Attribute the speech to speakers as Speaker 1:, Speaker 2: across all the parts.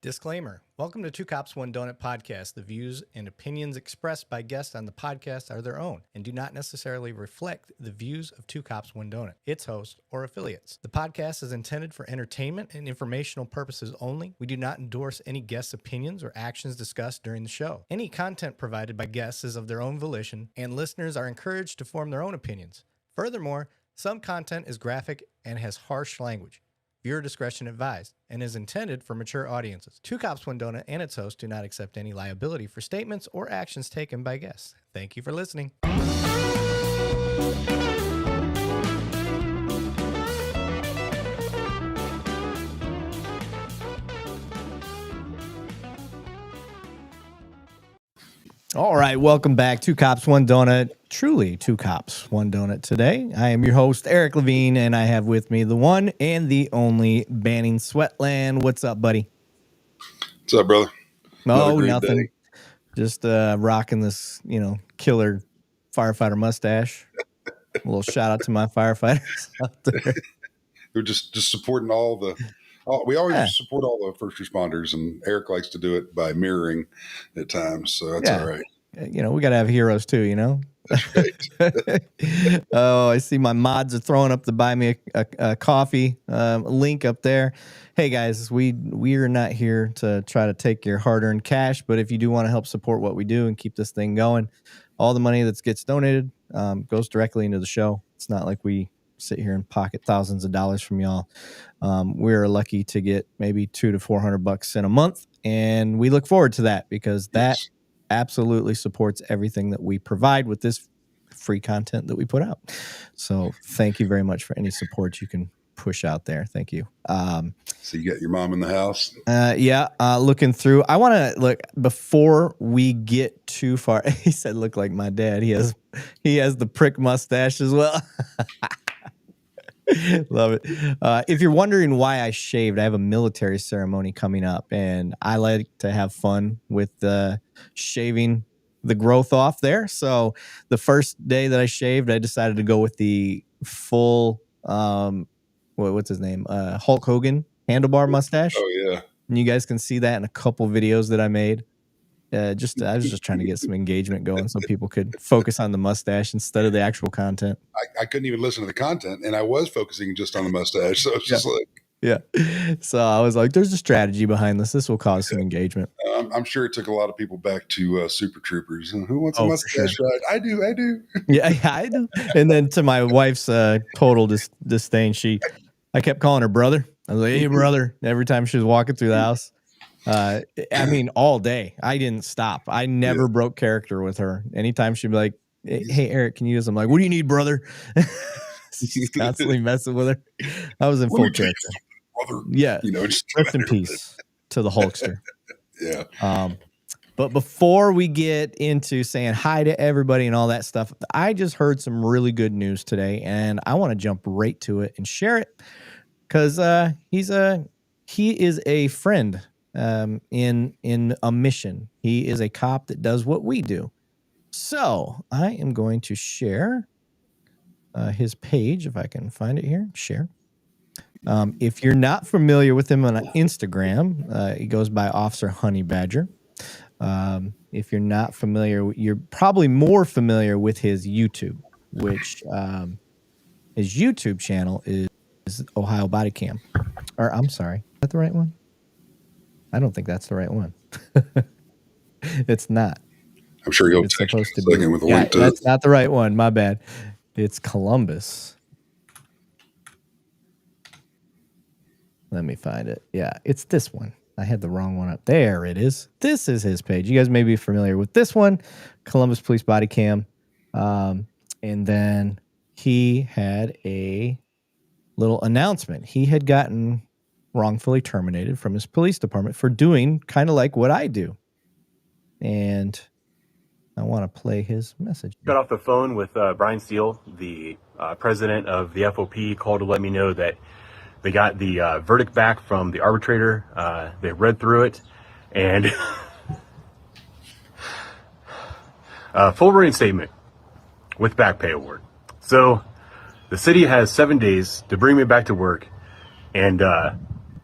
Speaker 1: Disclaimer. Welcome to Two Cops, One Donut podcast. The views and opinions expressed by guests on the podcast are their own and do not necessarily reflect the views of Two Cops, One Donut, its host, or affiliates. The podcast is intended for entertainment and informational purposes only. We do not endorse any guests' opinions or actions discussed during the show. Any content provided by guests is of their own volition, and listeners are encouraged to form their own opinions. Furthermore, some content is graphic and has harsh language. Viewer discretion advised and is intended for mature audiences. Two Cops, One Donut and its host do not accept any liability for statements or actions taken by guests. Thank you for listening. All right, welcome back. Two Cops, One Donut. Truly Two Cops, One Donut today. I am your host, Erik Lavigne, and I have with me the one and the only Banning Sweatland. What's up, buddy?
Speaker 2: What's up, brother?
Speaker 1: Oh, nothing. Day. Just rocking this, killer firefighter mustache. A little shout out to my firefighters out there.
Speaker 2: We're just supporting all the... we always support all the first responders, and Erik likes to do it by mirroring at times, so that's all right.
Speaker 1: We got to have heroes too, That's right. Oh, I see my mods are throwing up to buy me a coffee link up there. Hey, guys, we are not here to try to take your hard-earned cash, but if you do want to help support what we do and keep this thing going, all the money that gets donated goes directly into the show. It's not like we sit here and pocket thousands of dollars from y'all. We're lucky to get maybe $200 to $400 in a month, and we look forward to that because that absolutely supports everything that we provide with this free content that we put out. So thank you very much for any support you can push out there. Thank you.
Speaker 2: So you got your mom in the house?
Speaker 1: Looking through. I want to look before we get too far. He said, "Look like my dad." He has the prick mustache as well. Love it. If you're wondering why I shaved, I have a military ceremony coming up, and I like to have fun with shaving the growth off there. So the first day that I shaved, I decided to go with the full, what's his name? Hulk Hogan handlebar mustache.
Speaker 2: Oh, yeah.
Speaker 1: And you guys can see that in a couple videos that I made. I was just trying to get some engagement going so people could focus on the mustache instead of the actual content.
Speaker 2: I couldn't even listen to the content, and I was focusing just on the mustache. So it's just like...
Speaker 1: Yeah. So I was like, there's a strategy behind this. This will cause some engagement.
Speaker 2: I'm sure it took a lot of people back to Super Troopers. Who wants a mustache ride? I do.
Speaker 1: Yeah, I do. And then to my wife's total disdain, I kept calling her brother. I was like, "Hey, brother," every time she was walking through the house. All day. I didn't stop. I never broke character with her. Anytime she'd be like, "Hey, Erik, can you use?" I'm like, "What do you need, brother?" She's constantly messing with her. I was in full character.
Speaker 2: Brother.
Speaker 1: Yeah.
Speaker 2: Just
Speaker 1: rest in peace to the Hulkster.
Speaker 2: Yeah.
Speaker 1: But before we get into saying hi to everybody and all that stuff, I just heard some really good news today, and I want to jump right to it and share it because he is a friend. In a mission. He is a cop that does what we do. So I am going to share his page, if I can find it here. Share. If you're not familiar with him on Instagram, he goes by Officer Honey Badger. If you're not familiar, you're probably more familiar with his YouTube, which his YouTube channel is Ohio Body Cam. Or I'm sorry, is that the right one? I don't think that's the right one. It's not.
Speaker 2: I'm sure you'll
Speaker 1: it's
Speaker 2: text
Speaker 1: supposed to
Speaker 2: be.
Speaker 1: With a link to that's not the right one. My bad. It's Columbus. Let me find it. Yeah, it's this one. I had the wrong one up. There it is. This is his page. You guys may be familiar with this one, Columbus Police Body Cam. And then he had a little announcement. He had gotten wrongfully terminated from his police department for doing kind of like what I do. And I want to play his message.
Speaker 3: Got off the phone with Brian Steele, the president of the FOP, called to let me know that they got the verdict back from the arbitrator. They read through it and full reinstatement with back pay award. So the city has 7 days to bring me back to work, and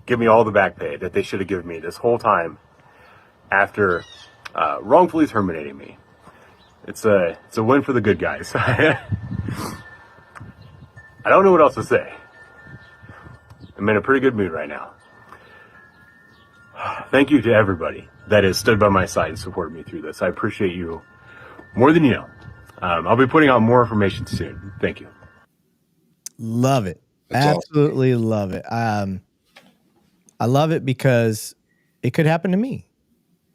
Speaker 3: give me all the back pay that they should have given me this whole time after wrongfully terminating me. It's a win for the good guys. I don't know what else to say. I'm in a pretty good mood right now. Thank you to everybody that has stood by my side and supported me through this. I appreciate you more than you know. I'll be putting out more information soon. Thank you.
Speaker 1: Love it.
Speaker 2: That's
Speaker 1: Absolutely awesome. Love it. I love it because it could happen to me.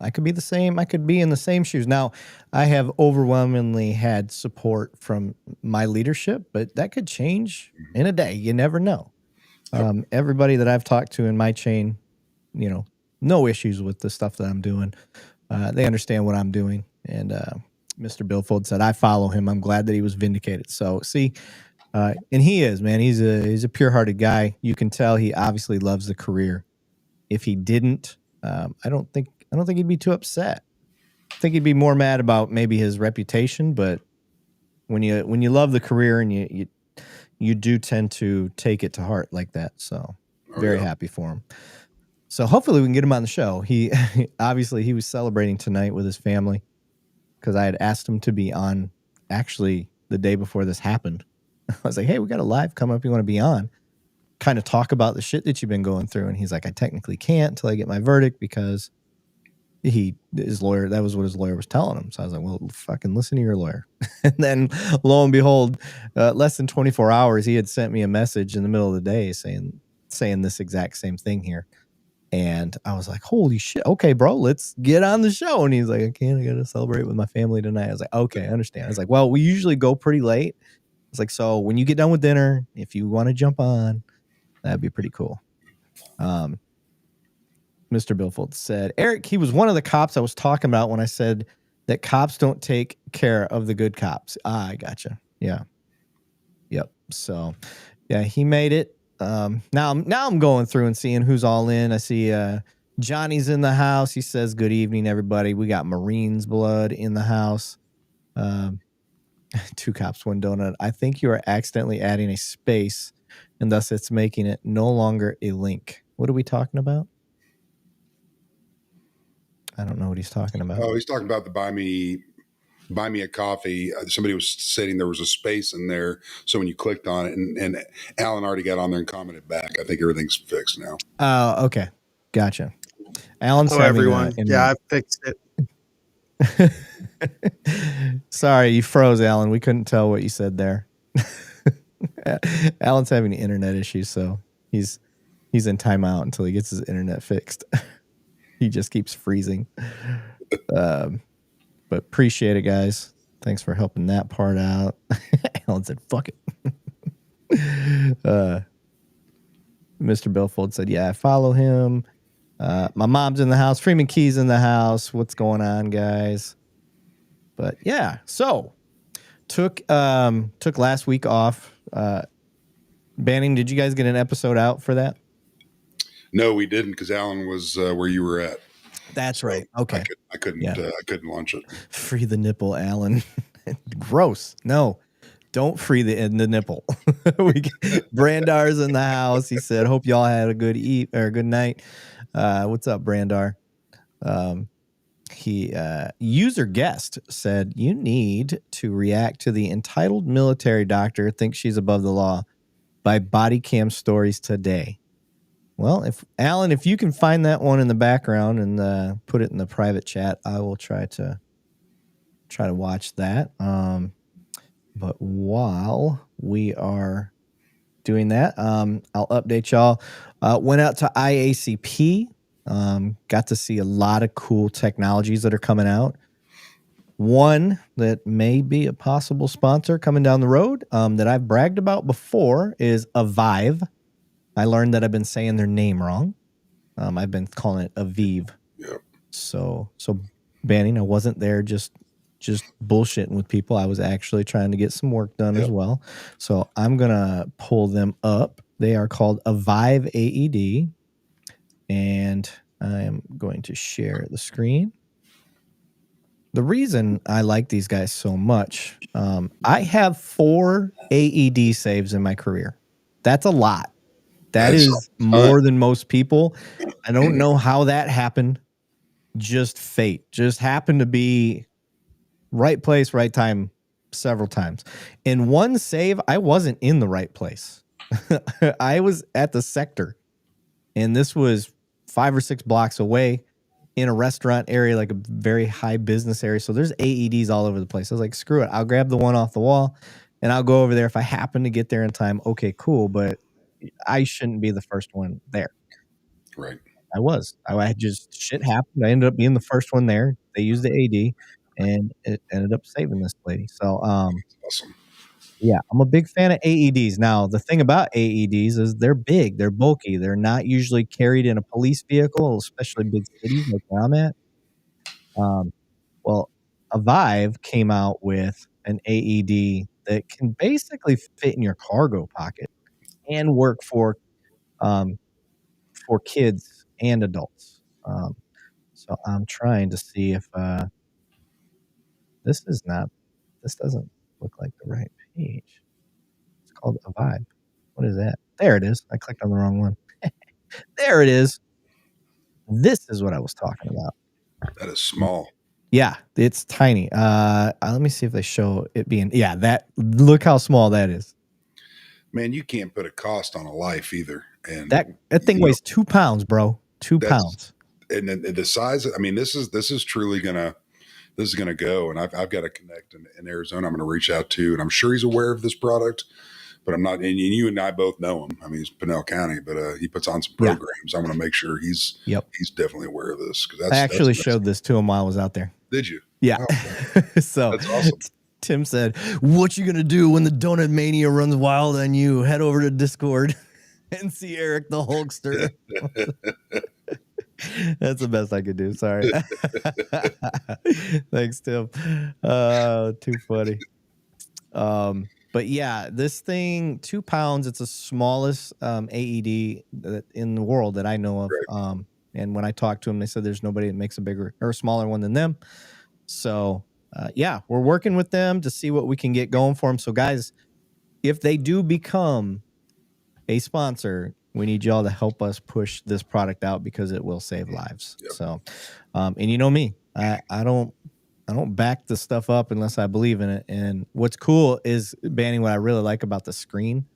Speaker 1: I could be the same. I could be in the same shoes. Now, I have overwhelmingly had support from my leadership, but that could change in a day. You never know. Everybody that I've talked to in my chain, no issues with the stuff that I'm doing. They understand what I'm doing. And Mr. Billfold said, I follow him. I'm glad that he was vindicated. So see, and he is, man. He's a pure-hearted guy. You can tell he obviously loves the career. If he didn't, I don't think he'd be too upset. I think he'd be more mad about maybe his reputation. But when you love the career and you do tend to take it to heart like that. So very happy for him. So hopefully we can get him on the show. He obviously he was celebrating tonight with his family because I had asked him to be on actually the day before this happened. I was like, hey, we got a live come up. You want to be on? Kind of talk about the shit that you've been going through. And he's like, I technically can't until I get my verdict because his lawyer, that was what his lawyer was telling him. So I was like, well, fucking listen to your lawyer. And then lo and behold, less than 24 hours, he had sent me a message in the middle of the day saying this exact same thing here. And I was like, holy shit. Okay, bro, let's get on the show. And he's like, I can't. I got to celebrate with my family tonight. I was like, okay, I understand. I was like, well, we usually go pretty late. It's like, so when you get done with dinner, if you want to jump on, that'd be pretty cool. Mr. Billfold said, Eric, he was one of the cops I was talking about when I said that cops don't take care of the good cops. I gotcha. Yeah. Yep. So, yeah, he made it. Now I'm going through and seeing who's all in. I see Johnny's in the house. He says, good evening, everybody. We got Marines blood in the house. Two cops, one donut. I think you are accidentally adding a space, and thus it's making it no longer a link. What are we talking about? I don't know what he's talking about.
Speaker 2: Oh, he's talking about the buy me a coffee. Somebody was stating there was a space in there. So when you clicked on it, and Alan already got on there and commented back. I think everything's fixed now.
Speaker 1: Oh, okay. Gotcha. Alan's
Speaker 4: hello, everyone. Yeah, I fixed it.
Speaker 1: Sorry, you froze, Alan. We couldn't tell what you said there. Alan's having internet issues, so he's in timeout until he gets his internet fixed. He just keeps freezing. But appreciate it, guys. Thanks for helping that part out. Alan said, fuck it. Mr. Billfold said, yeah, I follow him. My mom's in the house. Freeman Key's in the house. What's going on, guys? But yeah, so took last week off. Banning, did you guys get an episode out for that?
Speaker 2: No, we didn't because Alan was where you were at.
Speaker 1: That's right. Okay.
Speaker 2: I couldn't launch it.
Speaker 1: Free the nipple, Alan. Gross. No, don't free the nipple. Brandar's in the house. He said, hope y'all had a good good night. What's up, Brandar? User guest said, you need to react to the entitled military doctor thinks she's above the law by body cam stories today. Well, if you can find that one in the background and put it in the private chat, I will try to watch that. But while we are doing that, I'll update y'all. Went out to IACP. Got to see a lot of cool technologies that are coming out. One that may be a possible sponsor coming down the road that I've bragged about before is Avive. I learned that I've been saying their name wrong. I've been calling it Aviv.
Speaker 2: Yep.
Speaker 1: So Banning, I wasn't there just bullshitting with people. I was actually trying to get some work done as well. So I'm gonna pull them up. They are called Avive AED, and I am going to share the screen. The reason I like these guys so much, I have 4 AED saves in my career. That's a lot. That is more than most people. I don't know how that happened. Just fate. Just happened to be right place, right time several times. In one save, I wasn't in the right place. I was at the sector, and this was 5 or 6 blocks away in a restaurant area, like a very high business area. So there's AEDs all over the place. I was like, screw it. I'll grab the one off the wall and I'll go over there. If I happen to get there in time, okay, cool. But I shouldn't be the first one there.
Speaker 2: Right.
Speaker 1: I had just shit happened. I ended up being the first one there. They used the AD and it ended up saving this lady. So,
Speaker 2: awesome.
Speaker 1: Yeah, I'm a big fan of AEDs. Now, the thing about AEDs is they're big, they're bulky, they're not usually carried in a police vehicle, especially big cities like where I'm at. Well, Avive came out with an AED that can basically fit in your cargo pocket and work for kids and adults. So I'm trying to see if this doesn't look like the right page. It's called Avive. What is that? There it is. I clicked on the wrong one. There it is. This is what I was talking about.
Speaker 2: That is small.
Speaker 1: Yeah, it's tiny. Let me see if they show it being. Yeah, that. Look how small that is.
Speaker 2: Man, you can't put a cost on a life either. And
Speaker 1: that thing weighs 2 pounds, bro. 2 pounds.
Speaker 2: And the size. I mean, this is truly gonna go. And I've got to connect in Arizona. I'm going to reach out to, and I'm sure he's aware of this product. But I'm not, and you and I both know him. I mean, he's Pinell County, but he puts on some programs. I'm going to make sure he's definitely aware of this.
Speaker 1: I actually showed this to him while I was out there.
Speaker 2: Did you?
Speaker 1: Yeah.
Speaker 2: Oh,
Speaker 1: so
Speaker 2: that's awesome.
Speaker 1: Tim said, "What you gonna do when the donut mania runs wild on you? Head over to Discord and see Erik the Hulkster." That's the best I could do. Sorry. Thanks, Tim. Too funny. But yeah, this thing, 2 pounds, it's the smallest AED in the world that I know of.
Speaker 2: Right.
Speaker 1: And when I talked to them, they said there's nobody that makes a bigger or a smaller one than them. So yeah, we're working with them to see what we can get going for them. So guys, if they do become a sponsor, we need y'all to help us push this product out because it will save lives.
Speaker 2: Yep.
Speaker 1: So, and you know me, I don't back the stuff up unless I believe in it. And what's cool is, Banning, what I really like about the screen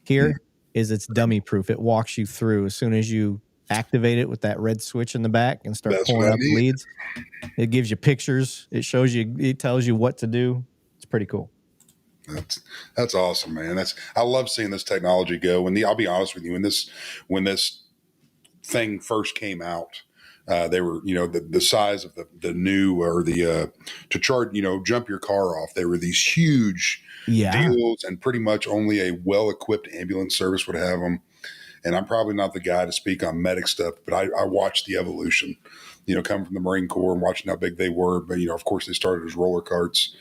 Speaker 1: here is it's dummy proof. It walks you through as soon as you activate it with that red switch in the back and start pulling up leads. It gives you pictures. It shows you, it tells you what to do. It's pretty cool.
Speaker 2: That's awesome, man. I love seeing this technology go. I'll be honest with you, when this thing first came out, they were, the size of the new, or the to charge, jump your car off. They were these huge deals, and pretty much only a well-equipped ambulance service would have them. And I'm probably not the guy to speak on medic stuff, but I watched the evolution, coming from the Marine Corps and watching how big they were. But, of course, they started as roller carts,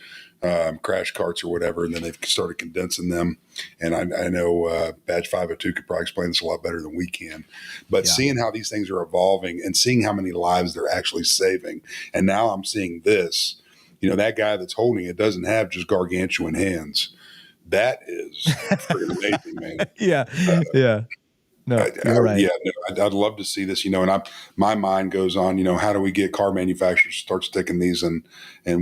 Speaker 2: crash carts or whatever, and then they've started condensing them. And I know Badge 502 could probably explain this a lot better than we can. But seeing how these things are evolving and seeing how many lives they're actually saving, and now I'm seeing this, that guy that's holding it doesn't have just gargantuan hands. That is freaking amazing, man.
Speaker 1: Yeah. No, you're right.
Speaker 2: Yeah, I'd love to see this, and my mind goes on, how do we get car manufacturers to start sticking these in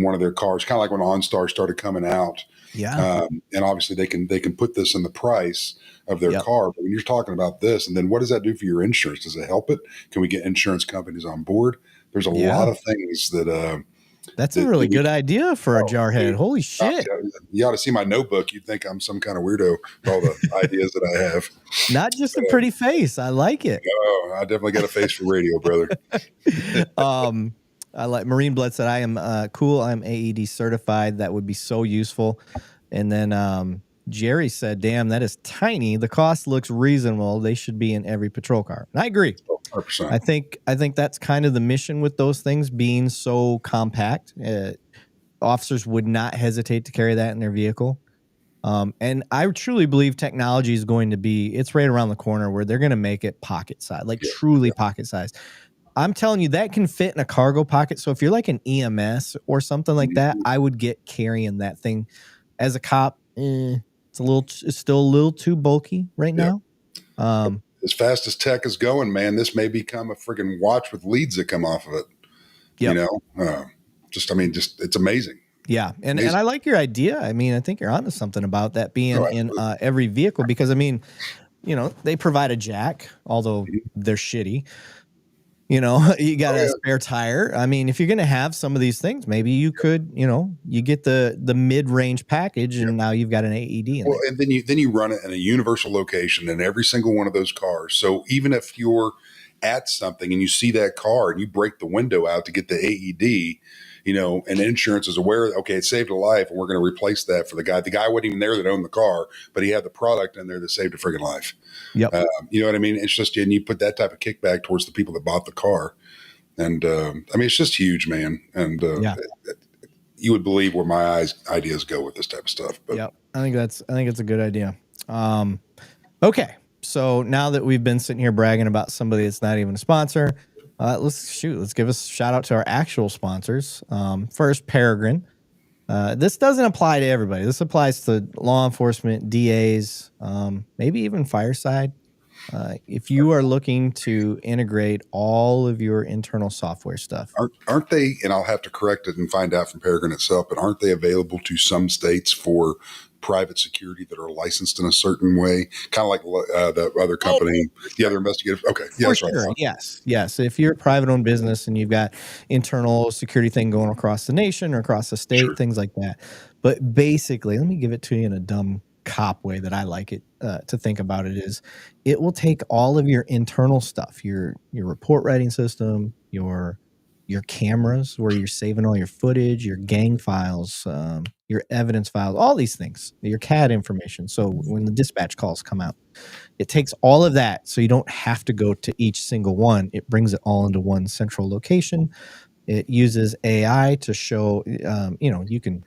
Speaker 2: one of their cars? Kind of like when OnStar started coming out.
Speaker 1: Yeah.
Speaker 2: And obviously they can put this in the price of their car. But when you're talking about this, and then what does that do for your insurance? Does it help it? Can we get insurance companies on board? There's a lot of things that,
Speaker 1: that's a really good idea for a jarhead. Dude. Holy shit.
Speaker 2: You ought to see my notebook. You'd think I'm some kind of weirdo with all the ideas that I have.
Speaker 1: Not just a pretty face. I like it.
Speaker 2: Oh, I definitely got a face for radio, brother.
Speaker 1: I like Marine Blood said, I am cool. I'm AED certified. That would be so useful. And then Jerry said, damn, that is tiny. The cost looks reasonable. They should be in every patrol car. And I agree.
Speaker 2: 100%.
Speaker 1: I think that's kind of the mission with those things being so compact. Officers would not hesitate to carry that in their vehicle. And I truly believe technology is going to be, it's right around the corner where they're going to make it pocket size, like truly pocket size. I'm telling you, that can fit in a cargo pocket. So if you're like an EMS or something like that, I would get carrying that thing. As a cop, it's still a little too bulky right now.
Speaker 2: as fast as tech is going, man, this may become a freaking watch with leads that come off of it.
Speaker 1: Yep.
Speaker 2: You know, just it's amazing.
Speaker 1: Yeah. And I like your idea. I mean, I think you're onto something about that being in every vehicle, because I mean, you know, they provide a jack, although they're shitty. You know, you got a spare tire. I mean, if you're going to have some of these things, maybe you could, you know, you get the mid-range package, and now you've got an AED in there.
Speaker 2: And then you run it in a universal location in every single one of those cars. So even if you're at something and you see that car and you break the window out to get the AED, you know, and insurance is aware, okay, it saved a life, and we're going to replace that for the guy. The guy wasn't even there that owned the car, but he had the product in there that saved a friggin' life.
Speaker 1: Yep.
Speaker 2: You know what I mean? It's just, and you put that type of kickback towards the people that bought the car. And I mean, it's just huge, man. And you would believe where my ideas go with this type of stuff. But
Speaker 1: yep. I think it's a good idea. Okay. So now that we've been sitting here bragging about somebody that's not even a sponsor, let's give a shout out to our actual sponsors. First, Peregrine. This doesn't apply to everybody. This applies to law enforcement, DAs, maybe even Fireside. If you are looking to integrate all of your internal software stuff,
Speaker 2: aren't they? And I'll have to correct it and find out from Peregrine itself. But aren't they available to some states for private security that are licensed in a certain way, kind of like the other company, the other investigative? Okay, yeah, that's
Speaker 1: sure.
Speaker 2: Right.
Speaker 1: Yes. If you're a private-owned business and you've got internal security thing going across the nation or across the state, things like that. But basically, let me give it to you in a dumb cop way that I like it to think about it is, it will take all of your internal stuff, your report writing system, your cameras where you're saving all your footage, your gang files, your evidence files, all these things, your CAD information. So when the dispatch calls come out, it takes all of that. So you don't have to go to each single one. It brings it all into one central location. It uses AI to show, you know, you can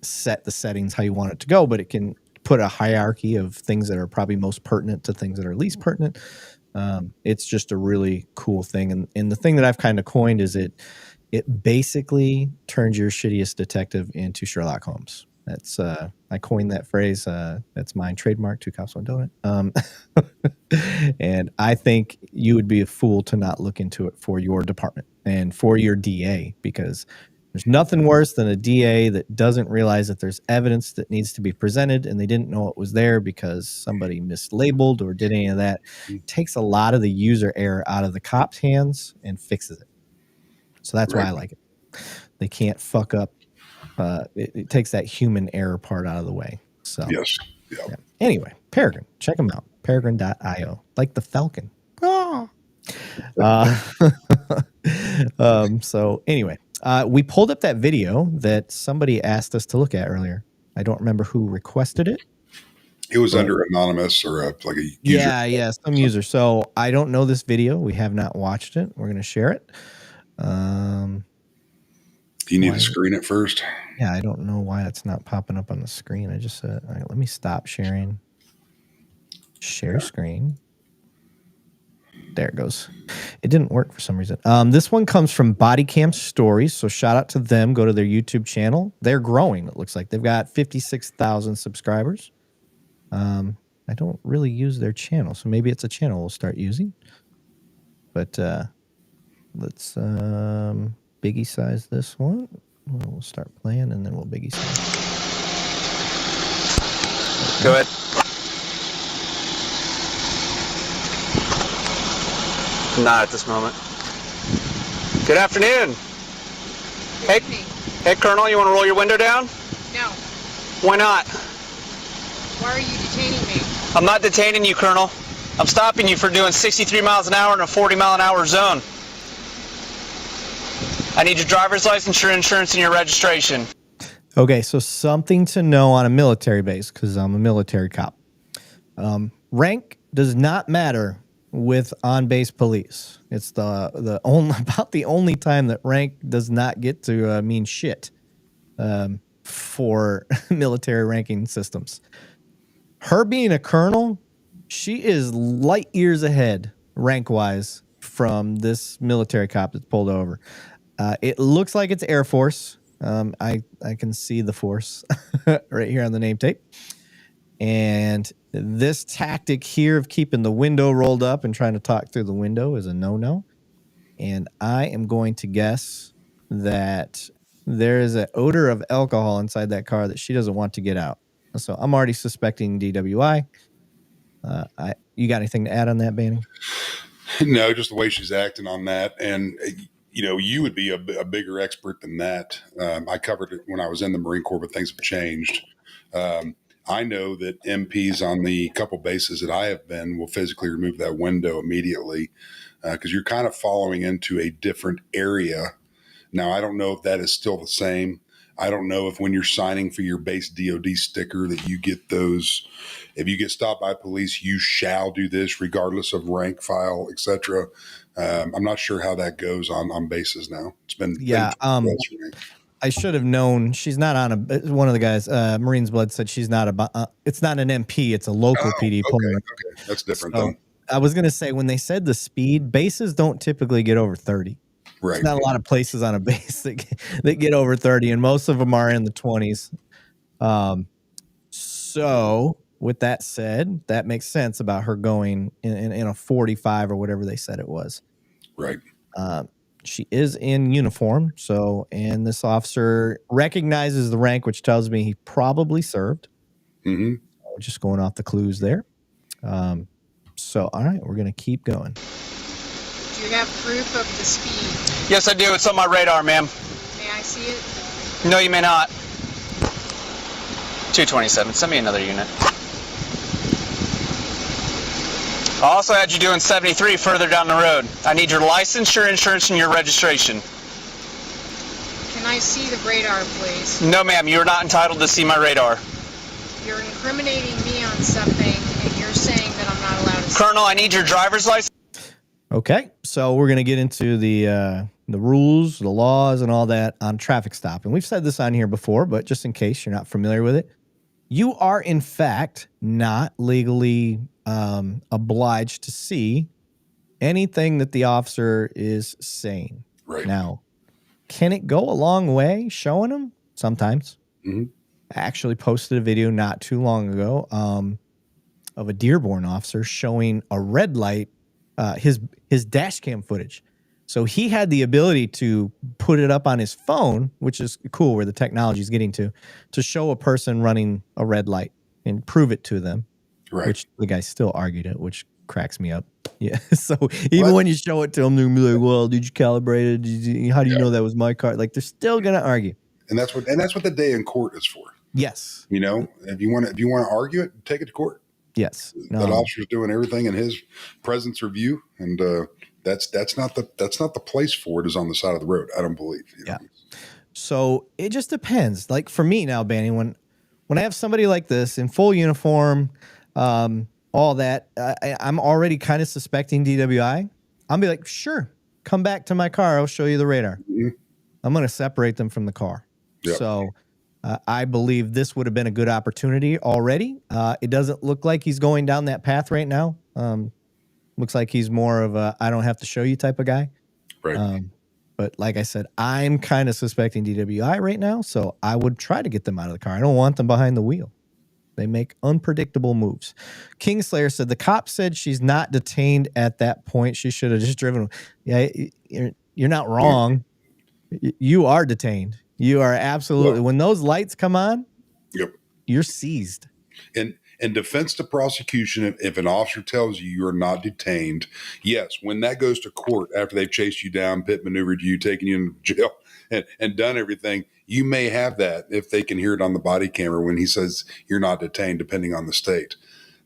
Speaker 1: set the settings how you want it to go, but it can put a hierarchy of things that are probably most pertinent to things that are least pertinent. It's just a really cool thing. And the thing that I've kind of coined is it basically turns your shittiest detective into Sherlock Holmes. That's I coined that phrase. That's mine, trademark, 2 cops, 1 donut. And I think you would be a fool to not look into it for your department and for your DA, because there's nothing worse than a DA that doesn't realize that there's evidence that needs to be presented and they didn't know it was there because somebody mislabeled or did any of that. It takes a lot of the user error out of the cop's hands and fixes it. So that's why I like it. They can't fuck up. It takes that human error part out of the way. So
Speaker 2: yes. Yeah.
Speaker 1: Anyway, Peregrine, check them out. Peregrine.io, like the Falcon. So anyway, we pulled up that video that somebody asked us to look at earlier. I don't remember who requested it.
Speaker 2: It was under anonymous or like a user.
Speaker 1: Yeah, some user. So I don't know this video. We have not watched it. We're going to share it.
Speaker 2: Do you need to screen it first?
Speaker 1: Yeah, I don't know why it's not popping up on the screen. I just said, all right, let me stop sharing. Share screen. There it goes. It didn't work for some reason. This one comes from Body Cam Stories. So shout out to them. Go to their YouTube channel. They're growing. It looks like they've got 56,000 subscribers. I don't really use their channel, so maybe it's a channel we'll start using. But let's biggie size this one. We'll start playing and then we'll biggie size.
Speaker 5: Go ahead. Not at this moment. Good afternoon. Hey, Colonel, you want to roll your window down?
Speaker 6: No.
Speaker 5: Why not?
Speaker 6: Why are you detaining me?
Speaker 5: I'm not detaining you, Colonel. I'm stopping you for doing 63 miles an hour in a 40-mile-an-hour zone. I need your driver's license, your insurance, and your registration.
Speaker 1: Okay, so something to know on a military base, because I'm a military cop. Rank does not matter with on-base police. It's the only time that rank does not get to mean shit for military ranking systems. Her being a colonel, she is light years ahead rank-wise from this military cop that's pulled over. It looks like it's Air Force. I can see the force right here on the name tape. And This tactic here of keeping the window rolled up and trying to talk through the window is a no-no. And I am going to guess that there is an odor of alcohol inside that car that she doesn't want to get out. So I'm already suspecting DWI. You got anything to add on that, Banning?
Speaker 2: No, just the way she's acting on that. And, you would be a bigger expert than that. I covered it when I was in the Marine Corps, but things have changed. I know that MPs on the couple bases that I have been will physically remove that window immediately because you're kind of following into a different area. Now, I don't know if that is still the same. I don't know if when you're signing for your base DOD sticker that you get those. If you get stopped by police, you shall do this regardless of rank, file, etc. I'm not sure how that goes on bases now. It's been
Speaker 1: I should have known. She's not on one of the guys. Marines Blood said she's not it's not an MP. It's a local PD.
Speaker 2: Okay, that's different. So, then
Speaker 1: I was gonna say when they said the speed, bases don't typically get over 30.
Speaker 2: Right.
Speaker 1: There's not a lot of places on a base that get over 30, and most of them are in the 20s. So with that said, that makes sense about her going in a 45 or whatever they said it was.
Speaker 2: Right.
Speaker 1: She is in uniform, and this officer recognizes the rank, which tells me he probably served.
Speaker 2: Mm-hmm.
Speaker 1: Just going off the clues there. All right, we're going to keep going.
Speaker 6: Do you have proof of the speed?
Speaker 5: Yes, I do. It's on my radar, ma'am.
Speaker 6: May I see it?
Speaker 5: No, you may not. 227. Send me another unit. I also had you doing 73 further down the road. I need your license, your insurance, and your registration.
Speaker 6: Can I see the radar, please?
Speaker 5: No, ma'am. You are not entitled to see my radar.
Speaker 6: You're incriminating me on something, and you're saying that I'm not allowed to see.
Speaker 5: Colonel, I need your driver's license.
Speaker 1: Okay, so we're going to get into the rules, the laws, and all that on traffic stop. And we've said this on here before, but just in case you're not familiar with it, you are, in fact, not legally obliged to see anything that the officer is saying.
Speaker 2: Right.
Speaker 1: Now, can it go a long way showing them? Sometimes.
Speaker 2: Mm-hmm.
Speaker 1: I actually posted a video not too long ago of a Dearborn officer showing a red light, his dash cam footage. So he had the ability to put it up on his phone, which is cool where the technology is getting to show a person running a red light and prove it to them.
Speaker 2: Right.
Speaker 1: Which the guy still argued it, which cracks me up. Yeah. So even when you show it to them, they're gonna be like, "Well, did you calibrate it? How do you know that was my car?" Like they're still gonna argue.
Speaker 2: And that's what the day in court is for.
Speaker 1: Yes.
Speaker 2: If you want to argue it, take it to court.
Speaker 1: Yes.
Speaker 2: That officer's doing everything in his presence or view, and that's not the place for it. Is on the side of the road. I don't believe.
Speaker 1: Yeah. So it just depends. Like for me now, Banning, when I have somebody like this in full uniform, all that, I'm already kind of suspecting DWI. I'll be like, sure, come back to my car. I'll show you the radar.
Speaker 2: Mm-hmm.
Speaker 1: I'm going to separate them from the car.
Speaker 2: Yep.
Speaker 1: So I believe this would have been a good opportunity already. It doesn't look like he's going down that path right now. Looks like he's more of a I don't have to show you type of guy.
Speaker 2: Right.
Speaker 1: But like I said, I'm kind of suspecting DWI right now, so I would try to get them out of the car. I don't want them behind the wheel. They make unpredictable moves. Kingslayer said the cop said she's not detained at that point. She should have just driven. Yeah, you're not wrong. You are detained. You are absolutely. When those lights come on,
Speaker 2: yep,
Speaker 1: you're seized.
Speaker 2: In defense to prosecution, if an officer tells you you're not detained, yes, when that goes to court after they've chased you down, pit maneuvered you, taken you into jail, and done everything, you may have that if they can hear it on the body camera when he says you're not detained, depending on the state.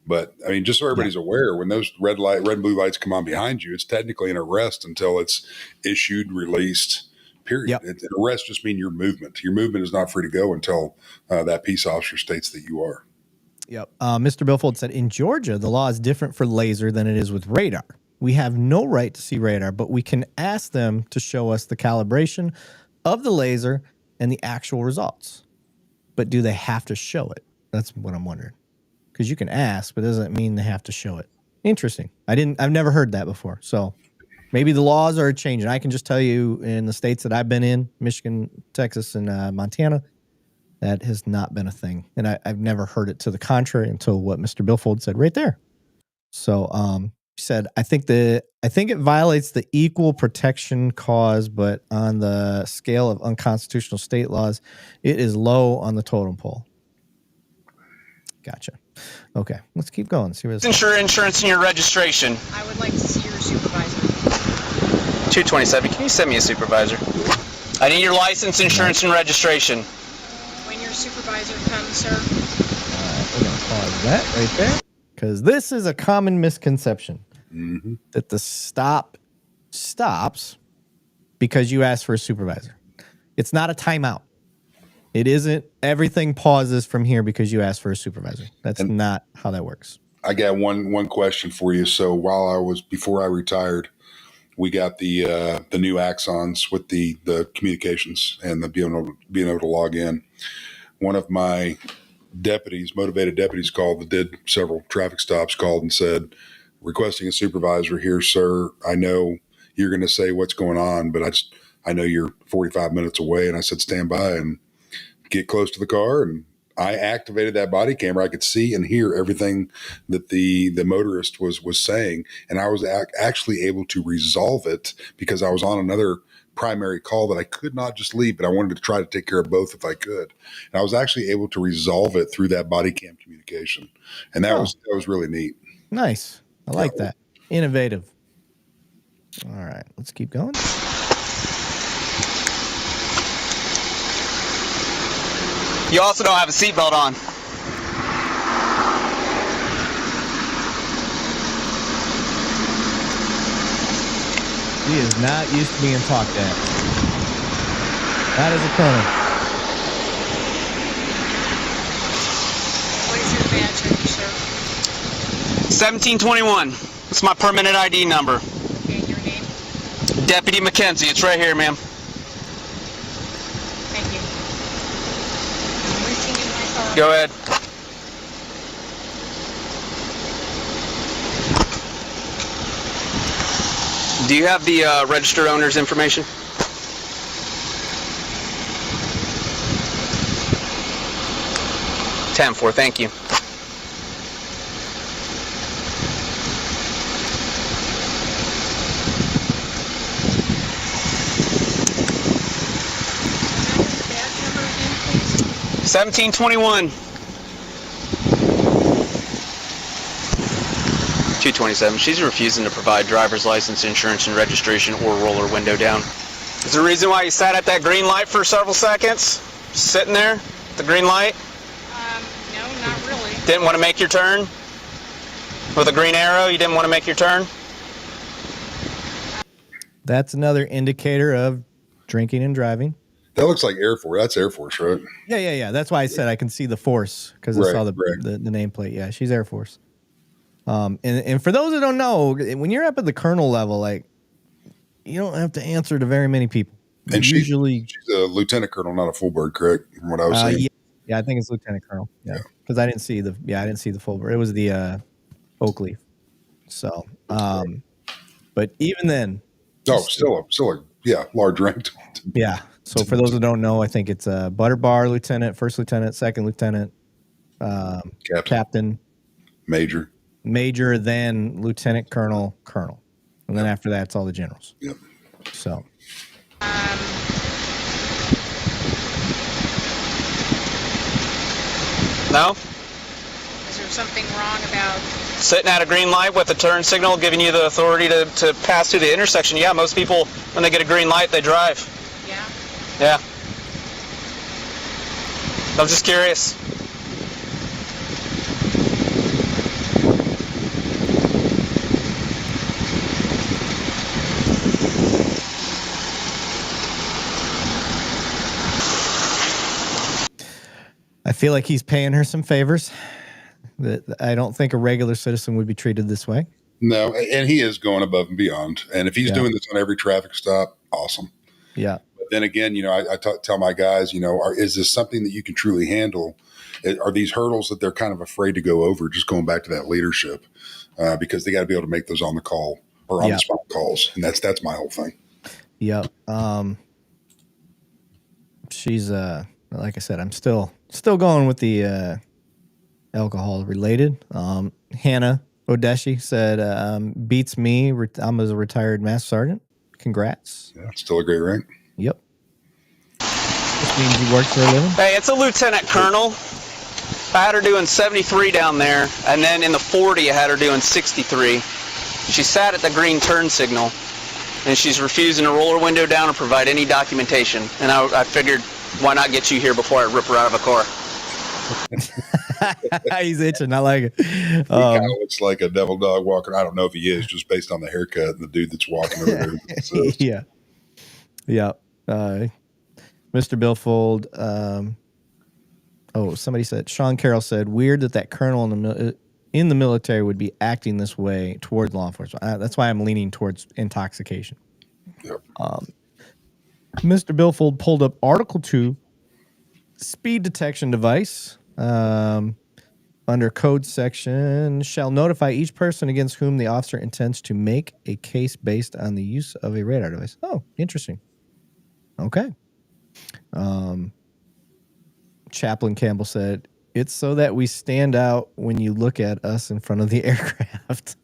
Speaker 2: But I mean, just so everybody's aware, when those red and blue lights come on behind you, it's technically an arrest until it's issued, released. Period. Yep. An arrest just means your movement. Your movement is not free to go until that peace officer states that you are.
Speaker 1: Yep. Mr. Billfold said, in Georgia, the law is different for laser than it is with radar. We have no right to see radar, but we can ask them to show us the calibration of the laser and the actual results. But do they have to show it? That's what I'm wondering. Because you can ask, but it doesn't mean they have to show it. Interesting. I've never heard that before. So maybe the laws are changing. I can just tell you in the states that I've been in, Michigan, Texas, and Montana, That has not been a thing. And I've never heard it to the contrary until what Mr. Billfold said right there. So he said, I think it violates the equal protection cause, but on the scale of unconstitutional state laws, it is low on the totem pole. Gotcha. Okay, let's keep going. See where
Speaker 5: Insure insurance and your registration.
Speaker 6: I would like to see your supervisor.
Speaker 5: 227. Can you send me a supervisor? I need your license, insurance, and registration.
Speaker 6: When your supervisor comes, sir.
Speaker 1: We're going to pause that right there because this is a common misconception that the stop stops because you ask for a supervisor. It's not a timeout. It isn't everything pauses from here because you asked for a supervisor. That's not how that works.
Speaker 2: I got one question for you. So before I retired, we got the new Axons with the communications and the being able to log in. One of my motivated deputies called that did several traffic stops, called and said, requesting a supervisor here, sir. I know you're going to say what's going on, but I know you're 45 minutes away. And I said, stand by and get close to the car. And I activated that body camera. I could see and hear everything that the motorist was saying. And I was actually able to resolve it because I was on another primary call that I could not just leave, but I wanted to try to take care of both if I could. And I was actually able to resolve it through that body cam communication. And that was really neat.
Speaker 1: Nice. I like that. Innovative. All right, let's keep going.
Speaker 5: You also don't have a seatbelt on.
Speaker 1: He is not used to being talked at. Not as a colonel.
Speaker 6: What is your badge number, sir?
Speaker 5: 1721. It's my permanent ID number.
Speaker 6: And your name?
Speaker 5: Deputy McKenzie. It's right here, ma'am.
Speaker 6: Thank you. I'm reaching in my car.
Speaker 5: Go ahead. Do you have the registered owner's information? $10-4, thank you.
Speaker 6: Badge number again, please.
Speaker 5: 1721. 227. She's refusing to provide driver's license, insurance, and registration or roll her window down. Is there a reason why you sat at that green light for several seconds? Sitting there at the green light?
Speaker 6: No, not really.
Speaker 5: Didn't want to make your turn? With a green arrow, you didn't want to make your turn?
Speaker 1: That's another indicator of drinking and driving.
Speaker 2: That looks like Air Force. That's Air Force, right?
Speaker 1: Yeah. That's why I said I can see the force because I saw the nameplate. Yeah, she's Air Force. And for those that don't know, when you're up at the colonel level, like you don't have to answer to very many people.
Speaker 2: And she's
Speaker 1: usually
Speaker 2: a lieutenant colonel, not a full bird, correct? From what I was saying.
Speaker 1: Yeah, I think it's lieutenant colonel. Yeah, because I didn't see the full bird. It was the oak leaf. So, but even then,
Speaker 2: still a large rank.
Speaker 1: Yeah. So for those that don't know, I think it's a butter bar lieutenant, first lieutenant, second lieutenant, captain, major, then lieutenant colonel, and then after that, it's all the generals.
Speaker 2: Yep.
Speaker 1: So.
Speaker 5: No?
Speaker 6: Is there something wrong about
Speaker 5: Sitting at a green light with a turn signal giving you the authority to pass through the intersection. Yeah, most people, when they get a green light, they drive.
Speaker 6: Yeah?
Speaker 5: Yeah. I'm just curious.
Speaker 1: I feel like he's paying her some favors that I don't think a regular citizen would be treated this way.
Speaker 2: No, and he is going above and beyond. And if he's doing this on every traffic stop, awesome.
Speaker 1: Yeah.
Speaker 2: But then again, I tell my guys, is this something that you can truly handle? Are these hurdles that they're kind of afraid to go over? Just going back to that leadership, because they got to be able to make those on the call or on the spot calls, and that's my whole thing.
Speaker 1: Yep. She's like I said, I'm still going with the alcohol related. Hannah Odeshi said, beats me. I'm as a retired master sergeant. Congrats.
Speaker 2: Yeah, still a great rank.
Speaker 1: Yep. This means you work for a living?
Speaker 5: Hey, it's a lieutenant colonel. I had her doing 73 down there, and then in the 40 I had her doing 63. She sat at the green turn signal, and she's refusing to roll her window down or provide any documentation. And I figured, why not get you here before I rip her out of a car?
Speaker 1: He's itching. I like it.
Speaker 2: He kind of looks like a devil dog walking. I don't know if he is, just based on the haircut and the dude that's walking over there. So.
Speaker 1: Yeah. Yeah. Mr. Billfold. Somebody said, Sean Carroll said, weird that colonel in the military would be acting this way towards law enforcement. That's why I'm leaning towards intoxication.
Speaker 2: Yep.
Speaker 1: Mr. Billfold pulled up Article 2, speed detection device. Under code section, shall notify each person against whom the officer intends to make a case based on the use of a radar device. Oh, interesting. Okay. Chaplain Campbell said, it's so that we stand out when you look at us in front of the aircraft.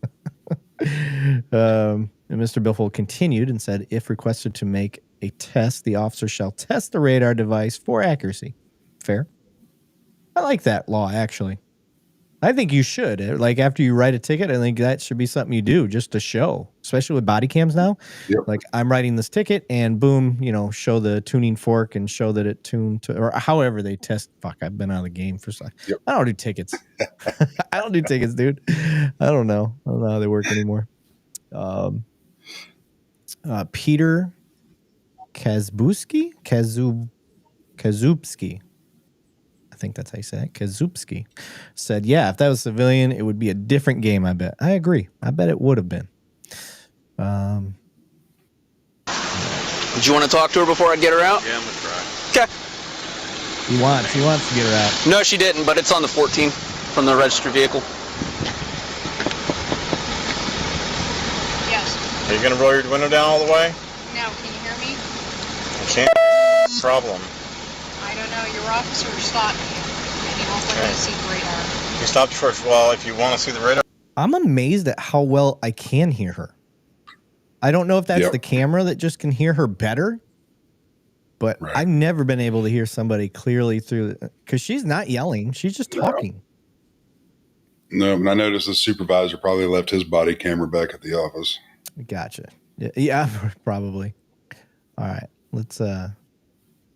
Speaker 1: And Mr. Billfold continued and said, if requested to make a test, the officer shall test the radar device for accuracy. Fair. I like that law, actually. I think you should. Like, after you write a ticket, I think that should be something you do just to show, especially with body cams now.
Speaker 2: Yep.
Speaker 1: Like, I'm writing this ticket and boom, show the tuning fork and show that it tuned to, or however they test. Fuck, I've been out of the game for some.
Speaker 2: Yep.
Speaker 1: I don't do tickets. I don't do tickets, dude. I don't know how they work anymore. Peter Kazubski? Kazubski. I think that's how you say it. Kazubski said, yeah, if that was civilian, it would be a different game, I bet. I agree. I bet it would have been.
Speaker 5: Did you want to talk to her before I get her out?
Speaker 7: Yeah, I'm going to try.
Speaker 5: Okay.
Speaker 1: He wants to get her out.
Speaker 5: No, she didn't, but it's on the 14 from the registered vehicle.
Speaker 6: Yes.
Speaker 7: Are you going to roll your window down all the way?
Speaker 6: No, can you hear me?
Speaker 7: I can't. Problem.
Speaker 6: I don't know. Your officer stopped me, and he won't let me see the radar.
Speaker 7: You stopped first. Well, if you want to see the radar.
Speaker 1: I'm amazed at how well I can hear her. I don't know if that's the camera that just can hear her better, but right. I've never been able to hear somebody clearly through, because she's not yelling. She's just talking.
Speaker 2: No, and I noticed the supervisor probably left his body camera back at the office.
Speaker 1: Gotcha. Yeah, probably. All right, let's...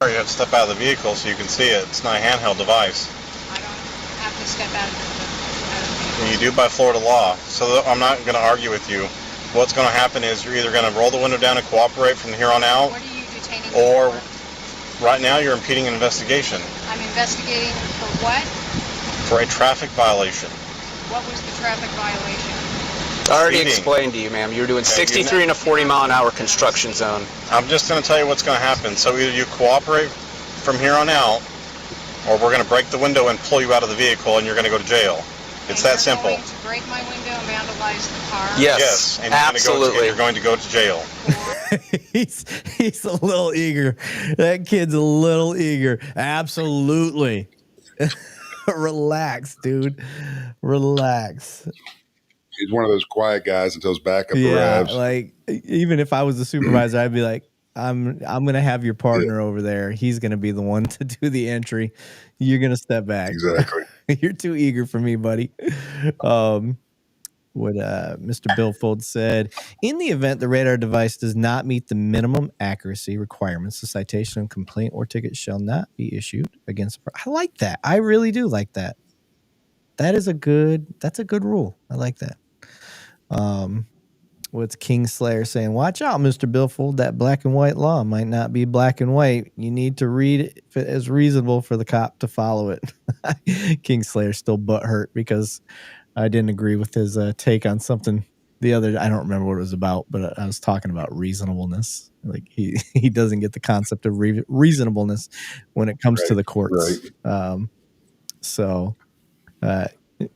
Speaker 7: You have to step out of the vehicle so you can see it. It's not a handheld device.
Speaker 6: I don't have to step out of the
Speaker 7: vehicle. You do by Florida law. So I'm not going to argue with you. What's going to happen is you're either going to roll the window down and cooperate from here on out.
Speaker 6: What are you detaining?
Speaker 7: Or right now you're impeding an investigation.
Speaker 6: I'm investigating for what?
Speaker 7: For a traffic violation.
Speaker 6: What was the traffic violation?
Speaker 5: I already explained to you, ma'am. You were doing 63 in a 40-mile-an-hour construction zone.
Speaker 7: I'm just going to tell you what's going to happen. So either you cooperate from here on out, or we're going to break the window and pull you out of the vehicle, and you're going to go to jail. It's that simple.
Speaker 6: You're going to break my window and vandalize the car?
Speaker 7: Yes, and
Speaker 5: absolutely.
Speaker 7: You're going to go to jail.
Speaker 1: He's a little eager. That kid's a little eager. Absolutely. Relax, dude. Relax.
Speaker 2: He's one of those quiet guys until his back up arrives.
Speaker 1: Like, even if I was the supervisor, I'd be like, I'm gonna have your partner over there. He's gonna be the one to do the entry. You're gonna step back.
Speaker 2: Exactly.
Speaker 1: You're too eager for me, buddy. What Mr. Billfold said, in the event the radar device does not meet the minimum accuracy requirements, the citation, complaint, or ticket shall not be issued against. I like that. I really do like that. That's a good rule. I like that. What's Kingslayer saying? Watch out, Mr. Billfold. That black and white law might not be black and white. You need to read it if it is reasonable for the cop to follow it. Kingslayer still butthurt because I didn't agree with his take on something the other day. I don't remember what it was about, but I was talking about reasonableness. Like he doesn't get the concept of reasonableness when it comes to the courts. Right.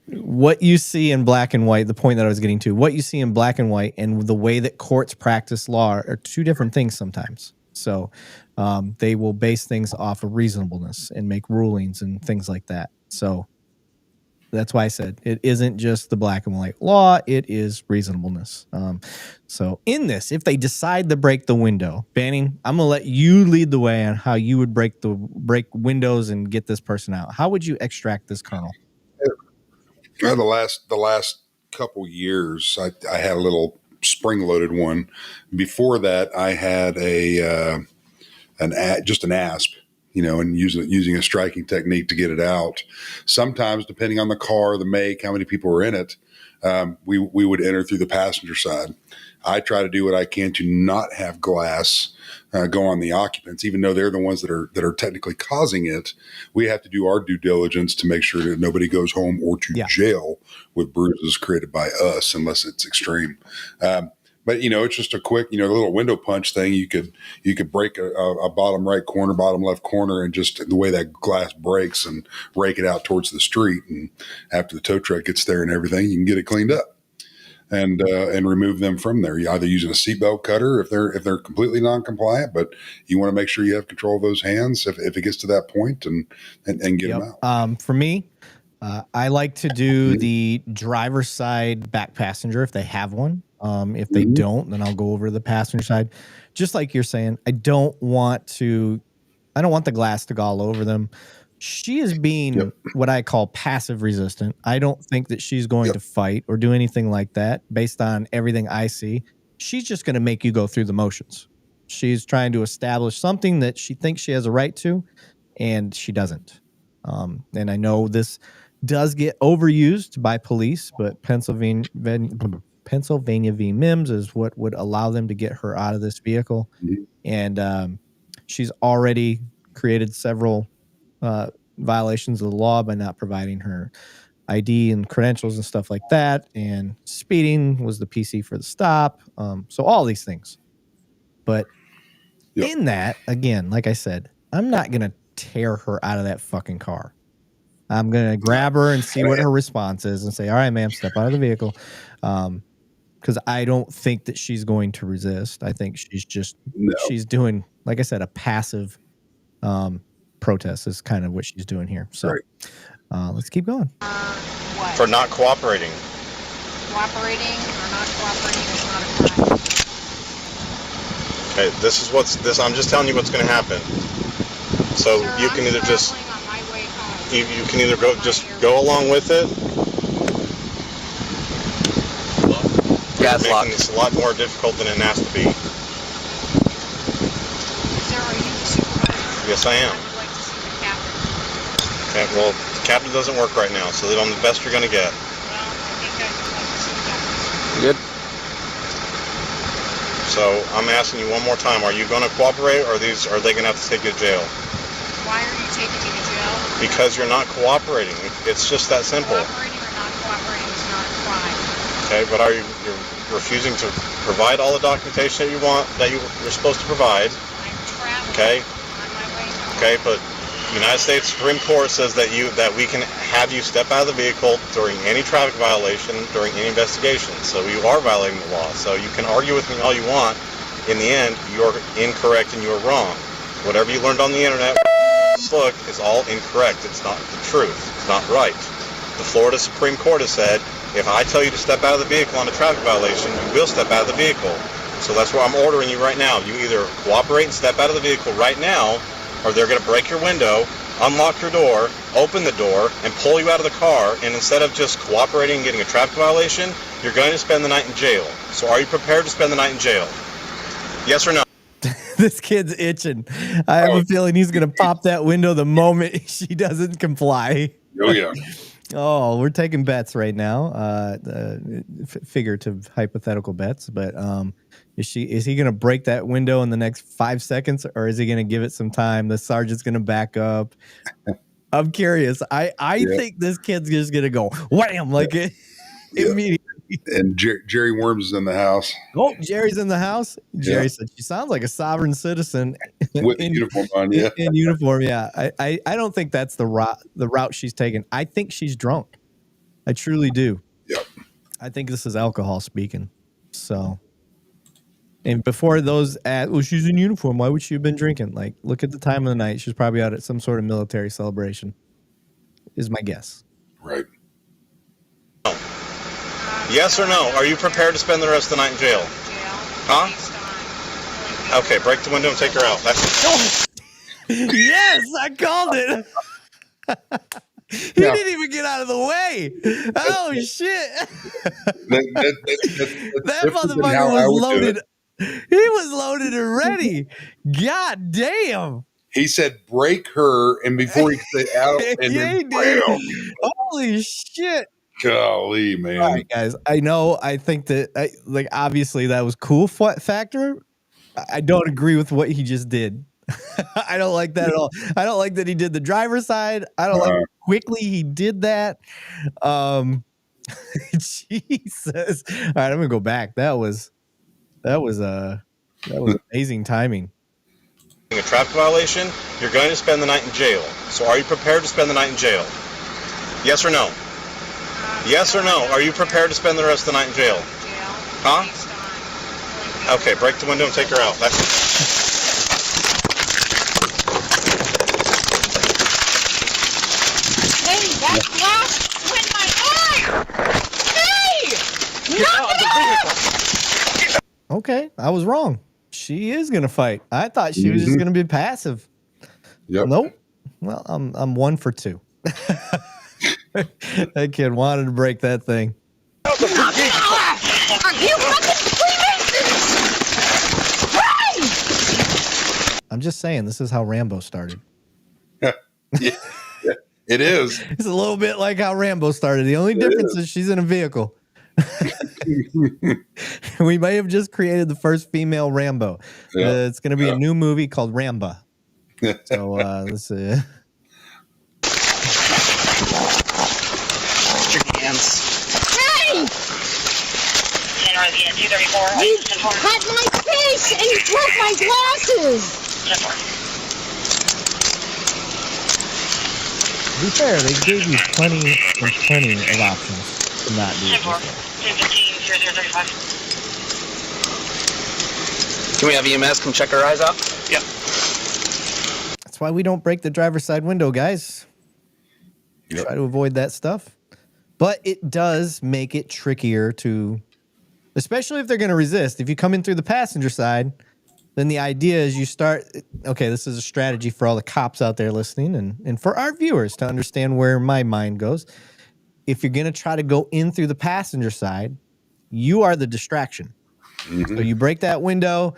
Speaker 1: What you see in black and white, the point that I was getting to, what you see in black and white and the way that courts practice law are two different things sometimes. So they will base things off of reasonableness and make rulings and things like that. So that's why I said it isn't just the black and white law, it is reasonableness. So in this, if they decide to break the window, Banning, I'm gonna let you lead the way on how you would break windows and get this person out. How would you extract this kernel?
Speaker 2: The last couple years, I had a little spring-loaded one. Before that, I had just an asp, and using a striking technique to get it out. Sometimes, depending on the car, the make, how many people were in it, we would enter through the passenger side. I try to do what I can to not have glass go on the occupants, even though they're the ones that are technically causing it. We have to do our due diligence to make sure that nobody goes home or to jail with bruises created by us, unless it's extreme. But it's just a quick, little window punch thing. You could break a bottom right corner, bottom left corner, and just the way that glass breaks and rake it out towards the street. And after the tow truck gets there and everything, you can get it cleaned up and remove them from there. You either using a seatbelt cutter if they're completely non-compliant, but you want to make sure you have control of those hands if it gets to that point and get them out.
Speaker 1: For me, I like to do the driver's side back passenger if they have one. If they don't, then I'll go over to the passenger side. Just like you're saying, I don't want the glass to go all over them. She is being what I call passive resistant. I don't think that she's going to fight or do anything like that based on everything I see. She's just going to make you go through the motions. She's trying to establish something that she thinks she has a right to, and she doesn't. And I know this does get overused by police, but Pennsylvania v. Mims is what would allow them to get her out of this vehicle. And she's already created several violations of the law by not providing her ID and credentials and stuff like that. And speeding was the PC for the stop. So all these things. But in that, again, like I said, I'm not going to tear her out of that fucking car. I'm going to grab her and see what her response is and say, all right, ma'am, step out of the vehicle. Because I don't think that she's going to resist. I think she's doing, like I said, a passive protest is kind of what she's doing here. So let's keep going.
Speaker 7: For not cooperating.
Speaker 6: Cooperating or not cooperating is not a crime.
Speaker 7: Okay, I'm just telling you what's going to happen. So
Speaker 6: Sir,
Speaker 7: you can either just
Speaker 6: on my way home.
Speaker 7: you can either go along with it.
Speaker 5: Yeah, it's
Speaker 7: making this a lot more difficult than it has to be.
Speaker 6: Sir, are you the supervisor?
Speaker 7: Yes, I am.
Speaker 6: I would like to see the captain.
Speaker 7: Okay, well, the captain doesn't work right now, so I'm the best you're going to get.
Speaker 6: Well, I think I would like to see the captain.
Speaker 5: Good.
Speaker 7: So I'm asking you one more time: are you going to cooperate, or are they going to have to take you to jail?
Speaker 6: Why are you taking me to jail?
Speaker 7: Because you're not cooperating. It's just that simple.
Speaker 6: Cooperating or not cooperating is not a crime.
Speaker 7: Okay, but you're refusing to provide all the documentation that you're supposed to provide?
Speaker 6: I'm traveling.
Speaker 7: Okay.
Speaker 6: On my way home.
Speaker 7: Okay, but the United States Supreme Court says that we can have you step out of the vehicle during any traffic violation, during any investigation. So you are violating the law. So you can argue with me all you want. In the end, you're incorrect and you're wrong. Whatever you learned on the internet, book is all incorrect. It's not the truth. It's not right. The Florida Supreme Court has said, if I tell you to step out of the vehicle on a traffic violation, you will step out of the vehicle. So that's what I'm ordering you right now. You either cooperate and step out of the vehicle right now, or they're going to break your window, unlock your door, open the door, and pull you out of the car. And instead of just cooperating and getting a traffic violation, you're going to spend the night in jail. So are you prepared to spend the night in jail? Yes or no?
Speaker 1: This kid's itching. I have a feeling he's going to pop that window the moment she doesn't comply.
Speaker 2: Oh, yeah.
Speaker 1: Oh, we're taking bets right now. Figurative, hypothetical bets. But is he going to break that window in the next 5 seconds, or is he going to give it some time? The sergeant's going to back up. I'm curious. I think this kid's just going to go wham immediately.
Speaker 2: And Jerry Worms is in the house.
Speaker 1: Oh, Jerry's in the house. Jerry said she sounds like a sovereign citizen
Speaker 2: with the uniform on. Yeah,
Speaker 1: in uniform. Yeah, I don't think that's the route she's taking. I think she's drunk. I truly do.
Speaker 2: Yep.
Speaker 1: I think this is alcohol speaking. So And before those well, she's in uniform. Why would she have been drinking? Like, look at the time of the night. She's probably out at some sort of military celebration, is my guess.
Speaker 2: Right.
Speaker 7: Yes or no? Are you prepared to spend the rest of the night in jail? Huh? Okay, break the window and take her out.
Speaker 1: Yes, I called it. He didn't even get out of the way. Oh, shit. That motherfucker was loaded. He was loaded and ready. God damn.
Speaker 2: He said, break her, and before he could say out, and then
Speaker 1: holy shit.
Speaker 2: Golly, man.
Speaker 1: All right, guys. I know. I think that, obviously, that was cool factor. I don't agree with what he just did. I don't like that at all. I don't like that he did the driver's side. I don't like how quickly he did that. Jesus. All right, I'm gonna go back. That was amazing timing.
Speaker 7: A traffic violation, you're going to spend the night in jail. So are you prepared to spend the night in jail? Yes or no? Yes or no? Are you prepared to spend the rest of the night in jail? Huh? Okay, break the window and take her out.
Speaker 6: Hey, that glass went my eye! Hey! Knock it off!
Speaker 1: Okay, I was wrong. She is gonna fight. I thought she was just gonna be passive.
Speaker 2: Yep.
Speaker 1: Nope. Well, I'm 1 for 2. That kid wanted to break that thing.
Speaker 6: Knock it off! Are you fucking Freemasons?
Speaker 1: I'm just saying, this is how Rambo started.
Speaker 2: Yeah, it is.
Speaker 1: It's a little bit like how Rambo started. The only difference is she's in a vehicle. We may have just created the first female Rambo. It's going to be a new movie called Ramba. So let's see.
Speaker 5: Your hands.
Speaker 6: Hey! You cut my face and you broke my glasses!
Speaker 1: To be fair, they gave you plenty of options to not do it.
Speaker 5: Can we have EMS come check our eyes out? Yep.
Speaker 1: That's why we don't break the driver's side window, guys.
Speaker 2: Yep.
Speaker 1: Try to avoid that stuff. But it does make it trickier to, especially if they're going to resist. If you come in through the passenger side, then the idea is you start, okay, this is a strategy for all the cops out there listening and for our viewers to understand where my mind goes. If you're going to try to go in through the passenger side, you are the distraction. So you break that window.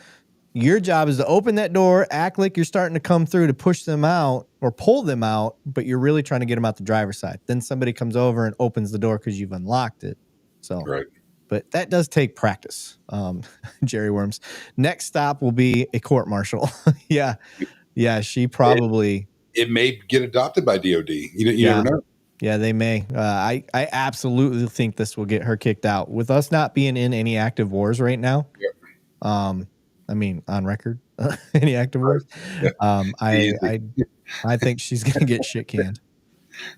Speaker 1: Your job is to open that door, act like you're starting to come through to push them out or pull them out, but you're really trying to get them out the driver's side. Then somebody comes over and opens the door because you've unlocked it. So,
Speaker 2: right.
Speaker 1: But that does take practice. Jerry Worms. Next stop will be a court martial. Yeah. She probably.
Speaker 2: It may get adopted by DOD. You never know.
Speaker 1: Yeah, they may. I absolutely think this will get her kicked out. With us not being in any active wars right now.
Speaker 2: Yep.
Speaker 1: I mean, on record, any active wars. I think she's gonna get shit canned.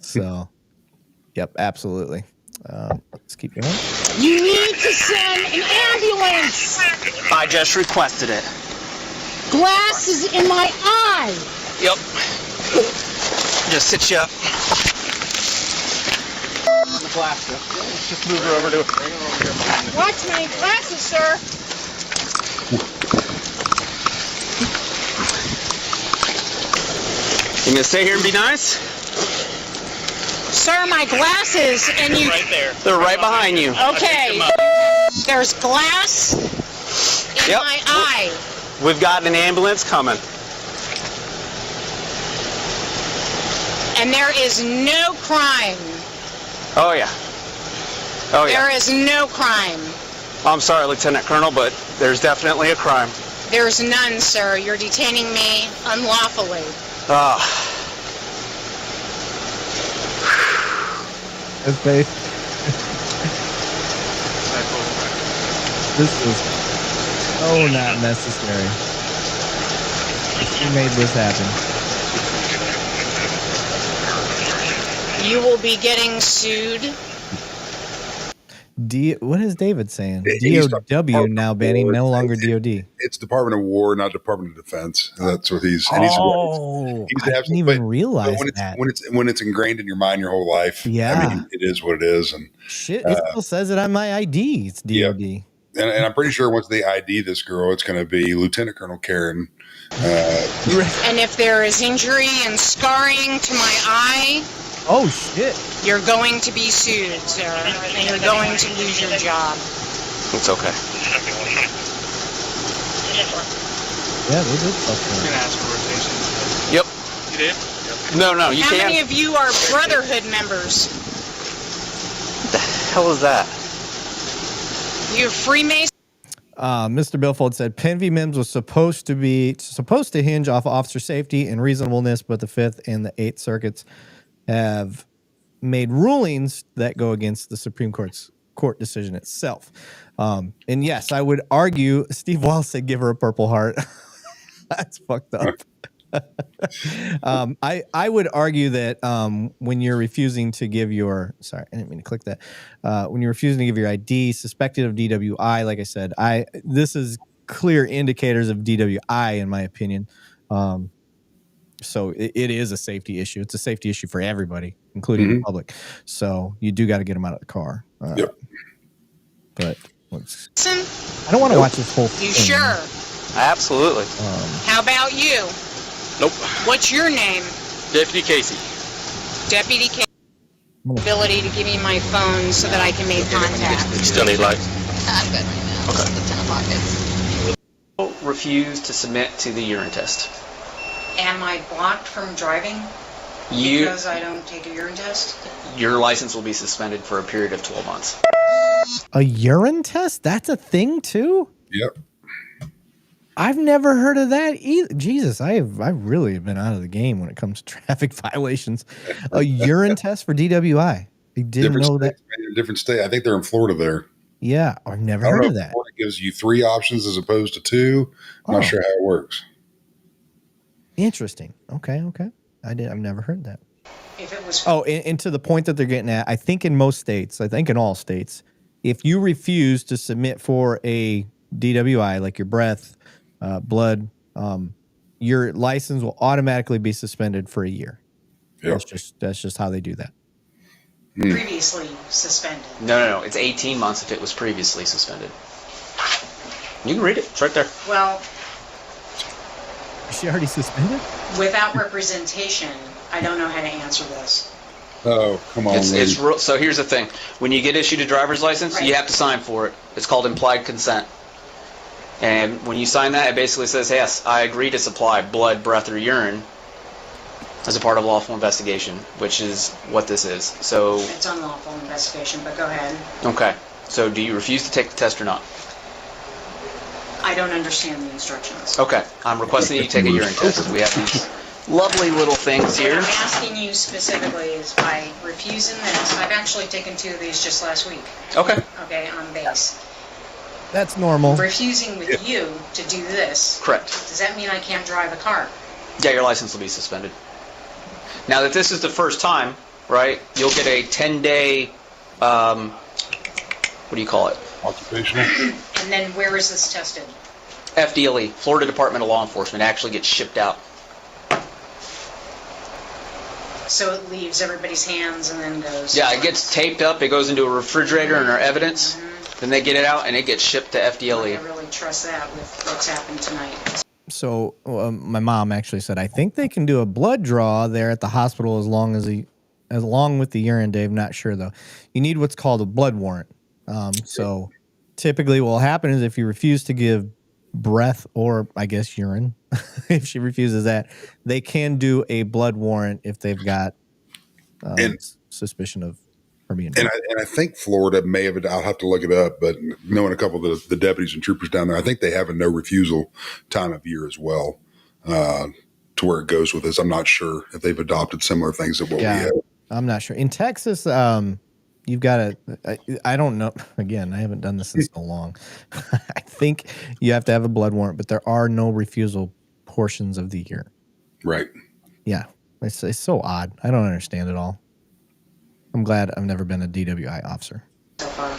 Speaker 1: So, yep, absolutely. Let's keep going.
Speaker 6: You need to send an ambulance!
Speaker 5: I just requested it.
Speaker 6: Glass is in my eye!
Speaker 5: Yep. Just sit you up. On the glass, just move her over to it.
Speaker 6: Watch my glasses, sir!
Speaker 5: You gonna stay here and be nice?
Speaker 6: Sir, my glasses, and you...
Speaker 5: Right there. They're right behind you.
Speaker 6: Okay. There's glass in my eye.
Speaker 5: We've got an ambulance coming.
Speaker 6: And there is no crime.
Speaker 5: Oh, yeah. Oh, yeah.
Speaker 6: There is no crime.
Speaker 5: I'm sorry, Lieutenant Colonel, but there's definitely a crime.
Speaker 6: There's none, sir. You're detaining me unlawfully.
Speaker 1: That's base. This is so not necessary. She made this happen.
Speaker 6: You will be getting sued.
Speaker 1: What is David saying?
Speaker 2: He's
Speaker 1: DOW now banning, no longer DOD.
Speaker 2: It's Department of War, not Department of Defense. That's what he's.
Speaker 1: I didn't even realize that.
Speaker 2: When it's ingrained in your mind your whole life.
Speaker 1: Yeah,
Speaker 2: I mean, it is what it is, and
Speaker 1: shit, it still says it on my ID. It's DOD.
Speaker 2: Yeah. And I'm pretty sure once they ID this girl, it's going to be Lieutenant Colonel Karen.
Speaker 6: And if there is injury and scarring to my eye,
Speaker 1: oh shit,
Speaker 6: you're going to be sued, sir, and you're going to lose your job.
Speaker 5: It's okay.
Speaker 1: Yeah, they did something.
Speaker 8: Ask for rotation.
Speaker 5: Yep.
Speaker 8: You did?
Speaker 5: No, you
Speaker 6: How
Speaker 5: can't.
Speaker 6: many of you are Brotherhood members?
Speaker 5: What the hell is that?
Speaker 6: You're Freemason?
Speaker 1: Mr. Billfold said Penn v. Mims was supposed to hinge off officer safety and reasonableness, but the Fifth and the Eighth Circuits have made rulings that go against the Supreme Court's court decision itself. And yes, I would argue. Steve Wall said, "Give her a Purple Heart." That's fucked up. I would argue that when you're refusing to give your I didn't mean to click that. When you're refusing to give your ID, suspected of DWI, like I said, this is clear indicators of DWI in my opinion. So it is a safety issue. It's a safety issue for everybody, including the public. So you do got to get them out of the car.
Speaker 2: Yep.
Speaker 1: But I don't want to watch this whole thing.
Speaker 6: You sure?
Speaker 5: Absolutely.
Speaker 6: How about you?
Speaker 8: Nope.
Speaker 6: What's your name?
Speaker 8: Deputy Casey.
Speaker 6: Deputy Casey. Ability to give me my phone so that I can make contact.
Speaker 8: You still need lights?
Speaker 6: I'm good right now.
Speaker 8: Okay.
Speaker 6: It's the 10 o'clock.
Speaker 5: Refuse to submit to the urine test.
Speaker 6: Am I blocked from driving because I don't take a urine test?
Speaker 5: Your license will be suspended for a period of 12 months.
Speaker 1: A urine test? That's a thing too?
Speaker 2: Yep.
Speaker 1: I've never heard of that either. Jesus, I've really been out of the game when it comes to traffic violations. A urine test for DWI. I didn't know that.
Speaker 2: Different state. I think they're in Florida there.
Speaker 1: Yeah, I've never heard of that.
Speaker 2: Florida gives you 3 options as opposed to 2. I'm not sure how it works.
Speaker 1: Interesting. Okay. I've never heard that.
Speaker 6: If it was
Speaker 1: and to the point that they're getting at, I think in most states, I think in all states, if you refuse to submit for a DWI, like your breath, blood, your license will automatically be suspended for a year.
Speaker 2: Yep.
Speaker 1: That's just how they do that.
Speaker 6: previously suspended.
Speaker 5: No. It's 18 months if it was previously suspended. You can read it. It's right there.
Speaker 6: Well,
Speaker 1: Is she already suspended?
Speaker 6: without representation, I don't know how to answer this.
Speaker 2: Oh, come on.
Speaker 5: So here's the thing. When you get issued a driver's license,
Speaker 6: Right.
Speaker 5: you have to sign for it. It's called implied consent. And when you sign that, it basically says, yes, I agree to supply blood, breath, or urine as a part of lawful investigation, which is what this is. So,
Speaker 6: It's unlawful investigation, but go ahead.
Speaker 5: okay. So do you refuse to take the test or not?
Speaker 6: I don't understand the instructions.
Speaker 5: Okay. I'm requesting that you take a urine test. We have these lovely little things
Speaker 6: What
Speaker 5: here.
Speaker 6: I'm asking you specifically is by refusing this. I've actually taken 2 of these just last week.
Speaker 5: Okay.
Speaker 6: Okay, on base.
Speaker 1: That's normal.
Speaker 6: Refusing with you to do this.
Speaker 5: Correct.
Speaker 6: Does that mean I can't drive a car?
Speaker 5: Yeah, your license will be suspended. Now that this is the first time, right, you'll get a 10-day, what do you call it?
Speaker 2: Occupational.
Speaker 6: And then where is this tested?
Speaker 5: FDLE, Florida Department of Law Enforcement, actually gets shipped out.
Speaker 6: So it leaves everybody's hands and then goes...
Speaker 5: Yeah, it gets taped up, it goes into a refrigerator in our evidence, then they get it out and it gets shipped to
Speaker 6: I
Speaker 5: FDLE.
Speaker 6: really trust that with what's happened tonight.
Speaker 1: So my mom actually said, I think they can do a blood draw there at the hospital along with the urine, Dave. Not sure though. You need what's called a blood warrant. So typically what will happen is if you refuse to give breath or I guess urine, if she refuses that, they can do a blood warrant if they've got suspicion of her being drunk.
Speaker 2: And I think Florida may have, I'll have to look it up, but knowing a couple of the deputies and troopers down there, I think they have a no refusal time of year as well, to where it goes with this. I'm not sure if they've adopted similar things that what we have.
Speaker 1: I'm not sure. In Texas, you've got I don't know. Again, I haven't done this in so long. I think you have to have a blood warrant, but there are no refusal portions of the year.
Speaker 2: Right.
Speaker 1: Yeah. It's so odd. I don't understand it all. I'm glad I've never been a DWI officer.
Speaker 6: So far.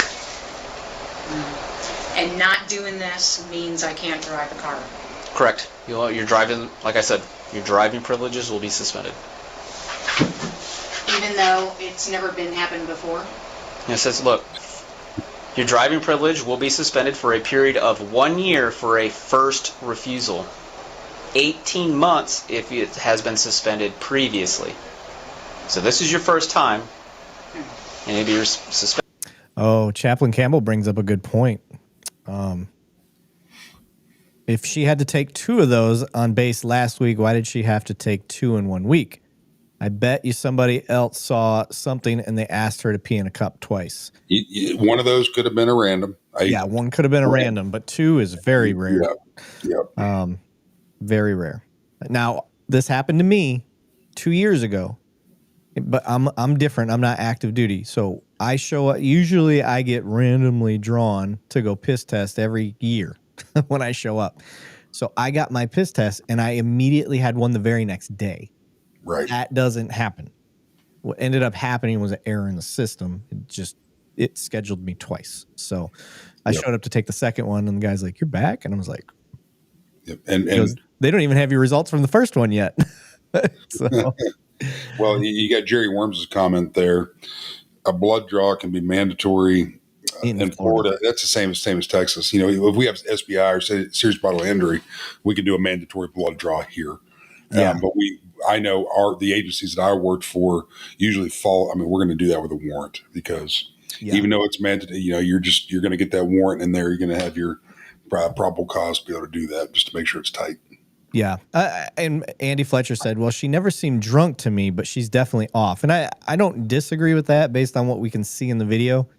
Speaker 6: And not doing this means I can't drive a car.
Speaker 5: Correct. You're driving, like I said, your driving privileges will be suspended.
Speaker 6: Even though it's never been happened before?
Speaker 5: And it says, look, your driving privilege will be suspended for a period of 1 year for a first refusal. 18 months if it has been suspended previously. So this is your first time, and it'll be suspended.
Speaker 1: Oh, Chaplain Campbell brings up a good point. If she had to take 2 of those on base last week, why did she have to take 2 in 1 week? I bet you somebody else saw something and they asked her to pee in a cup twice.
Speaker 2: One of those could have been a random.
Speaker 1: One could have been a random, but 2 is very rare.
Speaker 2: Yeah.
Speaker 1: Very rare. Now, this happened to me 2 years ago, but I'm different. I'm not active duty. So I show up. Usually I get randomly drawn to go piss test every year when I show up. So I got my piss test and I immediately had one the very next day.
Speaker 2: Right.
Speaker 1: That doesn't happen. What ended up happening was an error in the system. It scheduled me twice. So I showed up to take the second one and the guy's like, "You're back?" And I was like,
Speaker 2: yep. And
Speaker 1: they don't even have your results from the first one yet. So.
Speaker 2: Well, you got Jerry Worms' comment there. A blood draw can be mandatory in Florida. That's the same as Texas. If we have SBI or serious bodily injury, we can do a mandatory blood draw here.
Speaker 1: Yeah.
Speaker 2: But I know the agencies that I worked for usually fall. I mean, we're going to do that with a warrant because even though it's mandatory, you're going to get that warrant in there. You're going to have your probable cause to be able to do that just to make sure it's tight.
Speaker 1: Yeah. And Andy Fletcher said, well, she never seemed drunk to me, but she's definitely off. And I don't disagree with that based on what we can see in the video.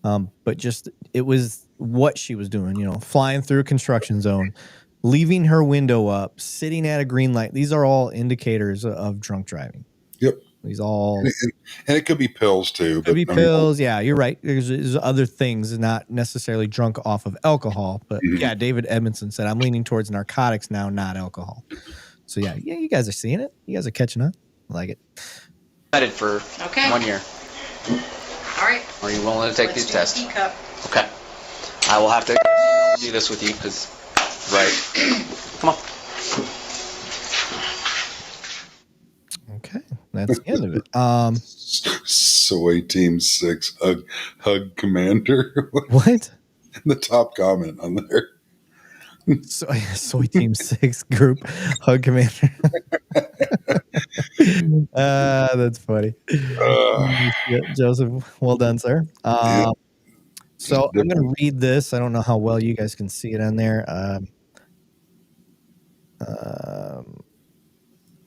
Speaker 1: But just it was what she was doing, flying through a construction zone, leaving her window up, sitting at a green light. These are all indicators of drunk driving.
Speaker 2: Yep.
Speaker 1: These all.
Speaker 2: And it could be pills too.
Speaker 1: Could be pills. Yeah, you're right. There's other things, not necessarily drunk off of alcohol. But yeah, David Edmondson said, I'm leaning towards narcotics now, not alcohol. So yeah, you guys are seeing it. You guys are catching up. I like it.
Speaker 5: Headed for 1 year.
Speaker 6: All right.
Speaker 5: Are you willing to take these tests?
Speaker 6: Teacup.
Speaker 5: Okay. I will have to do this with you because, right. Come on.
Speaker 1: Okay. That's the end of it.
Speaker 2: Soy Team 6 hug Commander.
Speaker 1: What?
Speaker 2: The top comment on there.
Speaker 1: Soy Team 6 group hug Commander. That's funny. Joseph, well done, sir. So I'm going to read this. I don't know how well you guys can see it on there.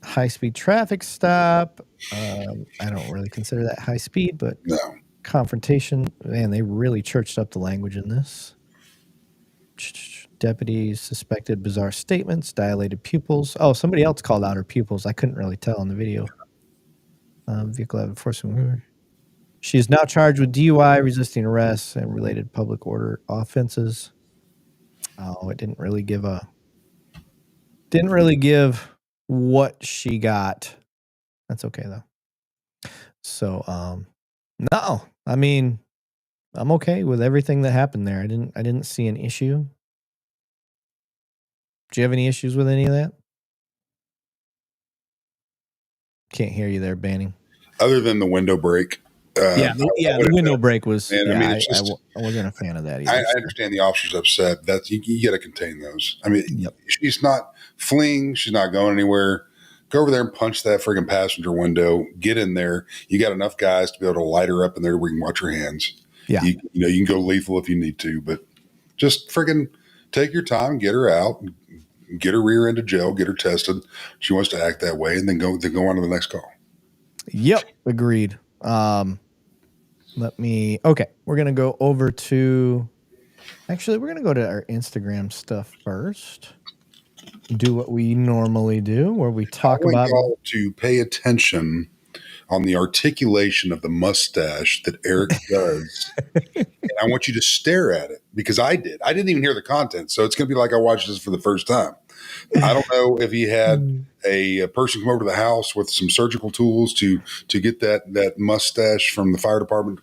Speaker 1: High-speed traffic stop. I don't really consider that high speed, but
Speaker 2: no.
Speaker 1: Confrontation. Man, they really churched up the language in this. Deputies suspected bizarre statements, dilated pupils. Oh, somebody else called out her pupils. I couldn't really tell in the video. Vehicle enforcement. She is now charged with DUI, resisting arrest, and related public order offenses. Oh, it didn't really give what she got. That's okay though. So, no, I mean, I'm okay with everything that happened there. I didn't see an issue. Do you have any issues with any of that? Can't hear you there, Banning.
Speaker 2: Other than the window break.
Speaker 1: The window break was.
Speaker 2: Man,
Speaker 1: yeah,
Speaker 2: I mean, I
Speaker 1: wasn't a fan of that either.
Speaker 2: I understand the officer's upset. That's you got to contain those. I mean, She's not fleeing. She's not going anywhere. Go over there and punch that friggin' passenger window. Get in there. You got enough guys to be able to light her up in there where you can watch her hands.
Speaker 1: Yeah,
Speaker 2: you can go lethal if you need to, but just friggin' take your time, get her out, get her rear into jail, get her tested. She wants to act that way, and then go on to the next call.
Speaker 1: Yep, agreed. Okay, we're going to go over to, actually, we're going to go to our Instagram stuff first. Do what we normally do, where we talk about.
Speaker 2: Y'all to pay attention on the articulation of the mustache that Erik does. And I want you to stare at it because I didn't even hear the content. So it's going to be like I watched this for the first time. I don't know if he had a person come over to the house with some surgical tools to get that mustache from the fire department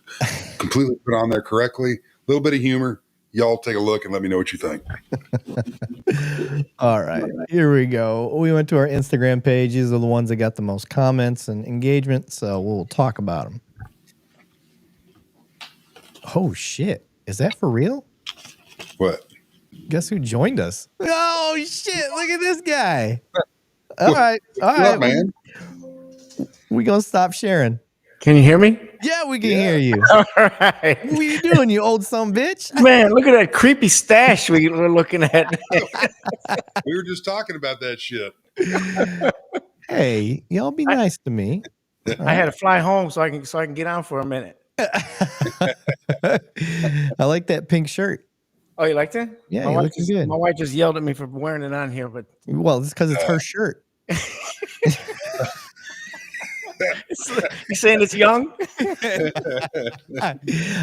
Speaker 2: completely put on there correctly. A little bit of humor. y'all take a look and let me know what you think.
Speaker 1: All right, here we go. We went to our Instagram page. These are the ones that got the most comments and engagement, so we'll talk about them. Oh, shit. Is that for real?
Speaker 2: What?
Speaker 1: Guess who joined us? Oh, shit. Look at this guy. All right. All right,
Speaker 2: man.
Speaker 1: We're going to stop sharing.
Speaker 9: Can you hear me?
Speaker 1: Yeah, we can hear you.
Speaker 9: All right.
Speaker 1: What are you doing, you old son of a bitch?
Speaker 9: Man, look at that creepy stash we're looking at.
Speaker 2: We were just talking about that shit.
Speaker 1: Hey, y'all be nice to me.
Speaker 9: I had to fly home so I can get on for a minute.
Speaker 1: I like that pink shirt.
Speaker 9: Oh, you like that?
Speaker 1: Yeah, you're looking good.
Speaker 9: My wife just yelled at me for wearing it on here, but
Speaker 1: well, it's because it's her shirt.
Speaker 9: You saying it's young?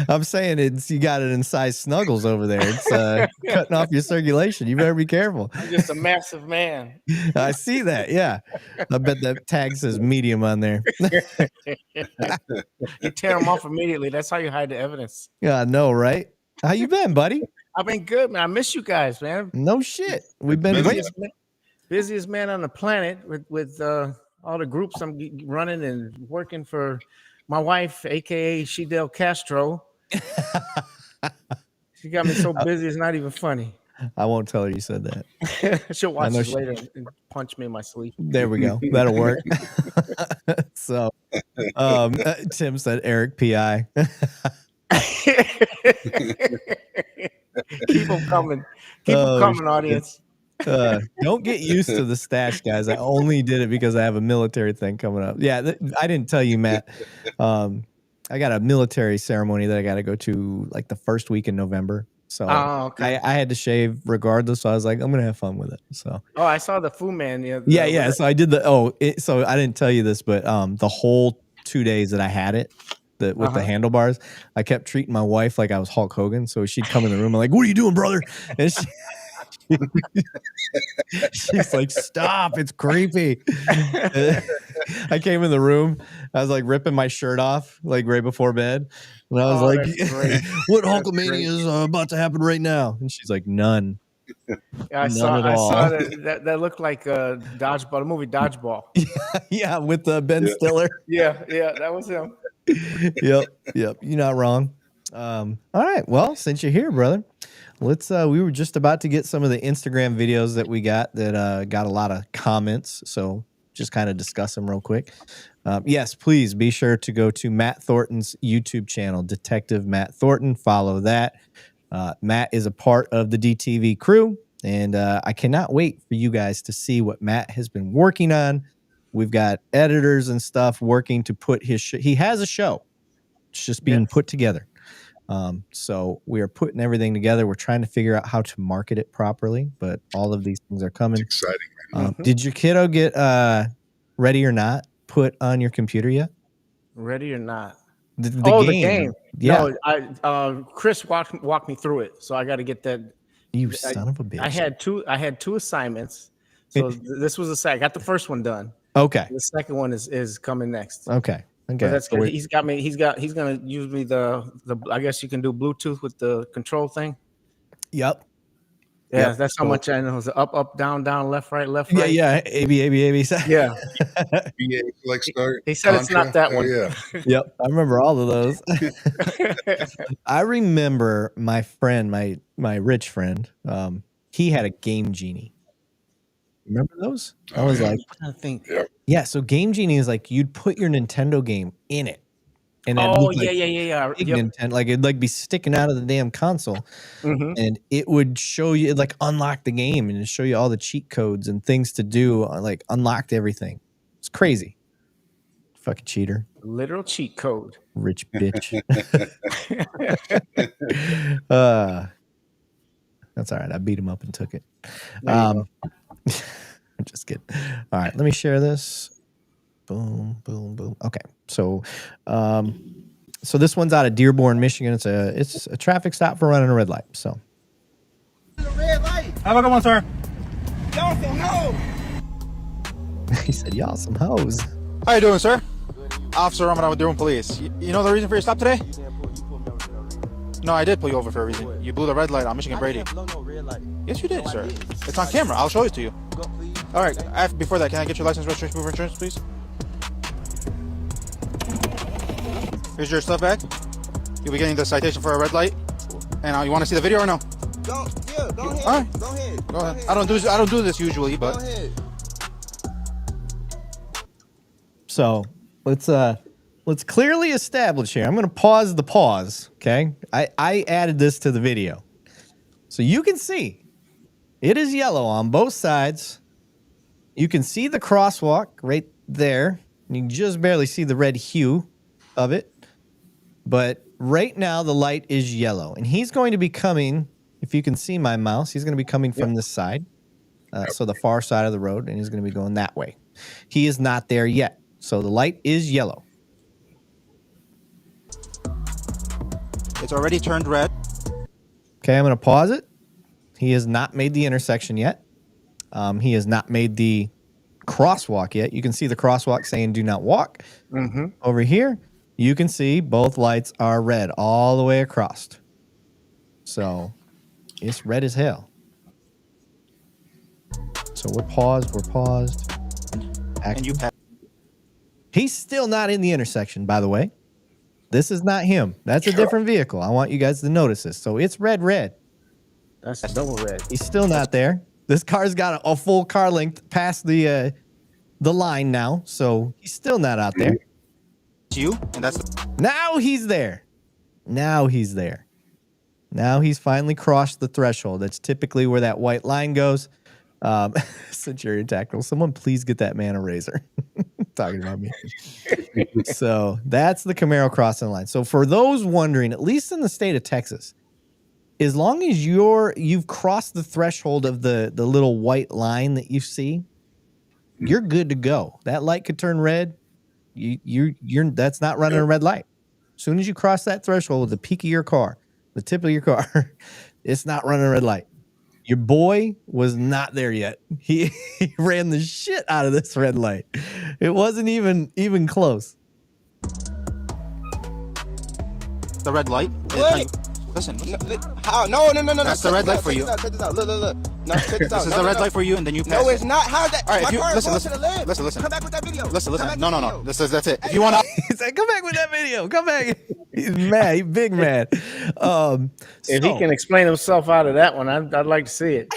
Speaker 1: I'm saying you got it in size snuggles over there. It's cutting off your circulation. You better be careful.
Speaker 9: I'm just a massive man.
Speaker 1: I see that. Yeah, I bet that tag says medium on there.
Speaker 9: You tear them off immediately. That's how you hide the evidence.
Speaker 1: Yeah, I know, right? How you been, buddy?
Speaker 9: I've been good, man. I miss you guys, man.
Speaker 1: No shit. We've been
Speaker 9: busiest man on the planet with all the groups I'm running and working for my wife, aka Shidel Castro. She got me so busy it's not even funny.
Speaker 1: I won't tell her you said that.
Speaker 9: She'll watch this later and punch me in my sleep.
Speaker 1: There we go. That'll work. So Tim said Erik PI.
Speaker 9: Keep them coming. Keep them coming, audience.
Speaker 1: Don't get used to the stash, guys. I only did it because I have a military thing coming up. Yeah, I didn't tell you, Matt. I got a military ceremony that I got to go to like the first week in November. So
Speaker 9: okay.
Speaker 1: I had to shave regardless. So I was like, I'm gonna have fun with it. So
Speaker 9: I saw the Fu Man.
Speaker 1: Yeah. So I did so I didn't tell you this, but the whole 2 days that I had it, with the handlebars, I kept treating my wife like I was Hulk Hogan. So she'd come in the room and like, "What are you doing, brother?" And she's like, "Stop, it's creepy." I came in the room, I was like ripping my shirt off like right before bed, and I was like, "What Hulkamania is about to happen right now?" And she's like, "None."
Speaker 9: I saw that looked like Dodgeball, the movie Dodgeball.
Speaker 1: Yeah, with Ben Stiller.
Speaker 9: Yeah, that was him.
Speaker 1: Yep. You're not wrong. All right, well, since you're here, brother, let's we were just about to get some of the Instagram videos that we got that got a lot of comments, so just kind of discuss them real quick. Yes, please be sure to go to Matt Thornton's YouTube channel, Detective Matt Thornton. Follow that. Matt is a part of the DTV crew, and I cannot wait for you guys to see what Matt has been working on. We've got editors and stuff working to put his he has a show. It's just being put together. So we are putting everything together. We're trying to figure out how to market it properly, but all of these things are coming.
Speaker 2: It's exciting.
Speaker 1: Did your kiddo get Ready or Not put on your computer yet?
Speaker 9: Ready or Not?
Speaker 1: The game. Yeah.
Speaker 9: No, Chris walked me through it, so I got to get that.
Speaker 1: You son of a bitch.
Speaker 9: I had two assignments, so this was I got the first one done.
Speaker 1: Okay.
Speaker 9: The second one is coming next.
Speaker 1: Okay.
Speaker 9: But that's good. He's gonna use me the I guess you can do Bluetooth with the control thing.
Speaker 1: Yep.
Speaker 9: Yeah, that's how much I know. It's up, down, left, right.
Speaker 1: Yeah. AB.
Speaker 9: Yeah.
Speaker 2: Like start.
Speaker 9: He said it's not that one.
Speaker 2: Yeah.
Speaker 1: Yep. I remember all of those. I remember my friend, my rich friend. He had a Game Genie. Remember those? I was like,
Speaker 9: I think.
Speaker 1: Yeah. So Game Genie is like you'd put your Nintendo game in it, and
Speaker 9: yeah.
Speaker 1: Nintendo, like it'd like be sticking out of the damn console, and it would show you like unlock the game and it'd show you all the cheat codes and things to do. Like unlocked everything. It's crazy. Fucking cheater.
Speaker 9: Literal cheat code.
Speaker 1: Rich bitch. That's all right. I beat him up and took it. I'm just kidding. All right, let me share this. Boom, boom, boom. Okay, so so this one's out of Dearborn, Michigan. It's a traffic stop for running a red light. So.
Speaker 10: Red light. Have a good one, sir. Y'all some hoes.
Speaker 1: He said, "Y'all some hoes."
Speaker 10: How you doing, sir? Officer Ramadan with Dearborn Police. You know the reason for your stop today?
Speaker 11: No, I did pull you over for a reason. You blew the red light on Michigan Brady.
Speaker 10: No red light.
Speaker 11: Yes, you did, sir. It's on camera. I'll show it to you. All right. Before that, can I get your license, registration, proof of insurance, please? Here's your stuff back. You'll be getting the citation for a red light. And you want to see the video or no?
Speaker 10: Go ahead.
Speaker 11: All right.
Speaker 10: Go ahead.
Speaker 11: Go ahead. I don't do this usually, but.
Speaker 10: Go ahead.
Speaker 1: So let's clearly establish here. I'm going to pause the pause. Okay. I added this to the video. So you can see it is yellow on both sides. You can see the crosswalk right there. You can just barely see the red hue of it. But right now the light is yellow. And he's going to be coming, if you can see my mouse, he's going to be coming from this side. So the far side of the road. And he's going to be going that way. He is not there yet. So the light is yellow.
Speaker 11: It's already turned red.
Speaker 1: Okay, I'm going to pause it. He has not made the intersection yet. He has not made the crosswalk yet. You can see the crosswalk saying do not walk. Over here, you can see both lights are red all the way across. So it's red as hell. So we're paused.
Speaker 11: And you passed.
Speaker 1: He's still not in the intersection, by the way. This is not him. That's a different vehicle. I want you guys to notice this. So it's red.
Speaker 9: That's double red.
Speaker 1: He's still not there. This car's got a full car length past the line now. So he's still not out there.
Speaker 11: It's you, and that's
Speaker 1: Now he's there. Now he's finally crossed the threshold. That's typically where that white line goes. Centurion Tactical, someone please get that man a razor. Talking about me. So that's the Camaro crossing line. So for those wondering, at least in the state of Texas, as long as you've crossed the threshold of the little white line that you see, you're good to go. That light could turn red. You're that's not running a red light. As soon as you cross that threshold with the peak of your car, the tip of your car, it's not running a red light. Your boy was not there yet. He ran the shit out of this red light. It wasn't even close.
Speaker 11: the red light.
Speaker 10: What?
Speaker 11: Listen.
Speaker 10: How? No.
Speaker 11: That's the red light for you.
Speaker 10: Check this out. Look. No, check this out.
Speaker 11: This is the red light for you, and then you pass.
Speaker 10: No, it's not. How's that?
Speaker 11: All right,
Speaker 10: My
Speaker 11: if you
Speaker 10: car is
Speaker 11: listen.
Speaker 10: going to the left.
Speaker 11: Listen.
Speaker 10: Come back with that video.
Speaker 11: Listen. No. That's it. If
Speaker 10: Hey,
Speaker 11: you want to,
Speaker 1: He said, "Come back with that video. Come back." He's mad. He's big mad.
Speaker 9: If he can explain himself out of that one, I'd like to see it.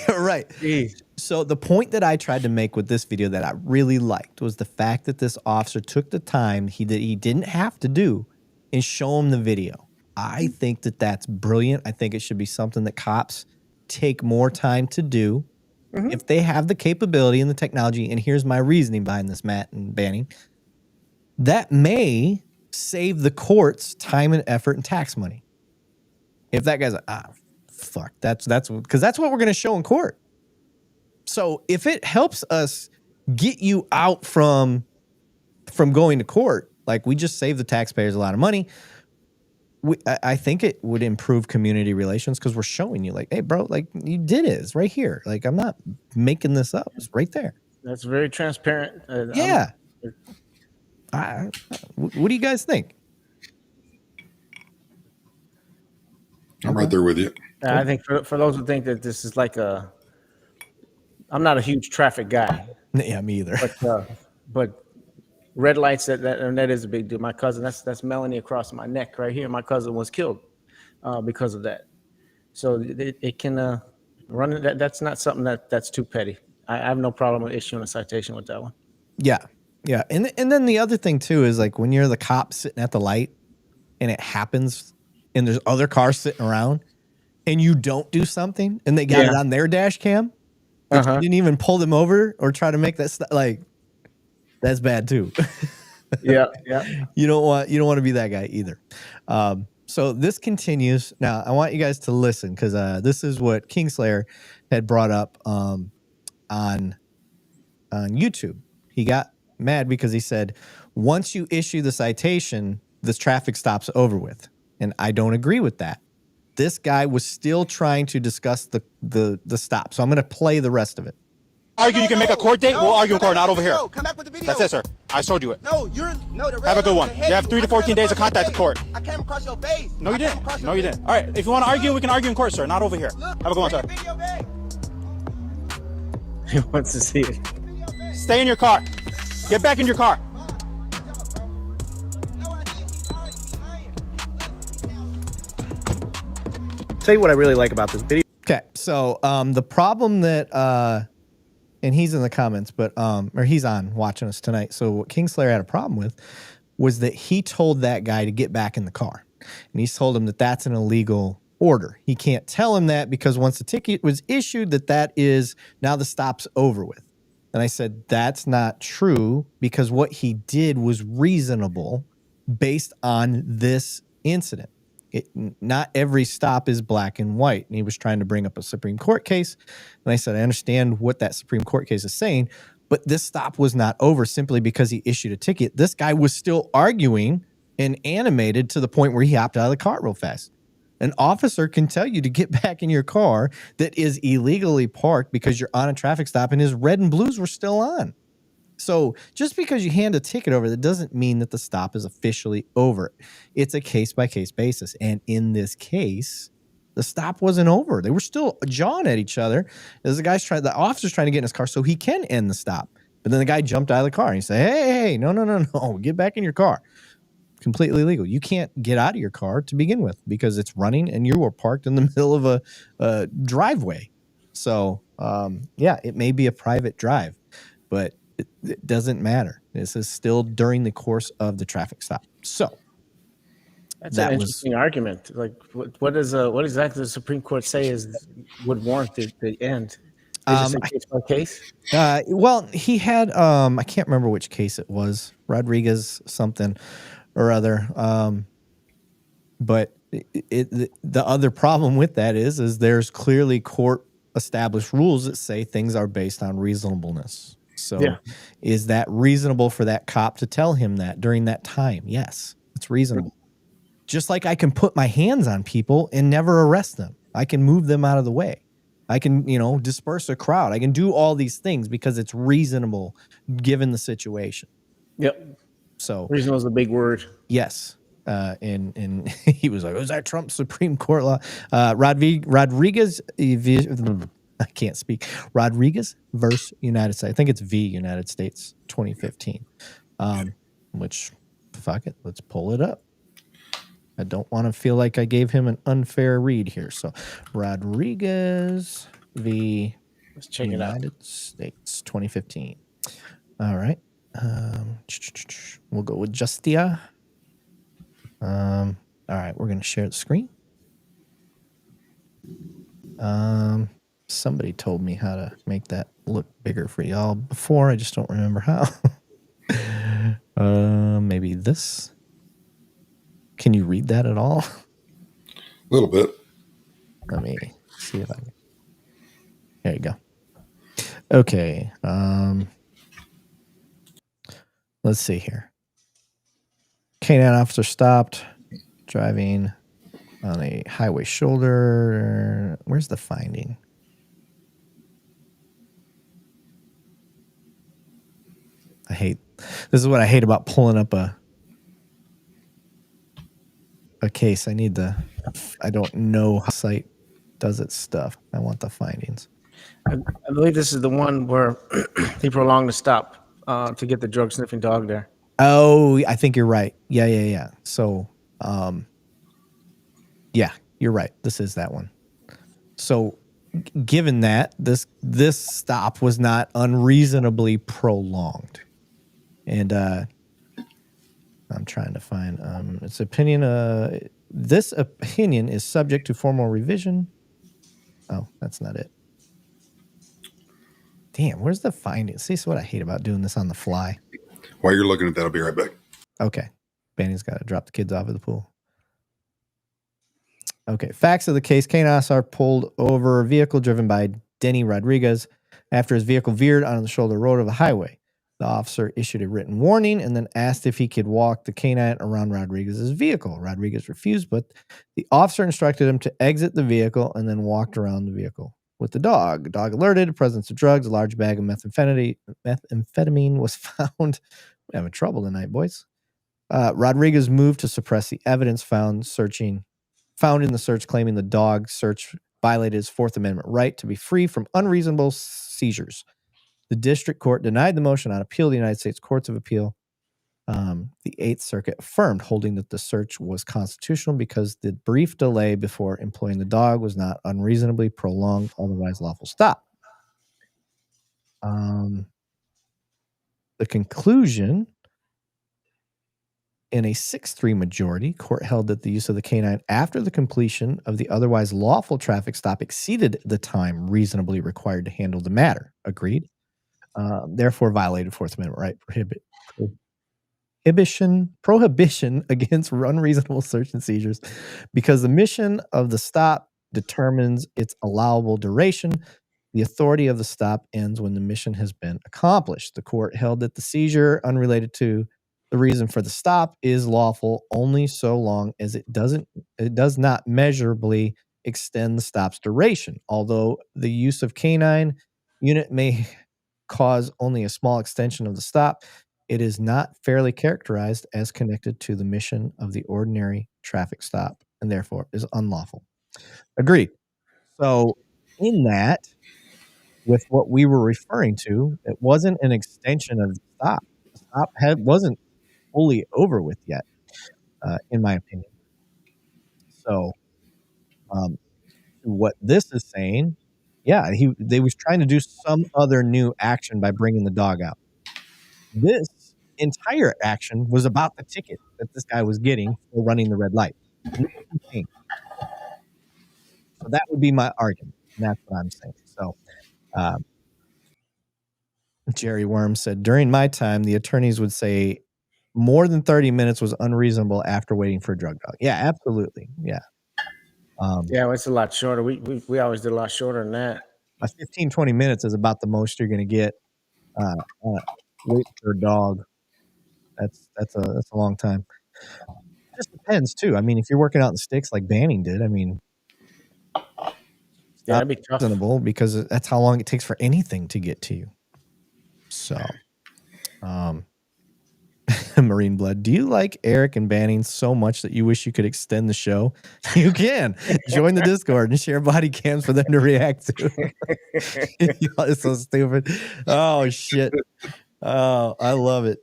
Speaker 1: Right.
Speaker 9: Jeez.
Speaker 1: So the point that I tried to make with this video that I really liked was the fact that this officer took the time he didn't have to do and show him the video. I think that that's brilliant. I think it should be something that cops take more time to do if they have the capability and the technology. And here's my reasoning behind this, Matt and Banning. That may save the courts time and effort and tax money. If that guy's like, fuck, that's because that's what we're going to show in court. So if it helps us get you out from going to court, like we just save the taxpayers a lot of money, I think it would improve community relations because we're showing you like, hey, bro, like you did it. It's right here. Like I'm not making this up. It's right there.
Speaker 9: That's very transparent.
Speaker 1: Yeah. What do you guys think?
Speaker 2: I'm right there with you.
Speaker 9: I think for those who think that this is like I'm not a huge traffic guy.
Speaker 1: Yeah, me either.
Speaker 9: But red lights, that is a big deal. My cousin, that's Melanie across my neck right here. My cousin was killed because of that. So it can run it. That's not something that's too petty. I have no problem with issuing a citation with that one.
Speaker 1: Yeah. And then the other thing too is like when you're the cop sitting at the light and it happens and there's other cars sitting around and you don't do something and they got it on their dash cam, but you didn't even pull them over or try to make that like that's bad too.
Speaker 9: Yeah.
Speaker 1: You don't want to be that guy either. So this continues. Now I want you guys to listen because this is what Kingslayer had brought up on YouTube. He got mad because he said, once you issue the citation, this traffic stop's over with. And I don't agree with that. This guy was still trying to discuss the stop. So I'm going to play the rest of it.
Speaker 11: argue you can make a court date. We'll argue in court, not over here.
Speaker 10: Come back with the video.
Speaker 11: That's it, sir. I showed you it.
Speaker 10: No, the red
Speaker 11: Have a good one.
Speaker 10: light
Speaker 11: You have 3 to 14 days to contact the court.
Speaker 10: I came across your face.
Speaker 11: No, you didn't. No, you didn't. All right, if you want to argue, we can argue in court, sir. Not over here. Have a good one, sir.
Speaker 9: He wants to see it.
Speaker 11: Stay in your car. Get back in your car.
Speaker 4: Tell you what I really like about this video.
Speaker 1: Okay, so the problem that and he's in the comments, but or he's on watching us tonight. So what Kingslayer had a problem with was that he told that guy to get back in the car, and he's told him that that's an illegal order. He can't tell him that because once the ticket was issued, that is now the stop's over with. And I said that's not true because what he did was reasonable based on this incident. Not every stop is black and white. And he was trying to bring up a Supreme Court case. And I said, I understand what that Supreme Court case is saying, but this stop was not over simply because he issued a ticket. This guy was still arguing and animated to the point where he hopped out of the car real fast. An officer can tell you to get back in your car that is illegally parked because you're on a traffic stop and his red and blues were still on. So just because you hand a ticket over, that doesn't mean that the stop is officially over. It's a case-by-case basis. And in this case, the stop wasn't over. They were still jawing at each other as the officer's trying to get in his car so he can end the stop. But then the guy jumped out of the car and he said, hey, no, get back in your car. Completely illegal. You can't get out of your car to begin with because it's running and you were parked in the middle of a driveway. So, it may be a private drive, but it doesn't matter. This is still during the course of the traffic stop. So
Speaker 9: that's an interesting argument. Like, what exactly the Supreme Court say would warrant the end? They just say case by case.
Speaker 1: Well, he had I can't remember which case it was, Rodriguez something or other. But the other problem with that is there's clearly court established rules that say things are based on reasonableness. So is that reasonable for that cop to tell him that during that time? Yes, it's reasonable. Just like I can put my hands on people and never arrest them. I can move them out of the way. I can, disperse a crowd. I can do all these things because it's reasonable given the situation.
Speaker 9: Yep.
Speaker 1: So
Speaker 9: reasonable is a big word.
Speaker 1: Yes. And he was like, was that Trump's Supreme Court law? Rodriguez, I can't speak. Rodriguez versus United States. I think it's v. United States 2015. Which, fuck it, let's pull it up. I don't want to feel like I gave him an unfair read here. So, Rodriguez v.
Speaker 9: Let's check
Speaker 1: United States 2015. All right. We'll go with Justia. All right, we're going to share the screen. Somebody told me how to make that look bigger for y'all before. I just don't remember how. Maybe this. Can you read that at all?
Speaker 2: A little bit.
Speaker 1: Let me see if I can. There you go. Okay. Let's see here. Canine officer stopped driving on a highway shoulder. Where's the finding? This is what I hate about pulling up a case. I don't know how the site does its stuff. I want the findings.
Speaker 9: I believe this is the one where he prolonged the stop to get the drug sniffing dog there.
Speaker 1: Oh, I think you're right. Yeah. So, you're right. This is that one. So, given that this stop was not unreasonably prolonged, and I'm trying to find its opinion. This opinion is subject to formal revision. Oh, that's not it. Damn, where's the finding? See, this is what I hate about doing this on the fly.
Speaker 2: While you're looking at that, I'll be right back.
Speaker 1: Okay. Banning's got to drop the kids off at the pool. Okay. Facts of the case. Canine officer pulled over a vehicle driven by Denny Rodriguez after his vehicle veered onto the shoulder road of the highway. The officer issued a written warning and then asked if he could walk the canine around Rodriguez's vehicle. Rodriguez refused, but the officer instructed him to exit the vehicle and then walked around the vehicle with the dog. The dog alerted, presence of drugs, a large bag of methamphetamine was found Having trouble tonight, boys. Rodriguez moved to suppress the evidence found in the search, claiming the dog search violated his Fourth Amendment right to be free from unreasonable seizures. The district court denied the motion on appeal to the United States Courts of Appeal. The Eighth Circuit affirmed, holding that the search was constitutional because the brief delay before employing the dog was not unreasonably prolonged, otherwise lawful stop. The conclusion, in a 6-3 majority, court held that the use of the canine after the completion of the otherwise lawful traffic stop exceeded the time reasonably required to handle the matter. Agreed. Therefore, violated Fourth Amendment right prohibition against unreasonable search and seizures because the mission of the stop determines its allowable duration. The authority of the stop ends when the mission has been accomplished. The court held that the seizure unrelated to the reason for the stop is lawful only so long as it does not measurably extend the stop's duration. Although the use of canine unit may cause only a small extension of the stop, it is not fairly characterized as connected to the mission of the ordinary traffic stop and therefore is unlawful. Agreed. So in that, with what we were referring to, it wasn't an extension of the stop. The stop wasn't fully over with yet, in my opinion. So what this is saying, yeah, they was trying to do some other new action by bringing the dog out. This entire action was about the ticket that this guy was getting for running the red light. So that would be my argument. And that's what I'm saying. So Jerry Worm said, during my time, the attorneys would say more than 30 minutes was unreasonable after waiting for a drug dog. Yeah, absolutely. Yeah.
Speaker 9: Yeah, well, it's a lot shorter. We always did a lot shorter than that.
Speaker 1: 15, 20 minutes is about the most you're going to get wait for a dog. That's a long time. It just depends too. I mean, if you're working out in the sticks like Banning did, I mean, it's not reasonable because that's how long it takes for anything to get to you. So, Marine Blood, do you like Erik and Banning so much that you wish you could extend the show? You can join the Discord and share body cams for them to react to. It's so stupid. Oh shit. Oh, I love it.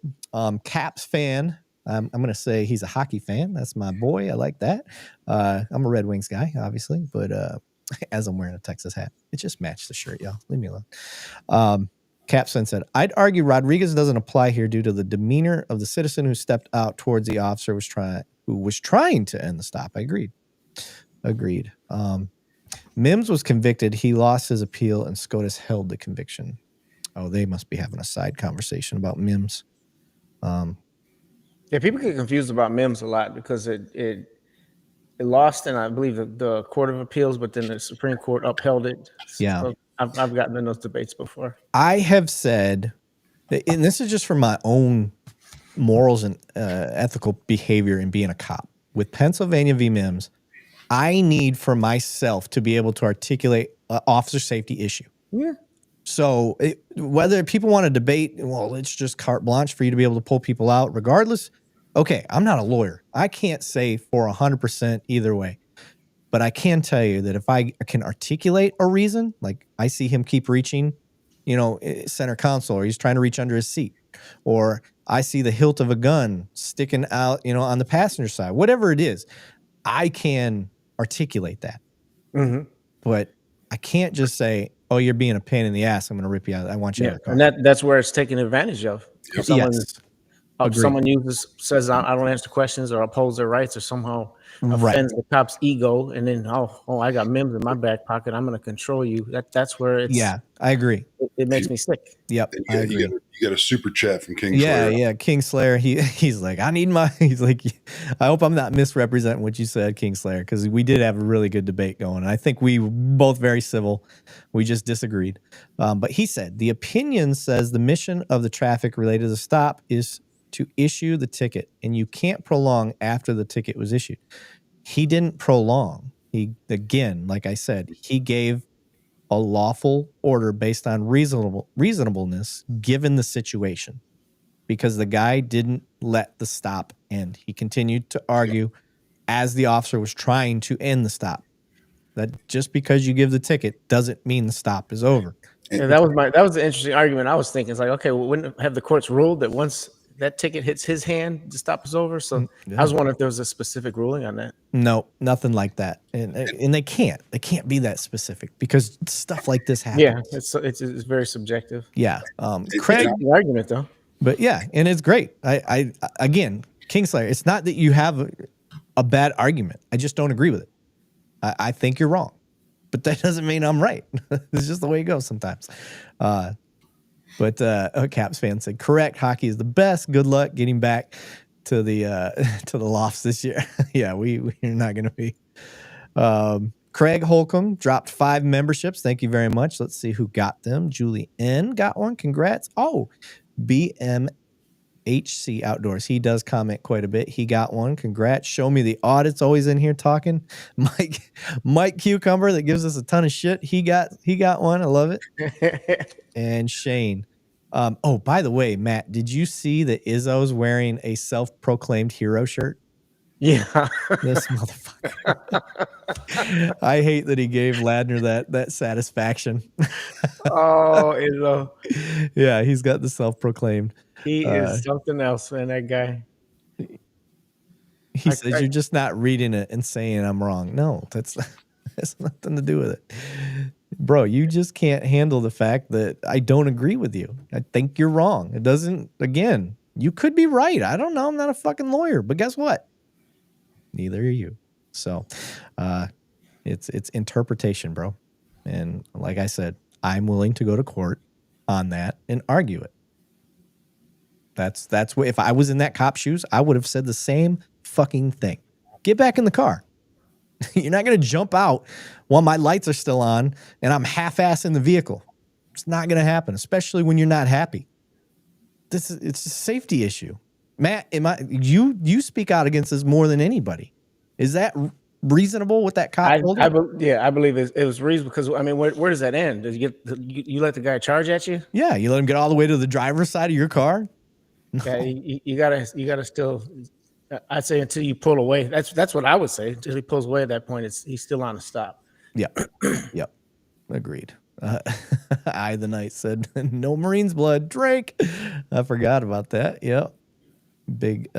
Speaker 1: Caps fan. I'm gonna say he's a hockey fan. That's my boy. I like that. I'm a Red Wings guy, obviously, but as I'm wearing a Texas hat, it just matched the shirt, y'all. Leave me alone. Capson said, I'd argue Rodriguez doesn't apply here due to the demeanor of the citizen who stepped out towards the officer who was trying to end the stop. I agreed. Mims was convicted. He lost his appeal and SCOTUS held the conviction. Oh, they must be having a side conversation about Mims.
Speaker 9: Yeah, people get confused about Mims a lot because it lost in, I believe, the Court of Appeals, but then the Supreme Court upheld it.
Speaker 1: Yeah.
Speaker 9: So I've gotten in those debates before.
Speaker 1: I have said, and this is just from my own morals and ethical behavior in being a cop. With Pennsylvania v. Mims, I need for myself to be able to articulate an officer safety issue.
Speaker 9: Yeah.
Speaker 1: So whether people want to debate, well, it's just carte blanche for you to be able to pull people out regardless. Okay, I'm not a lawyer. I can't say for 100% either way. But I can tell you that if I can articulate a reason, like I see him keep reaching, center console, or he's trying to reach under his seat, or I see the hilt of a gun sticking out, on the passenger side, whatever it is, I can articulate that.
Speaker 9: Mm-hmm.
Speaker 1: But I can't just say, oh, you're being a pain in the ass. I'm going to rip you out. I want you out of the car.
Speaker 9: And that's where it's taken advantage of. If someone says, I don't answer questions or oppose their rights or somehow offends the cop's ego, and then, oh, I got Mims in my back pocket, I'm going to control you. That's where it's.
Speaker 1: Yeah, I agree.
Speaker 9: It makes me sick.
Speaker 1: Yep, I agree.
Speaker 2: You got a super chat from King Slayer.
Speaker 1: Yeah, King Slayer. He's like, he's like, I hope I'm not misrepresenting what you said, King Slayer, because we did have a really good debate going. And I think we were both very civil. We just disagreed. But he said, the opinion says the mission of the traffic related to the stop is to issue the ticket, and you can't prolong after the ticket was issued. He didn't prolong. He, again, like I said, he gave a lawful order based on reasonableness given the situation. because the guy didn't let the stop end. He continued to argue as the officer was trying to end the stop. That just because you give the ticket doesn't mean the stop is over.
Speaker 9: Yeah, that was an interesting argument. I was thinking, it's like, okay, well, wouldn't have the courts ruled that once that ticket hits his hand, the stop is over? So I was wondering if there was a specific ruling on that.
Speaker 1: No, nothing like that. And they can't be that specific because stuff like this happens.
Speaker 9: Yeah, it's very subjective.
Speaker 1: Yeah. Craig,
Speaker 9: the argument though.
Speaker 1: But yeah, and it's great. I again, Kingslayer, it's not that you have a bad argument. I just don't agree with it. I think you're wrong, but that doesn't mean I'm right. It's just the way it goes sometimes. But a Caps fan said, correct, hockey is the best. Good luck getting back to the lofts this year. Yeah, we're not going to be. Craig Holcomb dropped 5 memberships. Thank you very much. Let's see who got them. Julie N got one. Congrats. Oh, BMHC Outdoors. He does comment quite a bit. He got one. Congrats. Show me the audit's always in here talking. Mike Cucumber that gives us a ton of shit. He got one. I love it. And Shane. Oh, by the way, Matt, did you see that Izzo's wearing a self-proclaimed hero shirt?
Speaker 9: Yeah.
Speaker 1: This motherfucker. I hate that he gave Ladner that satisfaction.
Speaker 9: Oh, Izzo.
Speaker 1: Yeah, he's got the self-proclaimed.
Speaker 9: He is something else, man, that guy.
Speaker 1: He says you're just not reading it and saying I'm wrong. No, that's nothing to do with it. Bro, you just can't handle the fact that I don't agree with you. I think you're wrong. It doesn't, again, you could be right. I don't know. I'm not a fucking lawyer, but guess what? Neither are you. So it's interpretation, bro. And like I said, I'm willing to go to court on that and argue it. That's what, if I was in that cop's shoes, I would have said the same fucking thing. Get back in the car. You're not going to jump out while my lights are still on and I'm half-ass in the vehicle. It's not going to happen, especially when you're not happy. It's a safety issue. Matt, you speak out against this more than anybody. Is that reasonable with that cop?
Speaker 9: I believe it was reasonable because, I mean, where does that end? Does you let the guy charge at you?
Speaker 1: Yeah, you let him get all the way to the driver's side of your car? No.
Speaker 9: Yeah, you gotta still. I'd say until you pull away. That's what I would say. Until he pulls away at that point, he's still on a stop.
Speaker 1: Yep. Yep. Agreed. I the Knight said, no Marines blood. Drake. I forgot about that. Yep. Big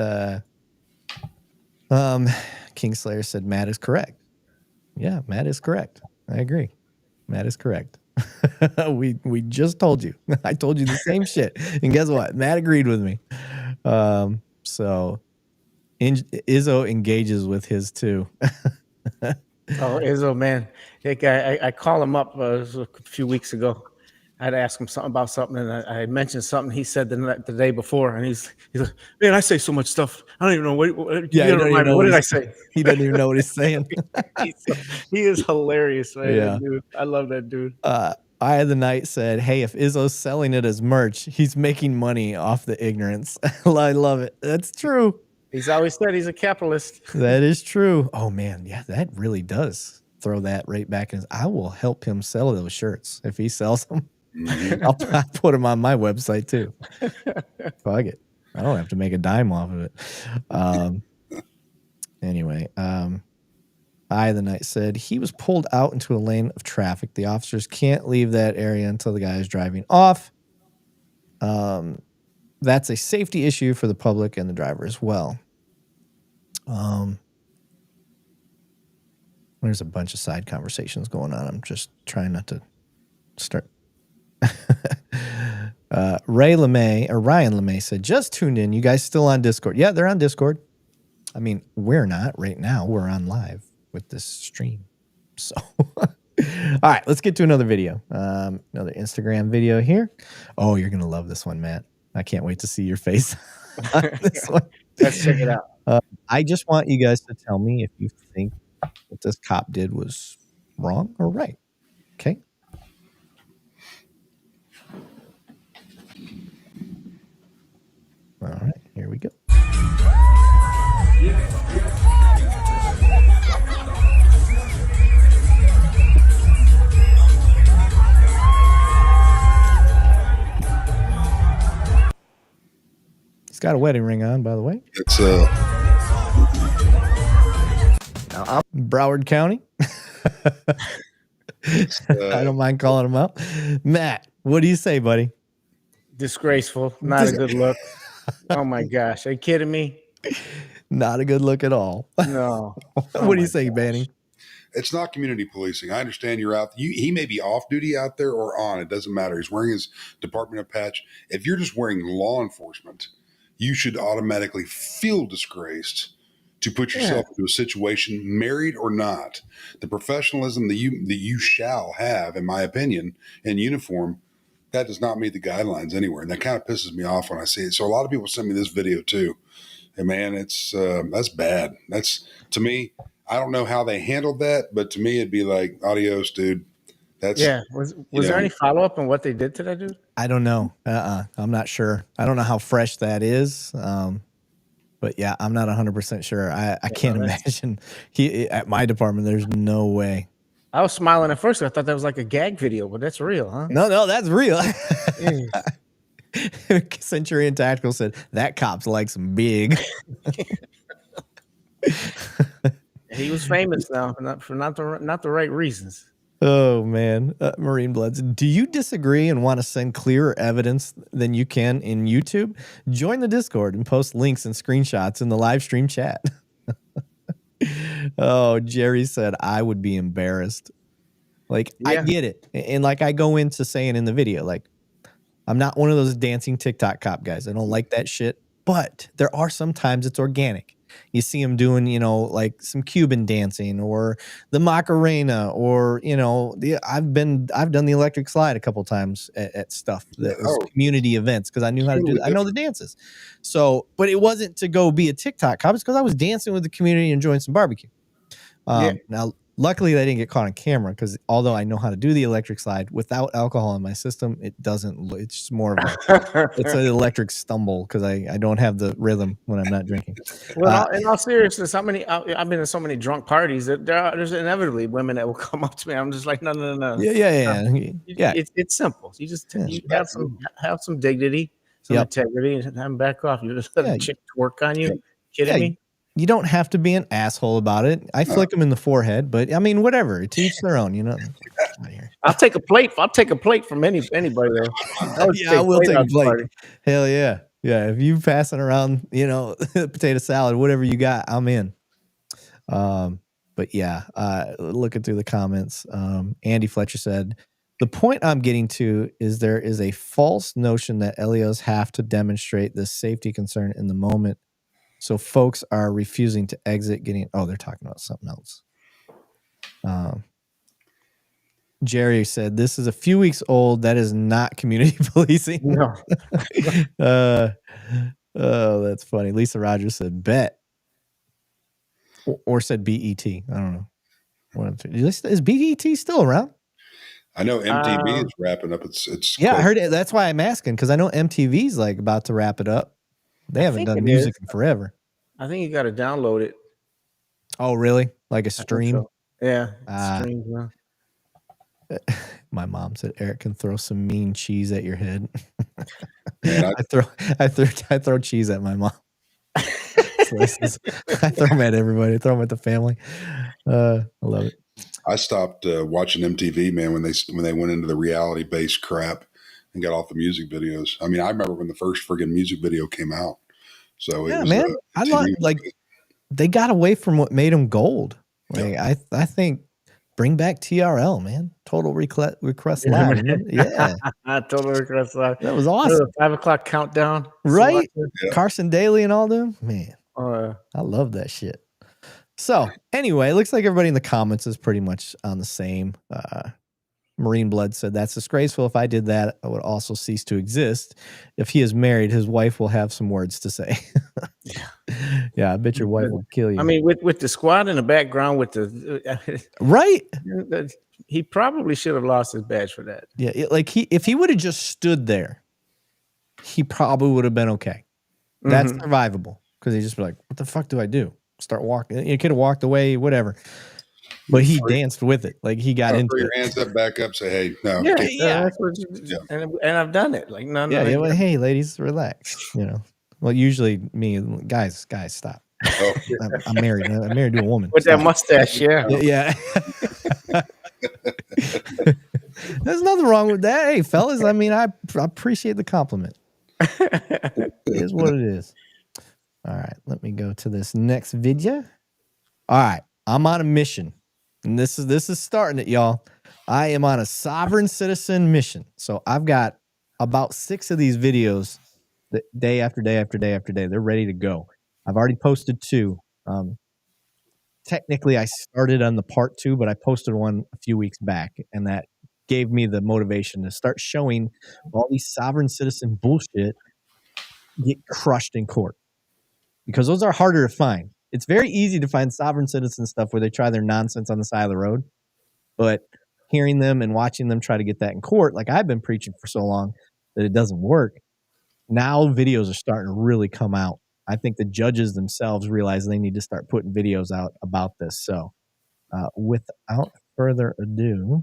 Speaker 1: Kingslayer said Matt is correct. Yeah, Matt is correct. I agree. Matt is correct. we just told you. I told you the same shit. And guess what? Matt agreed with me. So Izzo engages with his too.
Speaker 9: Oh, Izzo, man. That guy, I called him up a few weeks ago. I had asked him something about something, and I mentioned something he said the day before, and he's like, man, I say so much stuff. I don't even know what did I say?
Speaker 1: He doesn't even know what he's saying.
Speaker 9: He is hilarious, man.
Speaker 1: Yeah.
Speaker 9: Dude. I love that dude.
Speaker 1: I the Knight said, hey, if Izzo's selling it as merch, he's making money off the ignorance. I love it. That's true.
Speaker 9: He's always said he's a capitalist.
Speaker 1: That is true. Oh, man. Yeah, that really does throw that right back in. I will help him sell those shirts if he sells them. I'll put them on my website too. Fuck it. I don't have to make a dime off of it. Anyway, I the Knight said he was pulled out into a lane of traffic. The officers can't leave that area until the guy is driving off. That's a safety issue for the public and the driver as well. There's a bunch of side conversations going on. I'm just trying not to start. Ryan LeMay said, just tuned in. You guys still on Discord? Yeah, they're on Discord. I mean, we're not right now. We're on live with this stream. So, all right, let's get to another video. Another Instagram video here. Oh, you're going to love this one, Matt. I can't wait to see your face on this one.
Speaker 9: Let's check it out.
Speaker 1: I just want you guys to tell me if you think what this cop did was wrong or right. Okay. All right, here we go. got a wedding ring on, by the way.
Speaker 2: It's
Speaker 1: Broward County. I don't mind calling him out. Matt, what do you say, buddy?
Speaker 9: Disgraceful. Not a good look. Oh my gosh. Are you kidding me?
Speaker 1: Not a good look at all.
Speaker 9: No.
Speaker 1: What do you say, Banning?
Speaker 2: It's not community policing. I understand you're out. He may be off duty out there or on. It doesn't matter. He's wearing his Department of patch. If you're just wearing law enforcement, you should automatically feel disgraced to put yourself into a situation, married or not. The professionalism that you shall have, in my opinion, in uniform, that does not meet the guidelines anywhere. And that kind of pisses me off when I see it. So a lot of people send me this video too. And man, it's that's bad. That's, to me, I don't know how they handled that, but to me, it'd be like, adios, dude. That's
Speaker 9: Was there any follow up on what they did to that dude?
Speaker 1: I don't know. I'm not sure. I don't know how fresh that is. But yeah, I'm not 100% sure. I can't imagine at my department. There's no way.
Speaker 9: I was smiling at first. I thought that was like a gag video, but that's real, huh?
Speaker 1: No, that's real. Centurion Tactical said that cop's likes him big.
Speaker 9: He was famous now for not the right reasons.
Speaker 1: Oh man, Marine Bloods. Do you disagree and want to send clearer evidence than you can in YouTube? Join the Discord and post links and screenshots in the live stream chat. Oh, Jerry said I would be embarrassed. Like, I get it. And like I go into saying in the video, like, I'm not one of those dancing TikTok cop guys. I don't like that shit. But there are sometimes it's organic. You see them doing, like some Cuban dancing or the Macarena, or I've done the electric slide a couple times at stuff that was community events because I knew how to do. I know the dances. So, but it wasn't to go be a TikTok cop. It's because I was dancing with the community and enjoying some barbecue. Now, luckily, I didn't get caught on camera because although I know how to do the electric slide without alcohol in my system, it doesn't. It's just more of it's an electric stumble because I don't have the rhythm when I'm not drinking.
Speaker 9: Well, in all seriousness, I've been in so many drunk parties that there's inevitably women that will come up to me. I'm just like, no.
Speaker 1: Yeah.
Speaker 9: It's simple. You just have some dignity, some integrity, and have them back off. You just let a chick work on you. Kidding me?
Speaker 1: You don't have to be an asshole about it. I flick them in the forehead, but I mean, whatever. To each their own,
Speaker 9: I'll take a plate. I'll take a plate from anybody though.
Speaker 1: I will take a plate. Hell yeah. Yeah. If you passing around, potato salad, whatever you got, I'm in. But yeah, looking through the comments, Andy Fletcher said, the point I'm getting to is there is a false notion that LEOs have to demonstrate this safety concern in the moment. So folks are refusing to exit, they're talking about something else. Jerry said, this is a few weeks old. That is not community policing.
Speaker 9: No.
Speaker 1: Oh, that's funny. Lisa Rogers said, bet. Or said BET. I don't know. Is BET still around?
Speaker 2: I know MTV is wrapping up. It's
Speaker 1: I heard it. That's why I'm asking, because I know MTV's like about to wrap it up. They haven't done music in forever.
Speaker 9: I think you got to download it.
Speaker 1: Oh, really? Like a stream?
Speaker 9: So. Yeah. Stream, yeah.
Speaker 1: My mom said Eric can throw some mean cheese at your head.
Speaker 2: Man,
Speaker 1: I throw cheese at my mom. I throw them at everybody. I throw them at the family. I love it.
Speaker 2: I stopped watching MTV, man, when they went into the reality based crap and got off the music videos. I mean, I remember when the first friggin' music video came out. So it was,
Speaker 1: man, they got away from what made them gold. Like, I think bring back TRL, man. Total Request Live. Yeah.
Speaker 9: Total Request Live.
Speaker 1: That was awesome.
Speaker 9: 5 o'clock countdown.
Speaker 1: Right? Yeah. Carson Daly and all them. Man, I love that shit. So anyway, it looks like everybody in the comments is pretty much on the same. Marine Blood said, that's disgraceful. If I did that, I would also cease to exist. If he is married, his wife will have some words to say. Yeah, I bet your wife will kill you.
Speaker 9: I mean, with the squad in the background, with the
Speaker 1: right,
Speaker 9: he probably should have lost his badge for that.
Speaker 1: Yeah, if he would have just stood there, he probably would have been okay. That's survivable because he just be like, what the fuck do I do? Start walking. You could have walked away, whatever. But he danced with it. Like he got into
Speaker 2: your hands up, back up, say, hey, no.
Speaker 9: Yeah. That's what and I've done it. Like, no.
Speaker 1: Yeah, well, hey, ladies, relax. Well, usually me, guys, stop.
Speaker 2: Oh,
Speaker 1: I'm married. I'm married to a woman.
Speaker 9: With that
Speaker 1: Stop.
Speaker 9: mustache, yeah.
Speaker 1: Yeah. There's nothing wrong with that. Hey, fellas, I mean, I appreciate the compliment. It is what it is. All right, let me go to this next video. All right, I'm on a mission. And this is starting it, y'all. I am on a sovereign citizen mission. So I've got about 6 of these videos that day after day after day after day. They're ready to go. I've already posted 2. Technically, I started on the part 2, but I posted one a few weeks back, and that gave me the motivation to start showing all these sovereign citizen bullshit get crushed in court, because those are harder to find. It's very easy to find sovereign citizen stuff where they try their nonsense on the side of the road, but hearing them and watching them try to get that in court, like I've been preaching for so long that it doesn't work, now videos are starting to really come out. I think the judges themselves realize they need to start putting videos out about this. So without further ado,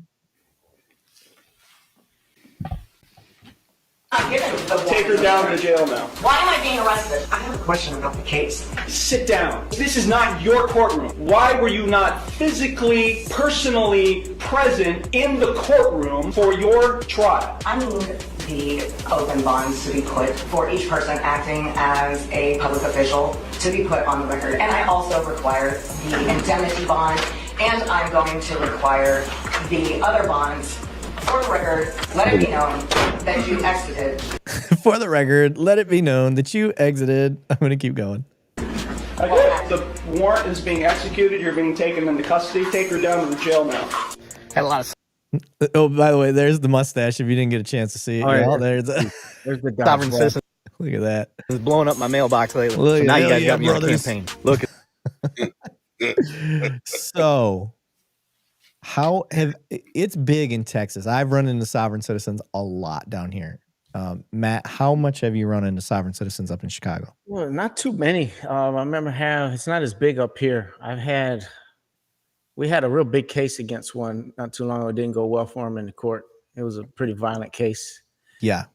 Speaker 10: Take her down to jail now.
Speaker 6: Why am I being arrested? I have a question about the case.
Speaker 10: Sit down. This is not your courtroom. Why were you not physically, personally present in the courtroom for your trial?
Speaker 6: I need the open bonds to be put for each person acting as a public official to be put on the record. And I also require the indemnity bond, and I'm going to require the other bonds. For the record, let it be known that you exited.
Speaker 1: for the record, let it be known that you exited. I'm going to keep going.
Speaker 10: Okay, the warrant is being executed. You're being taken into custody. Take her down to the jail now.
Speaker 9: Had a lot of.
Speaker 1: Oh, by the way, there's the mustache. If you didn't get a chance to see it, y'all, there's
Speaker 9: the sovereign citizen.
Speaker 1: Look at that.
Speaker 9: It's blowing up my mailbox lately.
Speaker 1: Look,
Speaker 9: so now you guys
Speaker 1: yeah,
Speaker 9: got me on
Speaker 1: brothers.
Speaker 9: campaign. Look.
Speaker 1: So, how have it's big in Texas? I've run into sovereign citizens a lot down here. Matt, how much have you run into sovereign citizens up in Chicago?
Speaker 9: Well, not too many. I remember it's not as big up here. We had a real big case against one not too long ago. It didn't go well for him in the court. It was a pretty violent case.
Speaker 1: Yeah.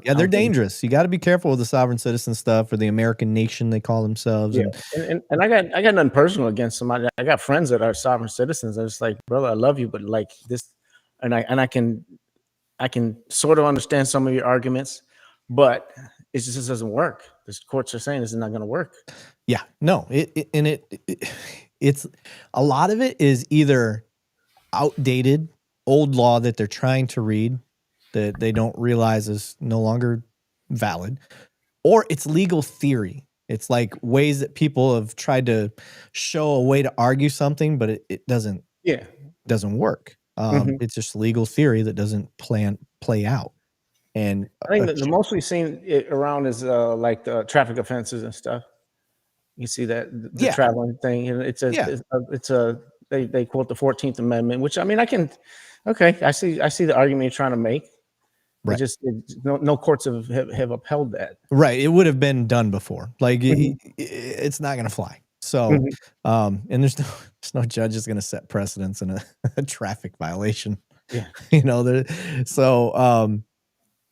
Speaker 1: Yeah, they're dangerous. You got to be careful with the sovereign citizen stuff, or the American nation they call themselves.
Speaker 9: Yeah. And I got nothing personal against somebody. I got friends that are sovereign citizens. I'm just like, brother, I love you, but like this, and I can sort of understand some of your arguments, but it just doesn't work. The courts are saying this is not going to work.
Speaker 1: Yeah, no, it's a lot of it is either outdated, old law that they're trying to read that they don't realize is no longer valid, or it's legal theory. It's like ways that people have tried to show a way to argue something, but it doesn't work. It's just legal theory that doesn't play out. And
Speaker 9: I think the most we've seen it around is like the traffic offenses and stuff. You see that the traveling thing, and they quote the 14th Amendment, which I mean I see the argument you're trying to make. Right. No courts have upheld that.
Speaker 1: Right. It would have been done before. Like it's not going to fly. So, and there's no judge is going to set precedents in a traffic violation.
Speaker 9: Yeah.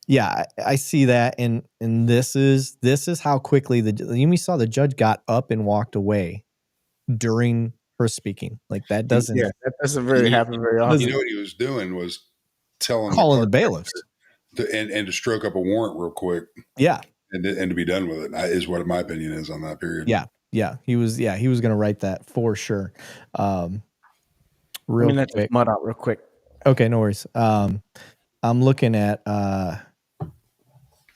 Speaker 1: Yeah, I see that. And this is how quickly you saw the judge got up and walked away during her speaking. Like that doesn't
Speaker 9: really happen very often.
Speaker 2: You know what he was doing was
Speaker 1: calling the bailiffs.
Speaker 2: And to stroke up a warrant real quick.
Speaker 1: Yeah.
Speaker 2: And to be done with it is what my opinion is on that period.
Speaker 1: Yeah. Yeah. He was going to write that for sure.
Speaker 9: Let's mud out real quick.
Speaker 1: Okay. No worries. I'm looking at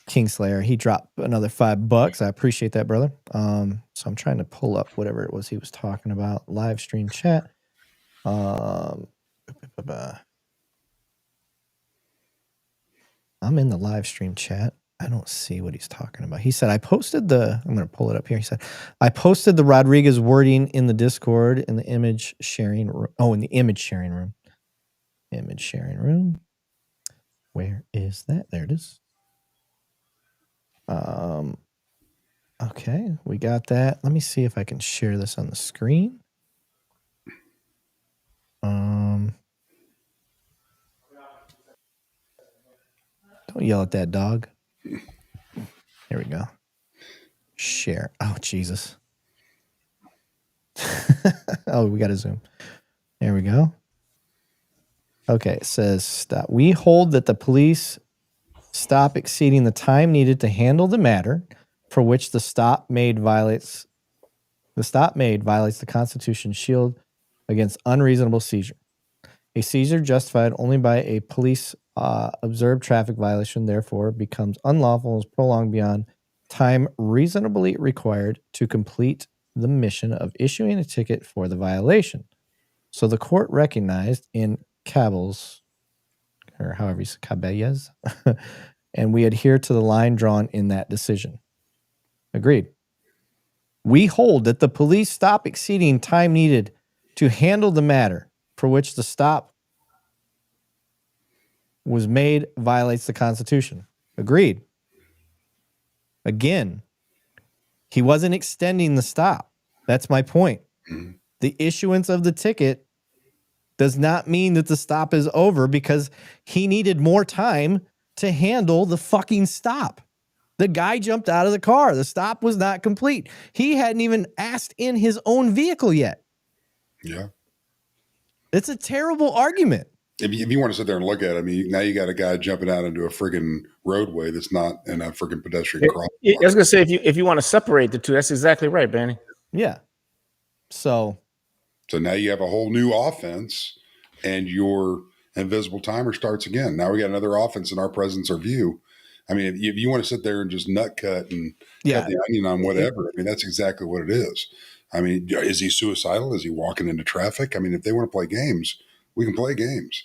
Speaker 1: Kingslayer. He dropped another $5. I appreciate that, brother. So I'm trying to pull up whatever it was he was talking about. Live stream chat. I'm in the live stream chat. I don't see what he's talking about. He said, I'm going to pull it up here. He said, I posted the Rodriguez wording in the Discord in the image sharing room. Oh, in the image sharing room. Image sharing room. Where is that? There it is. Okay, we got that. Let me see if I can share this on the screen. Don't yell at that dog. Here we go. Share. Oh, Jesus. Oh, we got to zoom. There we go. Okay, it says stop. We hold that the police stop exceeding the time needed to handle the matter for which the stop made violates the Constitution's shield against unreasonable seizure. A seizure justified only by a police observed traffic violation, therefore, becomes unlawful and is prolonged beyond time reasonably required to complete the mission of issuing a ticket for the violation. So the court recognized in Cabel's, or however you say, Cabellas, and we adhere to the line drawn in that decision. Agreed. We hold that the police stop exceeding time needed to handle the matter for which the stop was made violates the Constitution. Agreed. Again, he wasn't extending the stop. That's my point. The issuance of the ticket does not mean that the stop is over because he needed more time to handle the fucking stop. The guy jumped out of the car. The stop was not complete. He hadn't even asked in his own vehicle yet.
Speaker 2: Yeah.
Speaker 1: It's a terrible argument.
Speaker 2: If you want to sit there and look at it, I mean, now you got a guy jumping out into a friggin' roadway that's not in a friggin' pedestrian crosswalk.
Speaker 9: I was gonna say if you want to separate the two, that's exactly right, Banning.
Speaker 1: Yeah. So
Speaker 2: now you have a whole new offense, and your invisible timer starts again. Now we got another offense in our presence or view. I mean, if you want to sit there and just nut cut and cut the onion on whatever, I mean, that's exactly what it is. I mean, is he suicidal? Is he walking into traffic? I mean, if they want to play games, we can play games.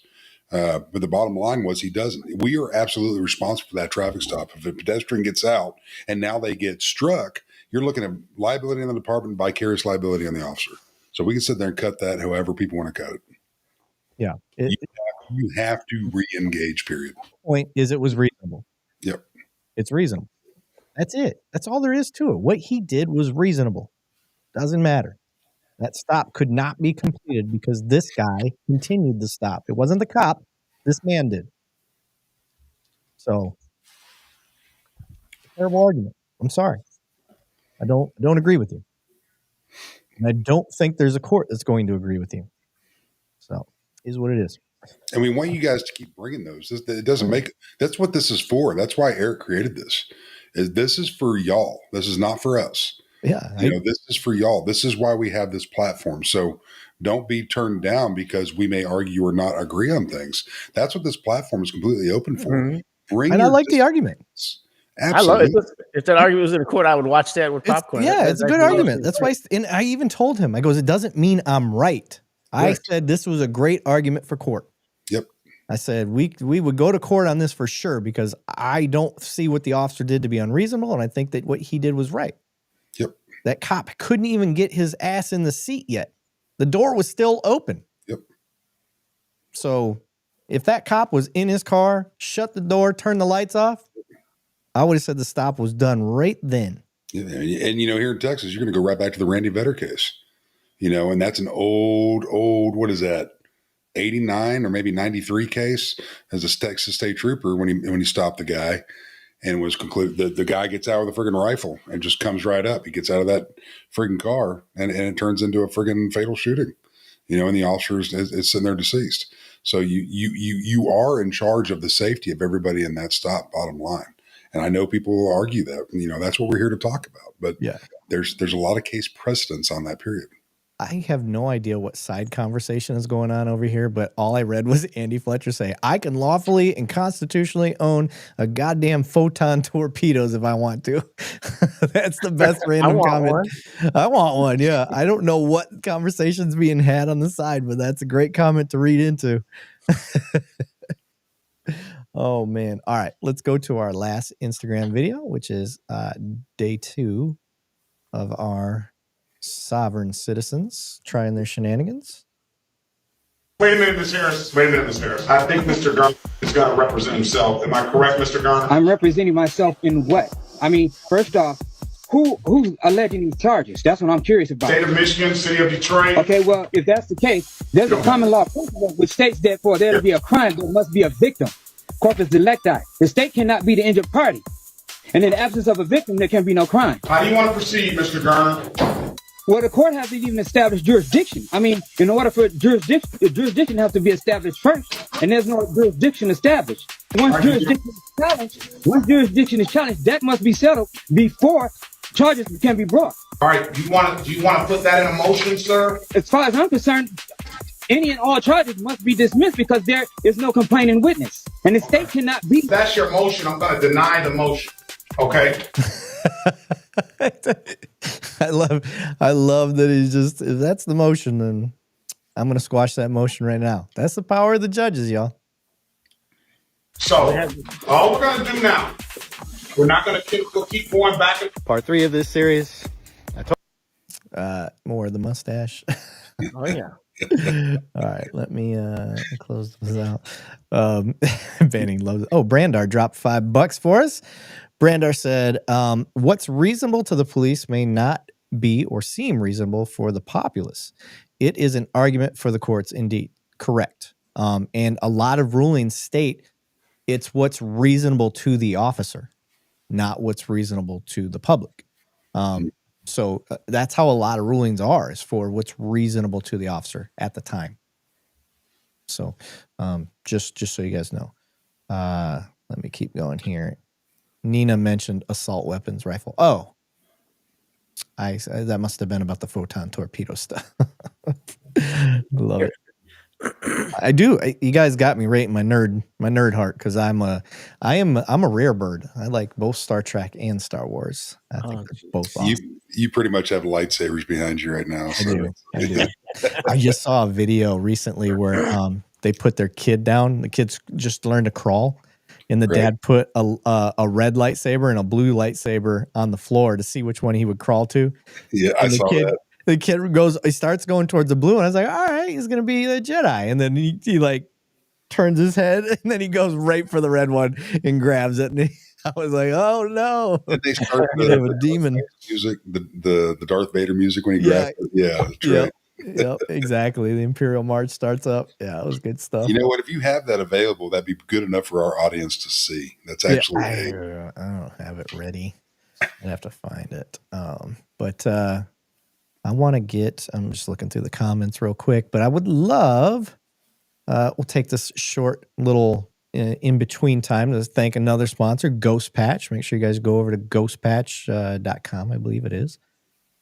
Speaker 2: But the bottom line was he doesn't. We are absolutely responsible for that traffic stop. If a pedestrian gets out and now they get struck, you're looking at liability on the department, vicarious liability on the officer. So we can sit there and cut that however people want to cut it.
Speaker 1: Yeah.
Speaker 2: You have to re-engage, period.
Speaker 1: Point is it was reasonable.
Speaker 2: Yep.
Speaker 1: It's reasonable. That's it. That's all there is to it. What he did was reasonable. Doesn't matter. That stop could not be completed because this guy continued the stop. It wasn't the cop. This man did. So, terrible argument. I'm sorry. I don't agree with you. And I don't think there's a court that's going to agree with you. So, is what it is.
Speaker 2: And we want you guys to keep bringing those. It doesn't make – that's what this is for. That's why Erik created this. This is for y'all. This is not for us.
Speaker 1: Yeah.
Speaker 2: This is for y'all. This is why we have this platform. So don't be turned down because we may argue or not agree on things. That's what this platform is completely open for.
Speaker 1: Mm-hmm. And I like the argument.
Speaker 2: Absolutely.
Speaker 9: I love it. If that argument was in the court, I would watch that with popcorn.
Speaker 1: It's a good argument. That's why. And I even told him, I goes, it doesn't mean I'm right. I said this was a great argument for court.
Speaker 2: Yep.
Speaker 1: I said we would go to court on this for sure because I don't see what the officer did to be unreasonable, and I think that what he did was right.
Speaker 2: Yep.
Speaker 1: That cop couldn't even get his ass in the seat yet. The door was still open.
Speaker 2: Yep.
Speaker 1: So if that cop was in his car, shut the door, turned the lights off, I would have said the stop was done right then.
Speaker 2: Yeah, and here in Texas, you're going to go right back to the Randy Vetter case. And that's an old, what is that? 89 or maybe 93 case as a Texas state trooper when he stopped the guy and was concluded the guy gets out with a friggin' rifle and just comes right up. He gets out of that friggin' car and it turns into a friggin' fatal shooting, and the officer is sitting there deceased. So you are in charge of the safety of everybody in that stop, bottom line. And I know people will argue that, that's what we're here to talk about, but there's a lot of case precedents on that period.
Speaker 1: I have no idea what side conversation is going on over here, but all I read was Andy Fletcher say, I can lawfully and constitutionally own a goddamn photon torpedoes if I want to. That's the best random comment. I want one. Yeah. I don't know what conversation's being had on the side, but that's a great comment to read into. Oh, man. All right. Let's go to our last Instagram video, which is day 2 of our sovereign citizens trying their shenanigans.
Speaker 12: Wait a minute, Ms. Harris. I think Mr. Garner is going to represent himself. Am I correct, Mr. Garner?
Speaker 13: I'm representing myself in what? I mean, first off, who's alleging these charges? That's what I'm curious about.
Speaker 12: State of Michigan, City of Detroit.
Speaker 13: Okay, well, if that's the case, there's a common law principle which states that for there to be a crime, there must be a victim. Corpus delicti. The state cannot be the injured party. And in the absence of a victim, there can be no crime.
Speaker 12: How do you want to proceed, Mr. Garner?
Speaker 13: Well, the court hasn't even established jurisdiction. I mean, in order for jurisdiction, the jurisdiction has to be established first, and there's no jurisdiction established. Once jurisdiction is challenged, that must be settled before charges can be brought.
Speaker 12: All right, do you want to put that in a motion, sir?
Speaker 13: As far as I'm concerned, any and all charges must be dismissed because there is no complaining witness, and the state cannot be.
Speaker 12: That's your motion. I'm going to deny the motion. Okay.
Speaker 1: I love that he's just, if that's the motion, then I'm going to squash that motion right now. That's the power of the judges, y'all.
Speaker 12: So all we're going to do now, we're not going to keep going back.
Speaker 4: Part 3 of this series.
Speaker 1: More of the mustache.
Speaker 9: Oh yeah.
Speaker 1: All right, let me close this out. Banning loves it. Oh, Brandar dropped $5 for us. Brandar said, what's reasonable to the police may not be or seem reasonable for the populace. It is an argument for the courts, indeed. Correct. And a lot of rulings state it's what's reasonable to the officer, not what's reasonable to the public. So that's how a lot of rulings are, is for what's reasonable to the officer at the time. So just so you guys know. Let me keep going here. Nina mentioned assault weapons rifle. Oh, that must have been about the photon torpedo stuff. Love it. I do. You guys got me right in my nerd heart, because I'm a rare bird. I like both Star Trek and Star Wars. I think they're both awesome.
Speaker 2: You pretty much have lightsabers behind you right now. So.
Speaker 1: I do. I just saw a video recently where they put their kid down. The kids just learned to crawl, and the dad put a red lightsaber and a blue lightsaber on the floor to see which one he would crawl to.
Speaker 2: Yeah, I saw that.
Speaker 1: The kid he starts going towards the blue, and I was like, all right, he's gonna be the Jedi. And then he like turns his head, and then he goes right for the red one and grabs it. And I was like, oh no.
Speaker 2: And they start
Speaker 1: a demon
Speaker 2: music, the Darth Vader music when he grabs it. Yeah, that's right.
Speaker 1: Yep, exactly. The Imperial March starts up. Yeah, it was good stuff.
Speaker 2: You know what? If you have that available, that'd be good enough for our audience to see. That's actually
Speaker 1: I don't have it ready. I'd have to find it. But I want to get, I'm just looking through the comments real quick, but I would love, we'll take this short little in-between time to thank another sponsor, Ghost Patch. Make sure you guys go over to ghostpatch.com, I believe it is.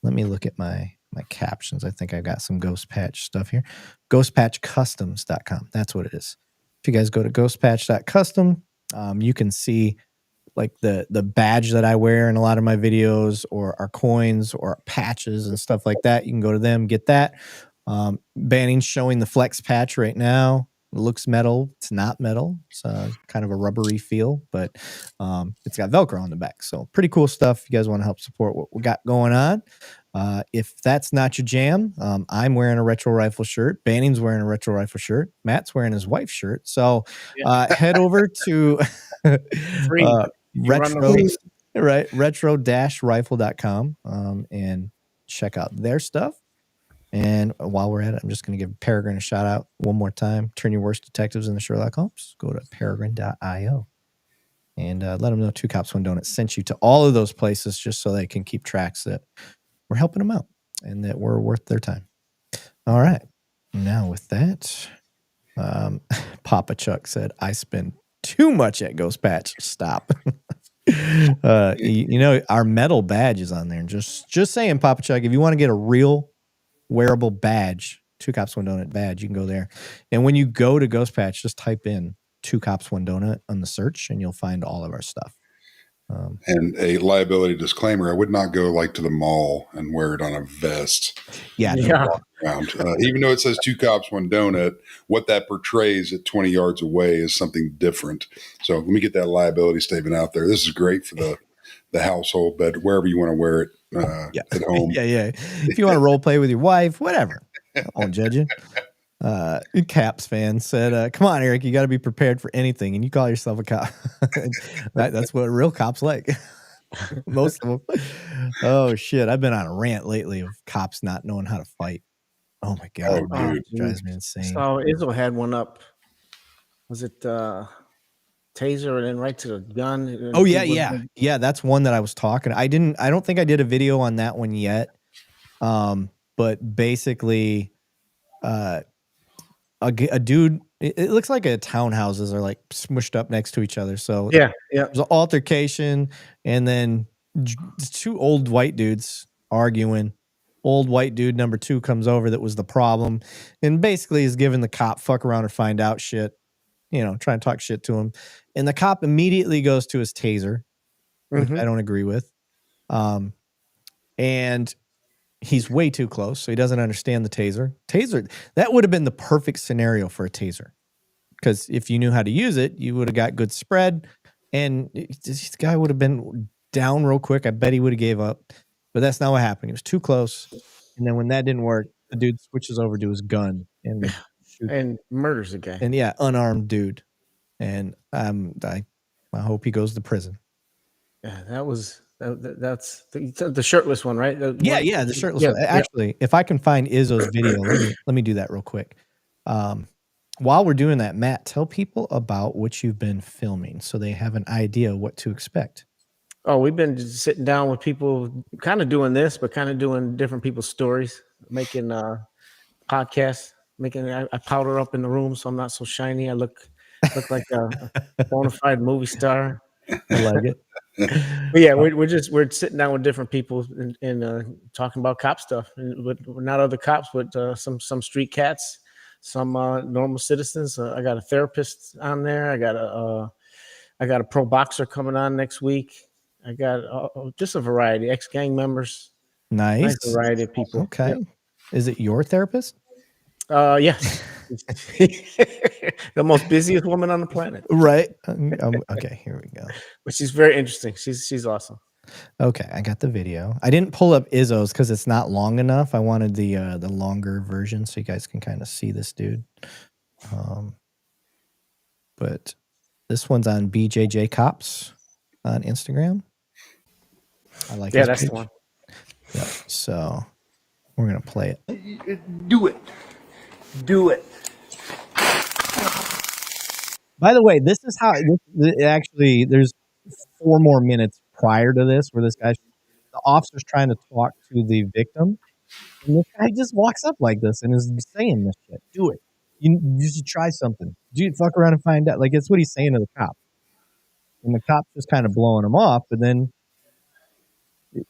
Speaker 1: Let me look at my captions. I think I've got some Ghost Patch stuff here. Ghostpatchcustoms.com. That's what it is. If you guys go to ghostpatch.custom, you can see like the badge that I wear in a lot of my videos, or our coins or patches and stuff like that. You can go to them, get that. Banning's showing the Flex patch right now. It looks metal. It's not metal. It's kind of a rubbery feel, but it's got Velcro on the back. So pretty cool stuff. If you guys want to help support what we got going on. If that's not your jam, I'm wearing a retro rifle shirt. Banning's wearing a retro rifle shirt. Matt's wearing his wife's shirt. So head over to retro-rifle.com and check out their stuff. And while we're at it, I'm just going to give Peregrine a shout out one more time. Turn your worst detectives into Sherlock Holmes. Go to peregrine.io and let them know Two Cops One Donut sent you to all of those places, just so they can keep tracks that we're helping them out and that we're worth their time. All right. Now with that, Papa Chuck said, I spend too much at Ghost Patch. Stop. You know, our metal badge is on there. Just saying, Papa Chuck, if you want to get a real wearable badge, Two Cops One Donut badge, you can go there. And when you go to Ghost Patch, just type in Two Cops One Donut on the search, and you'll find all of our stuff.
Speaker 2: And a liability disclaimer: I would not go like to the mall and wear it on a vest.
Speaker 1: Yeah.
Speaker 2: Around. Even though it says Two Cops One Donut, what that portrays at 20 yards away is something different. So let me get that liability statement out there. This is great for the household, but wherever you want to wear it at home.
Speaker 1: Yeah. If you want to role play with your wife, whatever. I won't judge you. Caps fan said, come on, Eric, you got to be prepared for anything, and you call yourself a cop. That's what real cops like. Most of them. Oh shit, I've been on a rant lately of cops not knowing how to fight. Oh my god, dude, it drives me insane.
Speaker 9: So Izzo had one up. Was it taser and then right to the gun.
Speaker 1: Oh yeah. That's one that I was talking. I don't think I did a video on that one yet. But basically, a dude. It looks like townhouses are like smushed up next to each other. So
Speaker 9: yeah.
Speaker 1: There's an altercation, and then 2 old white dudes arguing. Old white dude number 2 comes over that was the problem, and basically is giving the cop fuck around or find out shit. Trying to talk shit to him, and the cop immediately goes to his taser, which I don't agree with. And he's way too close, so he doesn't understand the taser. That would have been the perfect scenario for a taser, because if you knew how to use it, you would have got good spread, and this guy would have been down real quick. I bet he would have gave up, but that's not what happened. He was too close, and then when that didn't work, the dude switches over to his gun
Speaker 9: and murders the guy.
Speaker 1: And unarmed dude, and I hope he goes to prison.
Speaker 9: Yeah, that's the shirtless one, right?
Speaker 1: The shirtless one. Actually, if I can find Izzo's video, let me do that real quick. While we're doing that, Matt, tell people about what you've been filming so they have an idea what to expect.
Speaker 9: Oh, we've been just sitting down with people, kind of doing this, but kind of doing different people's stories, making podcasts, I powder up in the room so I'm not so shiny. I look like a bona fide movie star.
Speaker 1: I like it.
Speaker 9: But yeah, we're sitting down with different people and talking about cop stuff, and not other cops, but some street cats, some normal citizens. I got a therapist on there. I got a pro boxer coming on next week. I got just a variety, ex-gang members.
Speaker 1: Nice
Speaker 9: variety of people.
Speaker 1: Okay,
Speaker 9: yep.
Speaker 1: Is it your therapist?
Speaker 9: Yes. The most busiest woman on the planet.
Speaker 1: Right. Okay, here we go.
Speaker 9: But she's very interesting. She's awesome.
Speaker 1: Okay, I got the video. I didn't pull up Izzo's because it's not long enough. I wanted the longer version so you guys can kind of see this dude. But this one's on BJJ Cops on Instagram. I like.
Speaker 9: Yeah, that's page. The one.
Speaker 1: Yeah. So we're gonna play it.
Speaker 10: Do it.
Speaker 1: By the way, this is how actually there's 4 more minutes prior to this where the officer's trying to talk to the victim, and this guy just walks up like this and is saying this shit. Do it. You should try something. Dude, fuck around and find out. Like, it's what he's saying to the cop. And the cop's just kind of blowing him off, but then the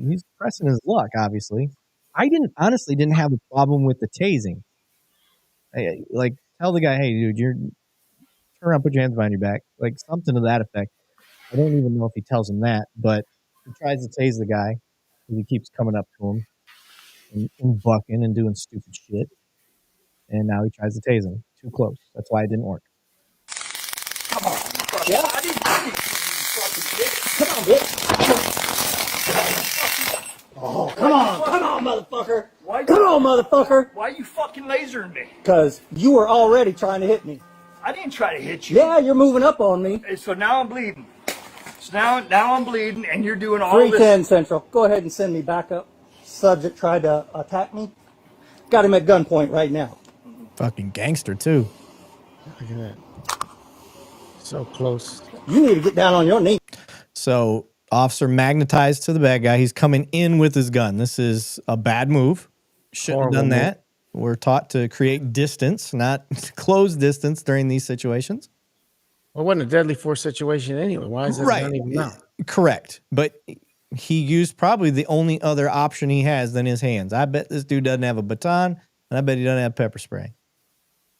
Speaker 1: he's pressing his luck, obviously. I honestly didn't have a problem with the tasing. Like, tell the guy, hey, dude, turn around, put your hands behind your back. Like, something to that effect. I don't even know if he tells him that, but he tries to tase the guy because he keeps coming up to him and bucking and doing stupid shit. And now he tries to tase him. Too close. That's why it didn't work.
Speaker 10: Come on. Yeah, I didn't Come on, bitch. Oh, come on, motherfucker. Come on, motherfucker. Why are you fucking lasering me?
Speaker 14: Because you were already trying to hit me.
Speaker 10: I didn't try to hit you.
Speaker 14: Yeah, you're moving up on me.
Speaker 10: So now I'm bleeding. So now I'm bleeding, and you're doing all
Speaker 14: 310
Speaker 10: this.
Speaker 14: Central. Go ahead and send me back up. Subject tried to attack me. Got him at gunpoint right now.
Speaker 1: Fucking gangster, too.
Speaker 9: Look at that. So close.
Speaker 14: You need to get down on your knees.
Speaker 1: So, officer magnetized to the bad guy. He's coming in with his gun. This is a bad move. Shouldn't have done that. We're taught to create distance, not close distance during these situations.
Speaker 9: Well, it wasn't a deadly force situation anyway. Why is that not even now?
Speaker 1: Correct. But he used probably the only other option he has than his hands. I bet this dude doesn't have a baton, and I bet he doesn't have pepper spray.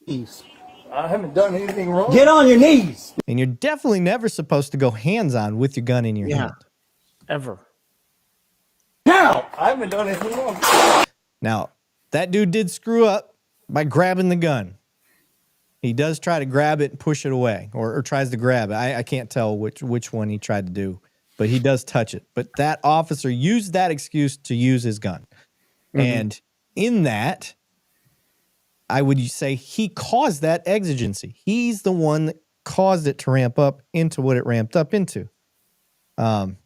Speaker 10: I haven't done anything wrong.
Speaker 14: Get on your knees.
Speaker 1: And you're definitely never supposed to go hands-on with your gun in your hand.
Speaker 9: Ever.
Speaker 10: Now, I haven't done anything wrong.
Speaker 1: Now, that dude did screw up by grabbing the gun. He does try to grab it and push it away, or tries to grab it. I can't tell which one he tried to do, but he does touch it. But that officer used that excuse to use his gun. Mm-hmm. And in that, I would say he caused that exigency. He's the one that caused it to ramp up into what it ramped up into. And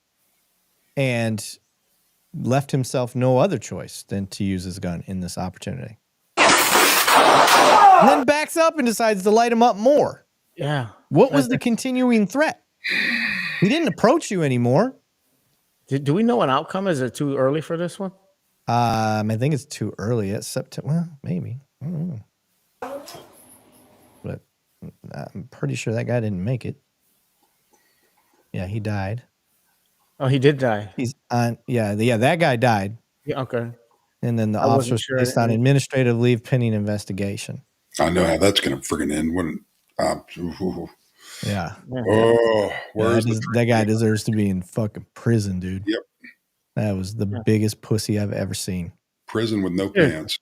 Speaker 1: left himself no other choice than to use his gun in this opportunity. And then backs up and decides to light him up more.
Speaker 9: Yeah.
Speaker 1: What was the continuing threat? He didn't approach you anymore.
Speaker 9: Do we know an outcome? Is it too early for this one?
Speaker 1: I think it's too early. It's September. Well, maybe. I don't know. But I'm pretty sure that guy didn't make it. Yeah, he died.
Speaker 9: Oh, he did die.
Speaker 1: He's on. Yeah, that guy died.
Speaker 9: Yeah, okay.
Speaker 1: And then the
Speaker 9: I wasn't
Speaker 1: officer's
Speaker 9: sure.
Speaker 1: placed on administrative leave pending investigation.
Speaker 2: I know how that's going to friggin' end.
Speaker 1: Yeah.
Speaker 2: Oh, where's
Speaker 1: that guy deserves to be in fucking prison, dude.
Speaker 2: Yep.
Speaker 1: That was the biggest pussy I've ever seen.
Speaker 2: Prison with no pants.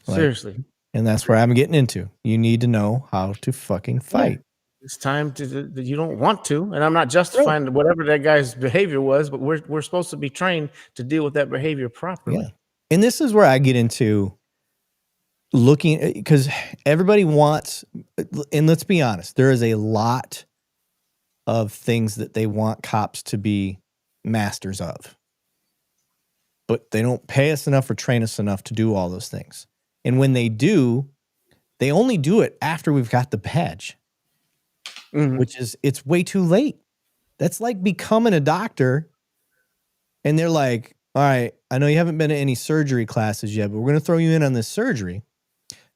Speaker 9: Seriously.
Speaker 1: And that's where I'm getting into. You need to know how to fucking fight.
Speaker 9: It's time to. You don't want to, and I'm not justifying whatever that guy's behavior was, but we're supposed to be trained to deal with that behavior properly.
Speaker 1: Yeah. And this is where I get into looking, because everybody wants, and let's be honest, there is a lot of things that they want cops to be masters of, but they don't pay us enough or train us enough to do all those things. And when they do, they only do it after we've got the badge, which is, it's way too late. That's like becoming a doctor and they're like, all right, I know you haven't been to any surgery classes yet, but we're going to throw you in on this surgery.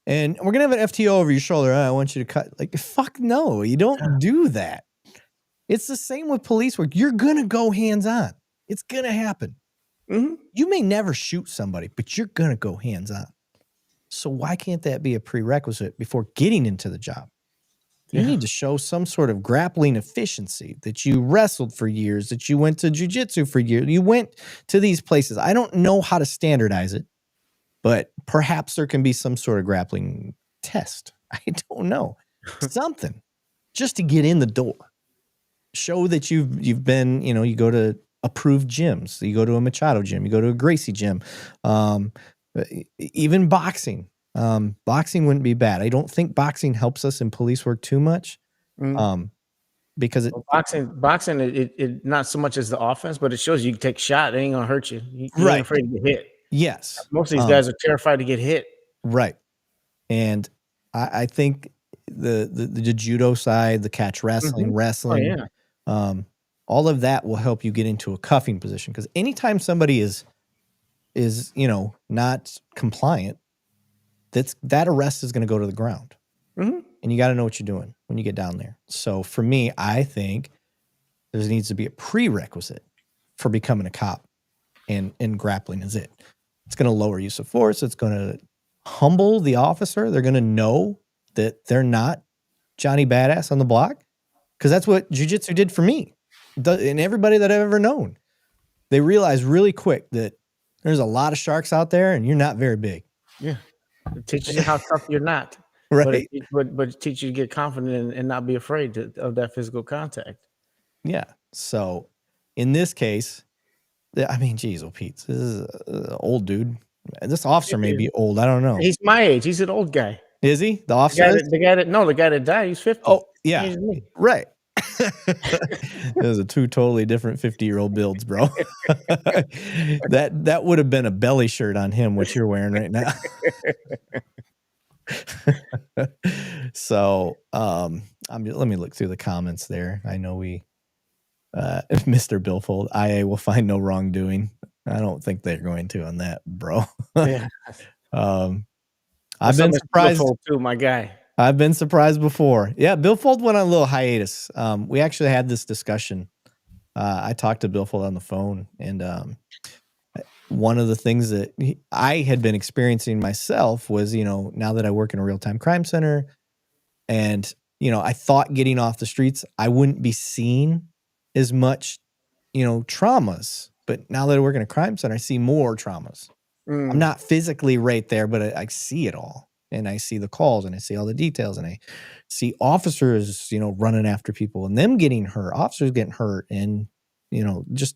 Speaker 1: And we're going to have an FTO over your shoulder. I want you to cut. Like, fuck no, you don't do that. It's the same with police work. You're going to go hands-on. It's going to happen. You may never shoot somebody, but you're going to go hands-on. So why can't that be a prerequisite before getting into the job? You need to show some sort of grappling efficiency, that you wrestled for years, that you went to jiu-jitsu for years. You went to these places. I don't know how to standardize it, but perhaps there can be some sort of grappling test. I don't know. Something just to get in the door. Show that you've been, you go to approved gyms. You go to a Machado gym. You go to a Gracie gym. Even boxing. Boxing wouldn't be bad. I don't think boxing helps us in police work too much. Because
Speaker 9: boxing, it not so much as the offense, but it shows you can take a shot. It ain't gonna hurt you. You ain't afraid to get hit.
Speaker 1: Yes.
Speaker 9: Most of these guys are terrified to get hit.
Speaker 1: Right. And I think the judo side, the catch wrestling, all of that will help you get into a cuffing position. Because anytime somebody is not compliant, that arrest is going to go to the ground. And you got to know what you're doing when you get down there. So for me, I think there needs to be a prerequisite for becoming a cop, and grappling is it. It's going to lower use of force. It's going to humble the officer. They're going to know that they're not Johnny Badass on the block, because that's what jiu-jitsu did for me and everybody that I've ever known. They realized really quick that there's a lot of sharks out there and you're not very big.
Speaker 9: Yeah. It teaches you how tough you're not.
Speaker 1: Right.
Speaker 9: But it teaches you to get confident and not be afraid of that physical contact.
Speaker 1: Yeah. So in this case, I mean, geez, Pete, this is an old dude. This officer may be old. I don't know.
Speaker 9: He's my age. He's an old guy.
Speaker 1: Is he? The officer?
Speaker 9: The guy that died, he's 50.
Speaker 1: Oh, yeah. Right. Those are two totally different 50-year-old builds, bro. That would have been a belly shirt on him, what you're wearing right now. So let me look through the comments there. I know Mr. Billfold, IA will find no wrongdoing. I don't think they're going to on that, bro.
Speaker 9: Yeah.
Speaker 1: I've been surprised
Speaker 9: too, my guy.
Speaker 1: I've been surprised before. Yeah, Billfold went on a little hiatus. We actually had this discussion. I talked to Billfold on the phone, and one of the things that I had been experiencing myself was, now that I work in a real-time crime center, and, I thought getting off the streets, I wouldn't be seeing as much, traumas. But now that I work in a crime center, I see more traumas. I'm not physically right there, but I see it all. And I see the calls, and I see all the details, and I see officers, running after people and them getting hurt, officers getting hurt, and, just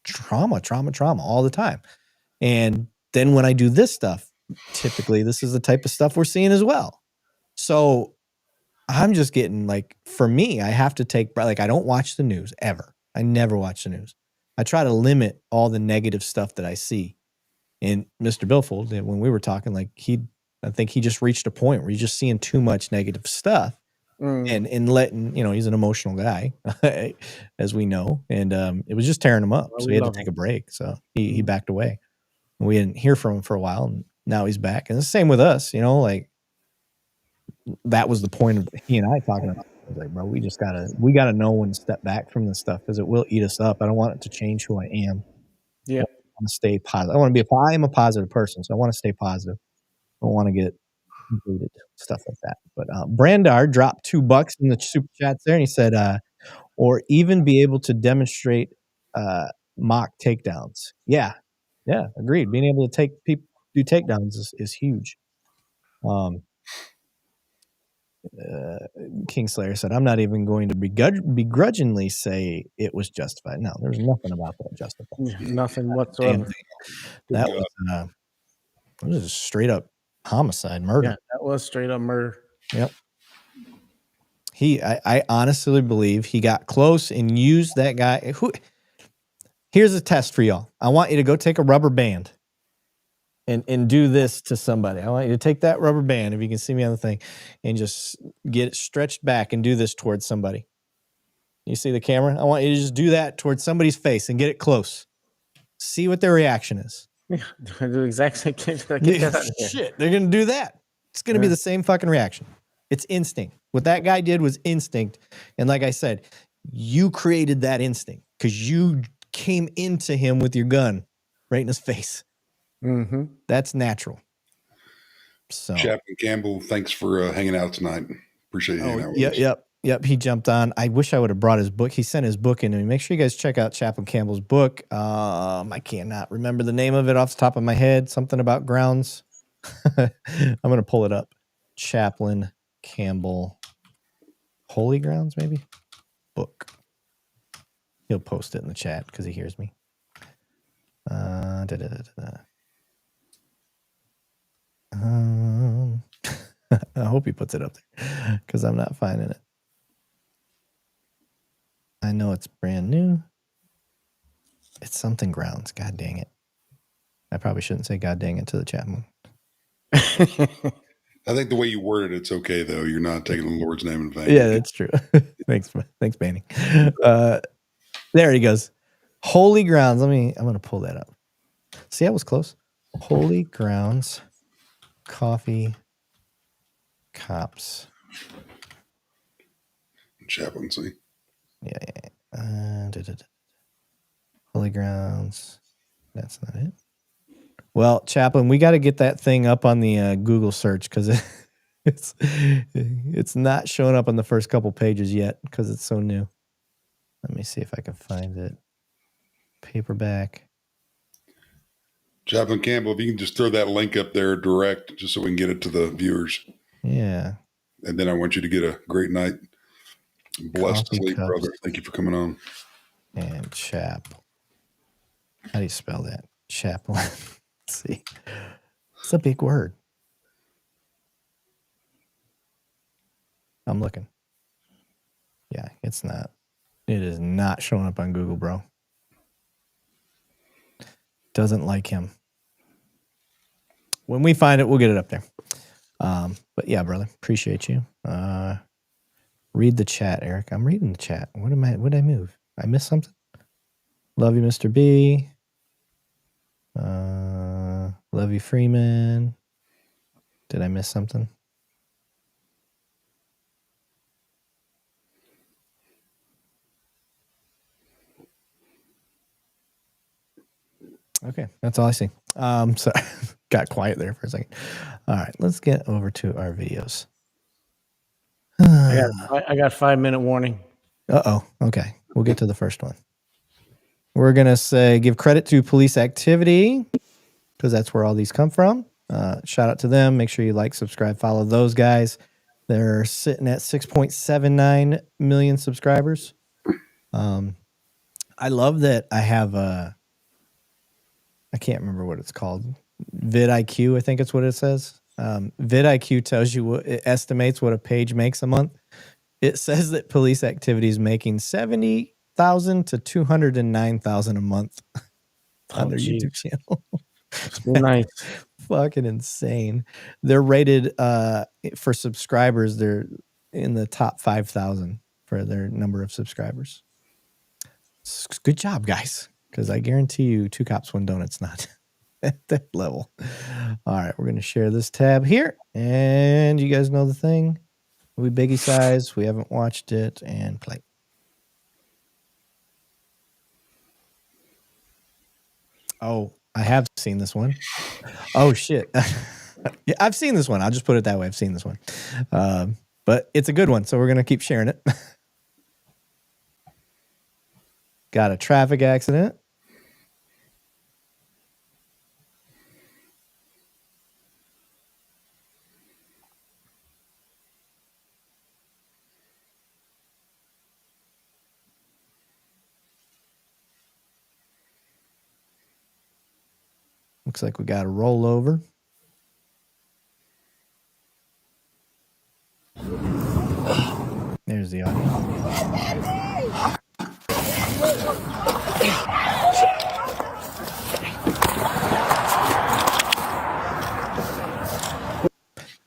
Speaker 1: trauma all the time. And then when I do this stuff, typically this is the type of stuff we're seeing as well. So I'm just getting, for me, I have to take, I don't watch the news ever. I never watch the news. I try to limit all the negative stuff that I see. And Mr. Billfold, when we were talking, I think he just reached a point where he's just seeing too much negative stuff. and letting, he's an emotional guy, as we know. And it was just tearing him up.
Speaker 9: Well,
Speaker 1: So
Speaker 9: we
Speaker 1: he had to
Speaker 9: love
Speaker 1: take
Speaker 9: him.
Speaker 1: a break. So he backed away. And we didn't hear from him for a while. And now he's back. And it's the same with us, like that was the point of he and I talking about. I was like, bro, we gotta know when to step back from this stuff because it will eat us up. I don't want it to change who I am.
Speaker 9: Yeah.
Speaker 1: I want to stay positive. I am a positive person, so I want to stay positive. I don't want to get booted, stuff like that. But Brandar dropped $2 in the super chats there, and he said, or even be able to demonstrate mock takedowns. Yeah, agreed. Being able to do takedowns is huge. Kingslayer said, I'm not even going to begrudgingly say it was justified. No, there's nothing about that justified.
Speaker 9: Nothing whatsoever.
Speaker 1: That was a straight up homicide, murder.
Speaker 9: Yeah, that was straight up murder.
Speaker 1: Yep. I honestly believe he got close and used that guy. Here's a test for y'all. I want you to go take a rubber band and do this to somebody. I want you to take that rubber band, if you can see me on the thing, and just get it stretched back and do this towards somebody. You see the camera? I want you to just do that towards somebody's face and get it close. See what their reaction is.
Speaker 9: Yeah, do the exact same thing.
Speaker 1: Shit, they're going to do that. It's going to be the same fucking reaction. It's instinct. What that guy did was instinct. And like I said, you created that instinct because you came into him with your gun right in his face.
Speaker 9: Mm-hmm.
Speaker 1: That's natural. So,
Speaker 2: Chaplain Campbell, thanks for hanging out tonight. Appreciate you hanging out with us.
Speaker 1: Yep. He jumped on. I wish I would have brought his book. He sent his book in to me. Make sure you guys check out Chaplain Campbell's book. I cannot remember the name of it off the top of my head. Something about grounds. I'm going to pull it up. Chaplain Campbell, Holy Grounds, maybe? Book. He'll post it in the chat because he hears me. I hope he puts it up there because I'm not finding it. I know it's brand new. It's something grounds. God dang it. I probably shouldn't say God dang it to the chat room.
Speaker 2: I think the way you worded it's okay, though. You're not taking the Lord's name in vain.
Speaker 1: Yeah, that's true. Thanks, Banning. There he goes. Holy Grounds. I'm going to pull that up. See, I was close. Holy Grounds Coffee Cops.
Speaker 2: Chaplaincy.
Speaker 1: Yeah. Holy Grounds. That's not it. Well, Chaplain, we got to get that thing up on the Google search because it's not showing up on the first couple pages yet because it's so new. Let me see if I can find it. Paperback.
Speaker 2: Chaplain Campbell, if you can just throw that link up there direct just so we can get it to the viewers.
Speaker 1: Yeah.
Speaker 2: And then I want you to get a great night. Blessed
Speaker 1: Coffee
Speaker 2: sleep,
Speaker 1: cups.
Speaker 2: brother. Thank you for coming on.
Speaker 1: And Chap. How do you spell that? Chaplain. Let's see. It's a big word. I'm looking. Yeah, it's not. It is not showing up on Google, bro. Doesn't like him. When we find it, we'll get it up there. But yeah, brother, appreciate you. Read the chat, Eric. I'm reading the chat. What did I move? I missed something? Love you, Mr. B. Love you, Freeman. Did I miss something? Okay, that's all I see. So got quiet there for a second. All right, let's get over to our videos.
Speaker 9: I got 5-minute warning.
Speaker 1: Okay, we'll get to the first one. We're gonna say give credit to police activity because that's where all these come from. Shout out to them. Make sure you like, subscribe, follow those guys. They're sitting at 6.79 million subscribers. I love that I have I can't remember what it's called. vidIQ, I think it's what it says. vidIQ tells you it estimates what a page makes a month. It says that police activity is making 70,000 to 209,000 a month on their YouTube channel.
Speaker 9: Nice.
Speaker 1: Fucking insane. They're rated for subscribers. in the top 5,000 for their number of subscribers. Good job, guys, because I guarantee you 2 Cops, 1 Donut's not at that level. All right, we're going to share this tab here, and you guys know the thing. We biggie size. We haven't watched it, and play. Oh, I have seen this one. Oh, shit. Yeah, I've seen this one. I'll just put it that way. I've seen this one. But it's a good one, so we're going to keep sharing it. Got a traffic accident. Looks like we got a rollover. There's the audio.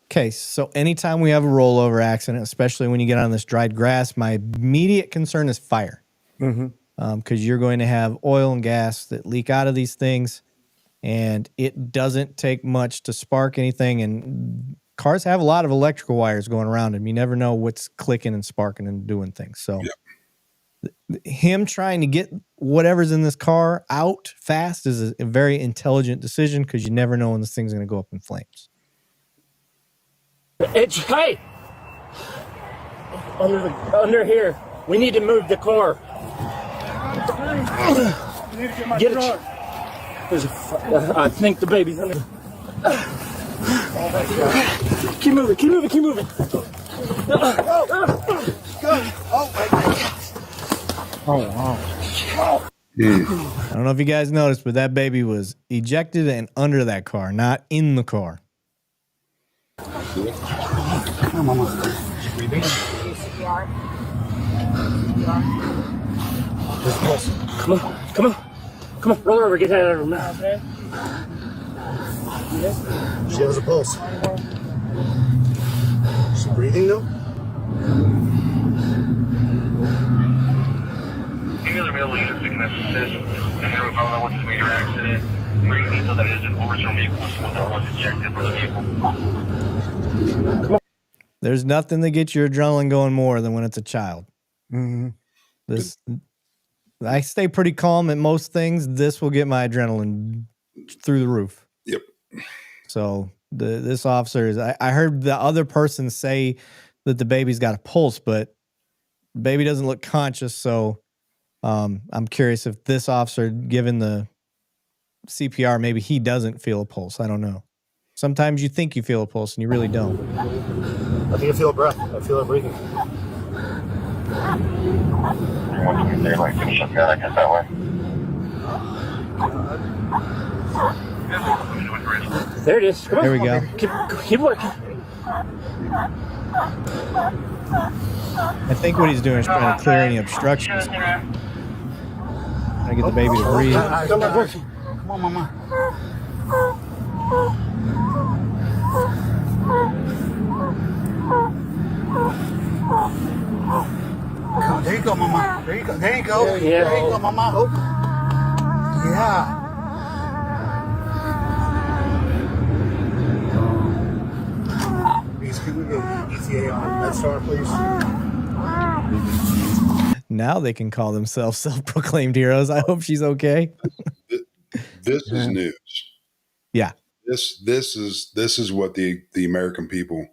Speaker 1: Okay, so anytime we have a rollover accident, especially when you get on this dried grass, my immediate concern is fire. Because you're going to have oil and gas that leak out of these things, and it doesn't take much to spark anything, and cars have a lot of electrical wires going around them. You never know what's clicking and sparking and doing things. So him trying to get whatever's in this car out fast is a very intelligent decision, because you never know when this thing's going to go up in flames.
Speaker 15: Hey, under here. We need to move the car. Get it. There's I think the baby's under. Keep moving. Keep moving. Keep moving.
Speaker 16: Oh my God.
Speaker 15: Oh wow.
Speaker 1: I don't know if you guys noticed, but that baby was ejected and under that car, not in the car.
Speaker 16: Come on, Mama. Breathing.
Speaker 15: Come on. Come on. Come on. Roll over. Get that out of her mouth.
Speaker 16: She has a pulse. Is she breathing though?
Speaker 17: Any other male leaders that can assist in the problem that wants to major accident, bring detail that is an overturned vehicle, someone that was ejected from the vehicle.
Speaker 1: There's nothing that gets your adrenaline going more than when it's a child. This, I stay pretty calm at most things. This will get my adrenaline through the roof.
Speaker 2: Yep.
Speaker 1: So this officer is. I heard the other person say that the baby's got a pulse, but the baby doesn't look conscious. So I'm curious if this officer, given the CPR, maybe he doesn't feel a pulse. I don't know. Sometimes you think you feel a pulse and you really don't.
Speaker 16: I think I feel a breath. I feel her breathing.
Speaker 17: They're like finish up that, I guess that way.
Speaker 15: There it is. Come on.
Speaker 1: There we go.
Speaker 15: Keep working.
Speaker 1: I think what he's doing is trying to clear any obstructions. Trying to get the baby to breathe.
Speaker 16: Come on, Mama. Come, there you go, Mama. There you go. There you go. There you go, Mama. Oh. Yeah. Please, can we get ETA on MedStar, please?
Speaker 1: Now they can call themselves self-proclaimed heroes. I hope she's okay.
Speaker 2: This is news.
Speaker 1: Yeah.
Speaker 2: This is what the American people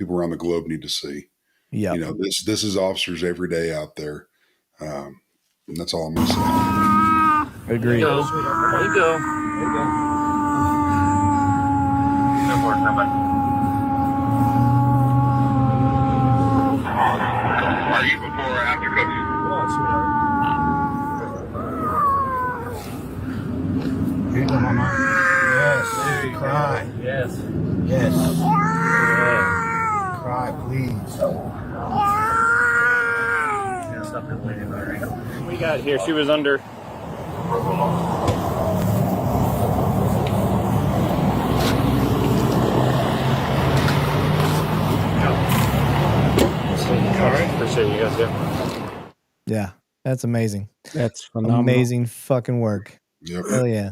Speaker 2: around the globe need to see.
Speaker 1: Yeah.
Speaker 2: You know, this is officers every day out there. And that's all I'm going to say.
Speaker 1: Agreed.
Speaker 15: There you go.
Speaker 17: Are you before or after cooking?
Speaker 16: Here you go, Mama. Yes. Cry.
Speaker 15: Yes.
Speaker 16: Yes. Cry, please.
Speaker 15: We got here. She was under.
Speaker 1: That's amazing.
Speaker 9: That's phenomenal.
Speaker 1: Amazing fucking work.
Speaker 2: Yep.
Speaker 1: Hell yeah.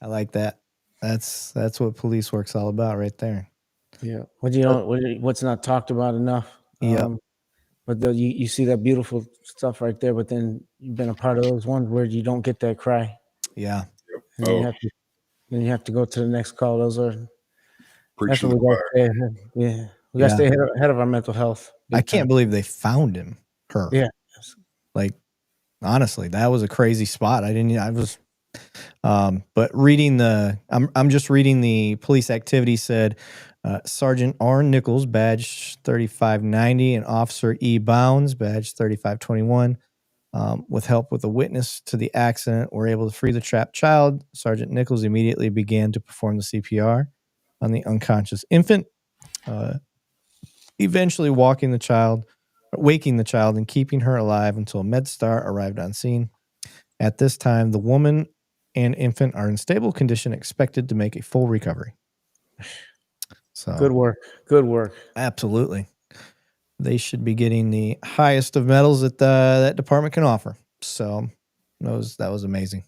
Speaker 1: I like that. That's what police work's all about right there.
Speaker 9: Yeah. What's not talked about enough.
Speaker 1: Yep.
Speaker 9: But you see that beautiful stuff right there, but then you've been a part of those ones where you don't get that cry.
Speaker 1: Yeah.
Speaker 9: And then you have to go to the next call. That's what we got to stay ahead. Yeah. We got to stay ahead of our mental health.
Speaker 1: I can't believe they found her.
Speaker 9: Yeah.
Speaker 1: Like, honestly, that was a crazy spot. But reading I'm just reading the police activity said, Sergeant R. Nichols, badge 3590, and Officer E. Bounds, badge 3521, with help with a witness to the accident, were able to free the trapped child. Sergeant Nichols immediately began to perform the CPR on the unconscious infant, eventually waking the child and keeping her alive until MedStar arrived on scene. At this time, the woman and infant are in stable condition, expected to make a full recovery. So
Speaker 9: good work.
Speaker 1: Absolutely. They should be getting the highest of medals that that department can offer. So that was amazing.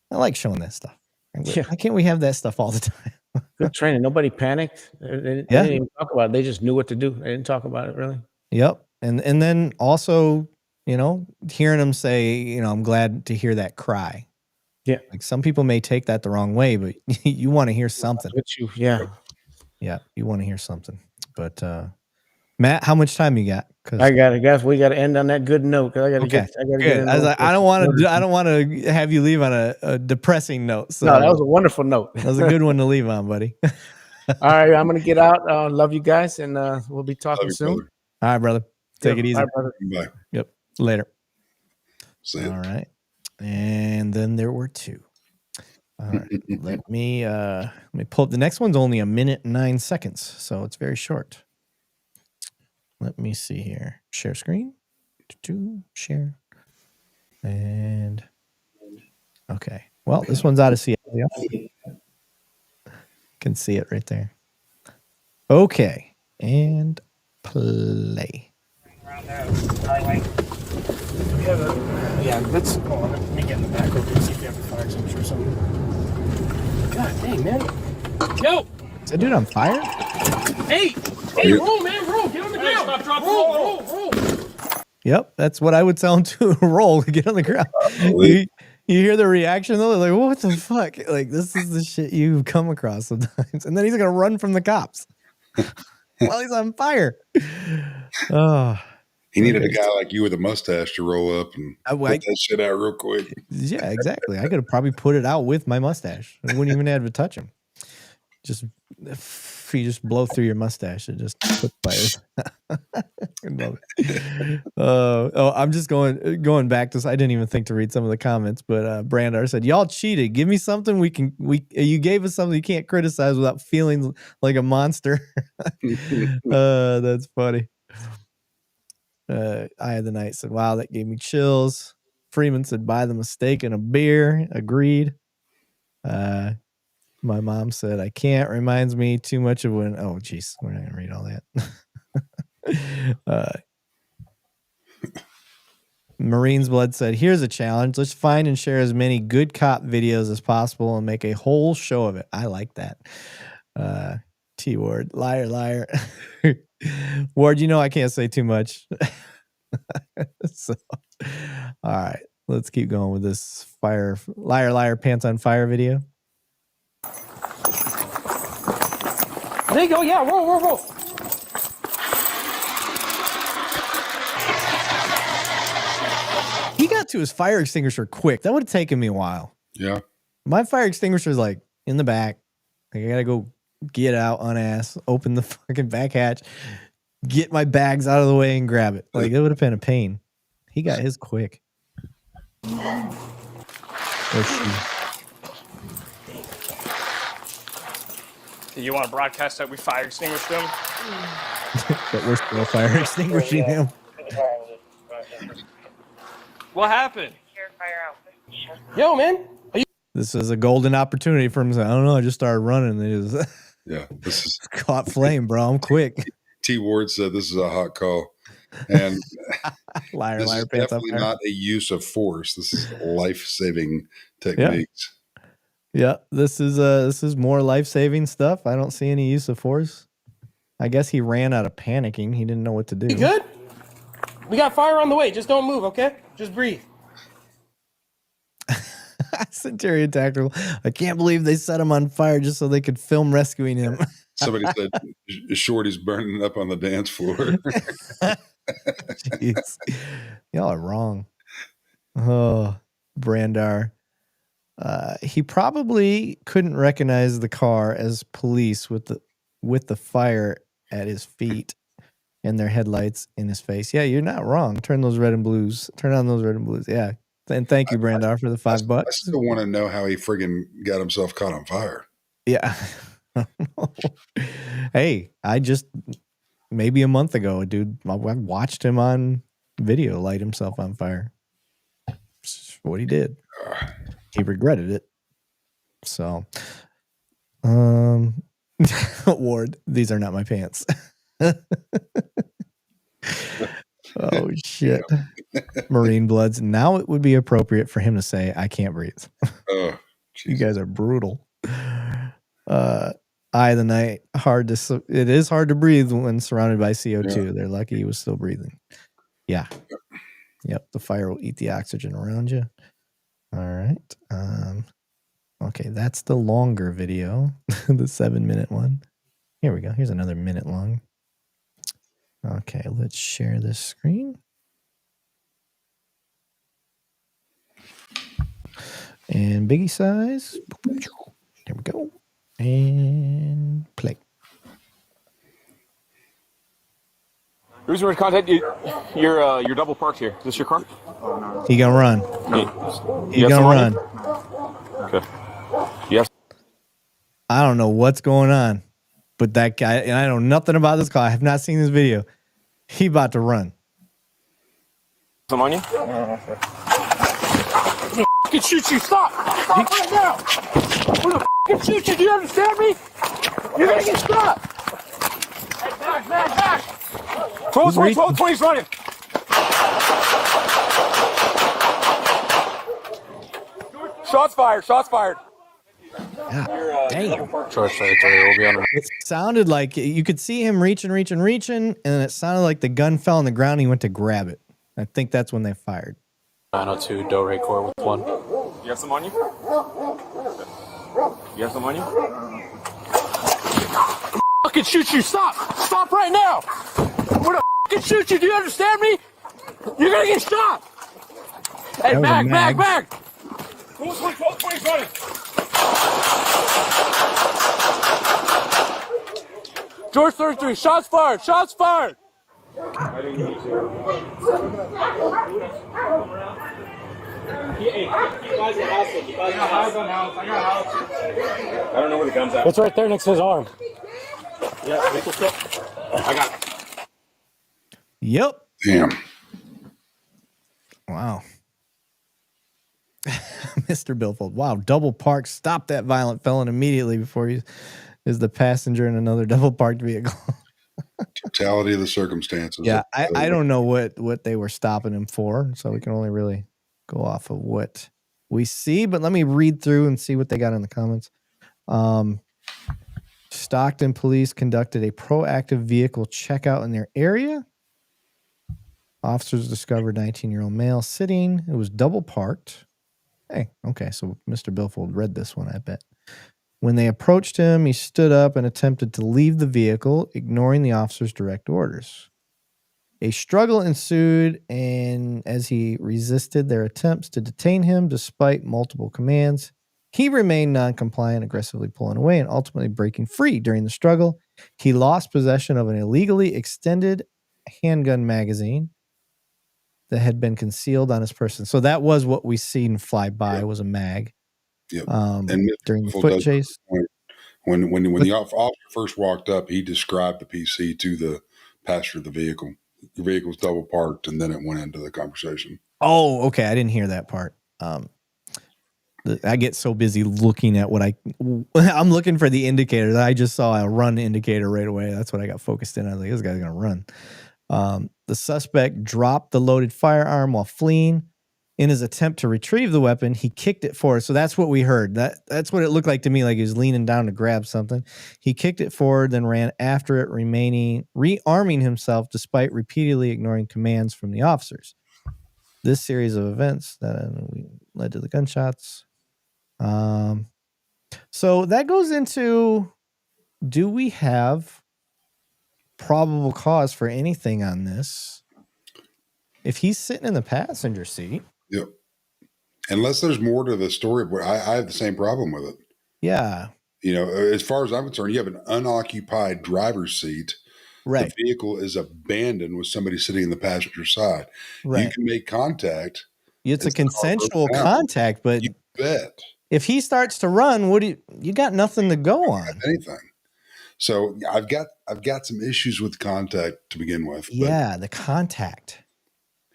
Speaker 1: I like showing that stuff. Why can't we have that stuff all the time?
Speaker 9: Good training. Nobody panicked. They didn't even talk about it. They just knew what to do. They didn't talk about it really.
Speaker 1: Yep. And then also, hearing them say, I'm glad to hear that cry.
Speaker 9: Yeah.
Speaker 1: Like some people may take that the wrong way, but you want to hear something.
Speaker 9: Yeah.
Speaker 1: Yeah. You want to hear something. But Matt, how much time you got?
Speaker 9: I got it, guys. We got to end on that good note because I got to get.
Speaker 1: I was like, I don't want to have you leave on a depressing note. So
Speaker 9: no, that was a wonderful note.
Speaker 1: That was a good one to leave on, buddy.
Speaker 9: All right, I'm gonna get out. Love you guys, and we'll be talking soon.
Speaker 2: Brother.
Speaker 1: All right, brother. Take it easy.
Speaker 9: Bye, brother.
Speaker 2: Bye.
Speaker 1: Yep. Later.
Speaker 2: See ya.
Speaker 1: All right. And then there were two. All right. Let me pull up. The next one's only 1 minute and 9 seconds, so it's very short. Let me see here. Share screen. Share. And okay. Well, this one's out of Seattle. Can see it right there. Okay. And play.
Speaker 15: Yeah, let's hold on. Let me get in the back over and see if you have a fire extinguisher or something. God dang, man. Yo!
Speaker 1: Is that dude on fire?
Speaker 15: Hey, roll, man, roll. Get on the ground. Stop, drop, roll.
Speaker 1: Yep, that's what I would tell him to roll. Get on the ground. You hear the reaction though? They're like, what the fuck? Like, this is the shit you come across sometimes. And then he's gonna run from the cops while he's on fire. Oh.
Speaker 2: He needed a guy like you with a mustache to roll up and put that shit out real quick.
Speaker 1: Yeah, exactly. I could have probably put it out with my mustache. I wouldn't even have to touch him. If you just blow through your mustache, it just puts fire. I love it. I'm just going back to. I didn't even think to read some of the comments, but Brandar said, "Y'all cheated. Give me something you gave us something you can't criticize without feeling like a monster." That's funny. Eye of the Night said, "Wow, that gave me chills." Freeman said, "Buy the mistake in a beer." Agreed. My mom said, "I can't." Reminds me too much of when. Oh, geez, we're not gonna read all that. Marine's Blood said, "Here's a challenge. Let's find and share as many good cop videos as possible and make a whole show of it." I like that. T Ward, liar. Ward, I can't say too much. So, all right, let's keep going with this liar, pants on fire video.
Speaker 15: There you go. Yeah, roll.
Speaker 1: He got to his fire extinguisher quick. That would have taken me a while.
Speaker 2: Yeah.
Speaker 1: My fire extinguisher is like in the back. Like, I got to go get out on ass, open the fucking back hatch, get my bags out of the way and grab it. Like, it would have been a pain. He got his quick. Let's see.
Speaker 15: You want to broadcast that we fire extinguished them?
Speaker 1: That we're still fire extinguishing him.
Speaker 15: What happened? Yo, man.
Speaker 1: This is a golden opportunity for him to say, I don't know, I just started running. They just
Speaker 2: this is
Speaker 1: caught flame, bro. I'm quick.
Speaker 2: T Ward said this is a hot call. And
Speaker 1: liar,
Speaker 2: this
Speaker 1: liar,
Speaker 2: is
Speaker 1: pants on
Speaker 2: definitely
Speaker 1: fire.
Speaker 2: not a use of force. This is life-saving techniques.
Speaker 1: Yeah, this is more life-saving stuff. I don't see any use of force. I guess he ran out of panicking. He didn't know what to do.
Speaker 15: You good? We got fire on the way. Just don't move, okay? Just breathe.
Speaker 1: Centurion Tactical. I can't believe they set him on fire just so they could film rescuing him.
Speaker 2: Somebody said Shorty's burning up on the dance floor.
Speaker 1: Jeez. Y'all are wrong. Oh, Brandar. He probably couldn't recognize the car as police with the fire at his feet and their headlights in his face. Yeah, you're not wrong. Turn those red and blues. Turn on those red and blues. Yeah. And thank you, Brandar, for the $5.
Speaker 2: I still want to know how he friggin' got himself caught on fire.
Speaker 1: Yeah. Hey, maybe a month ago, dude, I watched him on video light himself on fire. That's what he did. He regretted it. So, Ward, these are not my pants. Oh, shit. Marine Bloods. Now it would be appropriate for him to say, I can't breathe.
Speaker 2: Oh,
Speaker 1: you guys are brutal. Eye of the night. It is hard to breathe when surrounded by CO2. Yeah. They're lucky he was still breathing. Yeah. Yep. The fire will eat the oxygen around you. All right. Okay. That's the longer video, the 7-minute one. Here we go. Here's another minute long. Okay. Let's share this screen. And biggie size. There we go. And play.
Speaker 18: Who's going to contact you? You're double parked here. Is this your car?
Speaker 1: He gonna run. He gonna run.
Speaker 18: Okay. Yes.
Speaker 1: I don't know what's going on, but that guy, and I know nothing about this car. I have not seen this video. He about to run.
Speaker 18: Some on you?
Speaker 15: I can shoot you. Stop! Stop right now! I'm gonna shoot you. Do you understand me? You're gonna get shot. Hey, back. 12-20's running. Shots fired.
Speaker 1: Yeah. Damn.
Speaker 18: It
Speaker 1: sounded like you could see him reaching, and it sounded like the gun fell on the ground and he went to grab it. I think that's when they fired.
Speaker 18: 902 Doe Ray Core with 1. You have some on you? You have some on you?
Speaker 15: I can shoot you. Stop right now. I'm gonna shoot you. Do you understand me? You're gonna get shot. Hey, back. 12-20's running. George 33, shots fired. I didn't need to. Keep eyes on house. I got house.
Speaker 18: I don't know where the gun's at.
Speaker 15: It's right there next to his arm.
Speaker 18: Yeah, I got it.
Speaker 1: Yep.
Speaker 2: Damn.
Speaker 1: Wow. Mr. Billfold. Wow. Double park. Stop that violent felon immediately before he is the passenger in another double parked vehicle.
Speaker 2: Totality of the circumstances.
Speaker 1: Yeah. I don't know what they were stopping him for. So we can only really go off of what we see. But let me read through and see what they got in the comments. Stockton police conducted a proactive vehicle checkout in their area. Officers discovered 19-year-old male sitting. It was double parked. Hey, okay, so Mr. Billfold read this one, I bet. When they approached him, he stood up and attempted to leave the vehicle, ignoring the officer's direct orders. A struggle ensued, and as he resisted their attempts to detain him despite multiple commands, he remained non-compliant, aggressively pulling away and ultimately breaking free. During the struggle, he lost possession of an illegally extended handgun magazine that had been concealed on his person. So that was what we seen fly by, was a mag.
Speaker 2: Yep.
Speaker 1: And during the foot chase.
Speaker 2: When the officer first walked up, he described the PC to the passenger of the vehicle. The vehicle was double parked, and then it went into the conversation.
Speaker 1: Oh, okay. I didn't hear that part. I get so busy looking at what I'm looking for the indicator that I just saw a run indicator right away. That's what I got focused in. I was like, this guy's going to run. The suspect dropped the loaded firearm while fleeing. In his attempt to retrieve the weapon, he kicked it forward. So that's what we heard. That's what it looked like to me, like he was leaning down to grab something. He kicked it forward, then ran after it, rearming himself despite repeatedly ignoring commands from the officers. This series of events that led to the gunshots. So that goes into, do we have probable cause for anything on this? If he's sitting in the passenger seat.
Speaker 2: Yep. Unless there's more to the story, but I have the same problem with it.
Speaker 1: Yeah.
Speaker 2: As far as I'm concerned, you have an unoccupied driver's seat.
Speaker 1: Right.
Speaker 2: The vehicle is abandoned with somebody sitting in the passenger side.
Speaker 1: Right.
Speaker 2: You can make contact.
Speaker 1: It's a consensual contact, but
Speaker 2: you bet.
Speaker 1: If he starts to run, you got nothing to go on.
Speaker 2: Anything. So I've got some issues with contact to begin with.
Speaker 1: Yeah, the contact.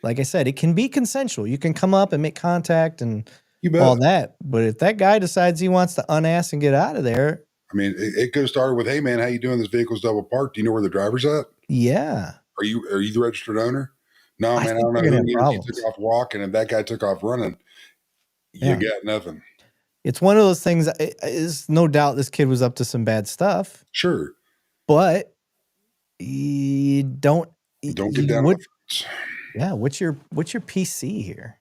Speaker 1: Like I said, it can be consensual. You can come up and make contact and all that. But if that guy decides he wants to unass and get out of there.
Speaker 2: I mean, it could have started with, hey man, how you doing? This vehicle's double parked. Do you know where the driver's at?
Speaker 1: Yeah.
Speaker 2: Are you the registered owner? No, man, I don't know who he took off walking and that guy took off running. You got nothing.
Speaker 1: It's one of those things. Is no doubt this kid was up to some bad stuff.
Speaker 2: Sure.
Speaker 1: But you don't
Speaker 2: get down on the fence.
Speaker 1: Yeah, what's your PC here?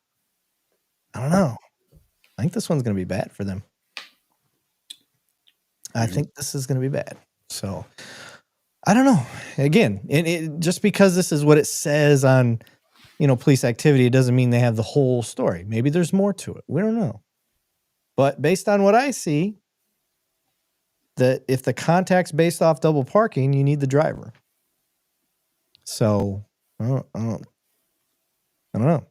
Speaker 1: I don't know. I think this one's going to be bad for them. I think this is going to be bad. So I don't know. Again, it just because this is what it says on, police activity, it doesn't mean they have the whole story. Maybe there's more to it. We don't know. But based on what I see, that if the contact's based off double parking, you need the driver. So I don't know.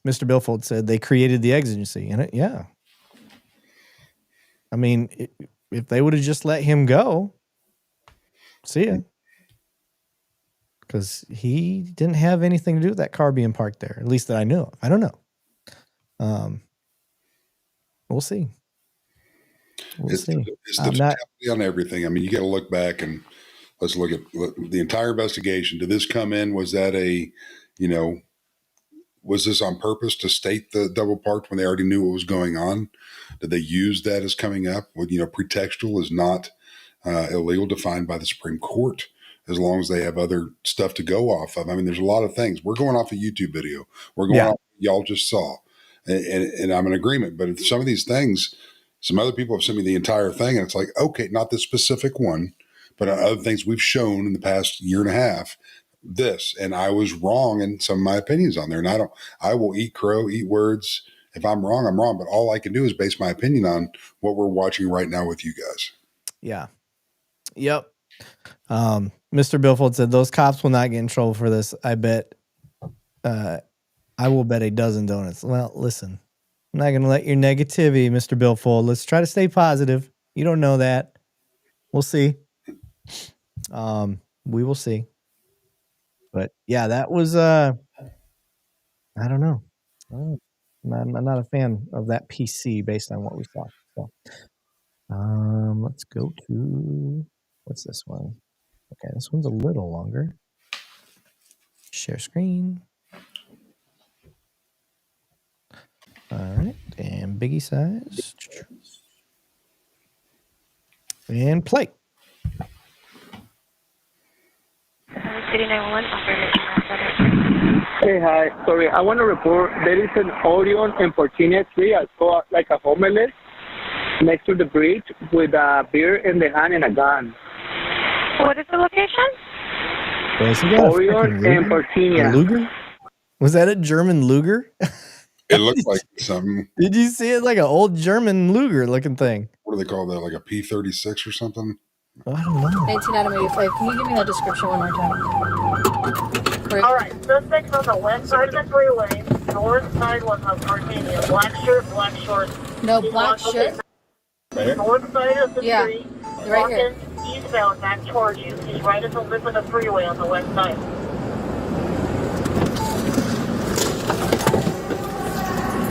Speaker 1: Mr. Billfold said they created the exigency in it. Yeah. I mean, if they would have just let him go, see ya. Because he didn't have anything to do with that car being parked there, at least that I knew of. I don't know. We'll see.
Speaker 2: It's the totality on everything. I mean, you got to look back and let's look at the entire investigation. Did this come in? Was that was this on purpose to state the double parked when they already knew what was going on? Did they use that as coming up? Well, pretextual is not illegal, defined by the Supreme Court, as long as they have other stuff to go off of. I mean, there's a lot of things. We're going off a YouTube video. We're going off what y'all just saw. And I'm in agreement. But some of these things, some other people have sent me the entire thing, and it's like, okay, not this specific one, but other things we've shown in the past year and a half, this, and I was wrong in some of my opinions on there. And I will eat crow, eat words. If I'm wrong, I'm wrong. But all I can do is base my opinion on what we're watching right now with you guys.
Speaker 1: Yeah. Yep. Mr. Billfold said those cops will not get in trouble for this. I bet. I will bet a dozen donuts. Well, listen, I'm not going to let your negativity, Mr. Billfold. Let's try to stay positive. You don't know that. We'll see. We will see. But yeah, that was, I don't know. I'm not a fan of that PC based on what we saw. So, let's go to, what's this one? Okay, this one's a little longer. Share screen. All right, and biggie size. And play.
Speaker 19: City 911, operator.
Speaker 20: Hey, hi. Sorry, I want to report there is an Orion and Portinia tree. I saw like a homeless next to the bridge with a beer in the hand and a gun.
Speaker 19: What is the location?
Speaker 20: Orion and Portinia.
Speaker 1: Luger? Was that a German Luger?
Speaker 2: It looked like something.
Speaker 1: Did you see it? Like an old German Luger looking thing.
Speaker 2: What do they call that? Like a P-36 or something?
Speaker 1: I don't know.
Speaker 21: 19 out of 85. Can you give me that description one more time?
Speaker 19: All right, suspects on the west side of the freeway. North side was on Cartania. Black shirt, black shorts.
Speaker 21: No, black shirt.
Speaker 19: North side of the
Speaker 21: Right
Speaker 19: street.
Speaker 21: here.
Speaker 19: Walking eastbound back towards you. He's right at the lip of the freeway on the west side.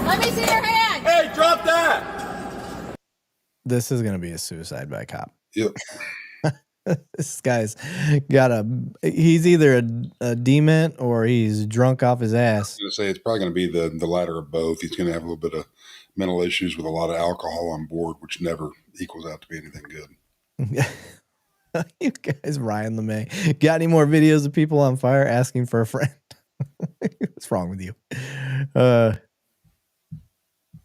Speaker 21: Let me see your hand.
Speaker 15: Hey, drop that.
Speaker 1: This is going to be a suicide by cop.
Speaker 2: Yep.
Speaker 1: This guy's he's either a dement or he's drunk off his ass.
Speaker 2: I was going to say it's probably going to be the latter of both. He's going to have a little bit of mental issues with a lot of alcohol on board, which never equals out to be anything good.
Speaker 1: You guys, Ryan LeMay. Got any more videos of people on fire asking for a friend? What's wrong with you?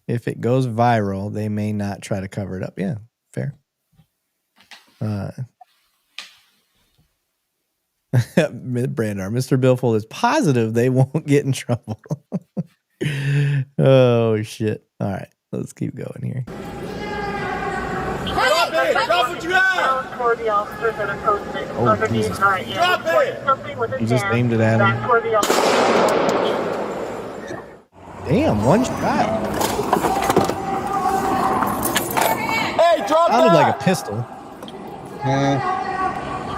Speaker 1: If it goes viral, they may not try to cover it up. Yeah, fair. Brandar, Mr. Billfold is positive they won't get in trouble. Oh, shit. All right, let's keep going here.
Speaker 15: Drop it! Drop what you have!
Speaker 19: Toward the officers that are posted
Speaker 1: Oh,
Speaker 19: underneath
Speaker 1: Jesus.
Speaker 19: my
Speaker 15: Drop it!
Speaker 19: something with his
Speaker 1: You just
Speaker 19: hand
Speaker 1: aimed it at him.
Speaker 19: back toward the officers.
Speaker 1: Damn, one shot.
Speaker 15: Hey, drop
Speaker 1: Sounded
Speaker 15: that!
Speaker 1: like a pistol.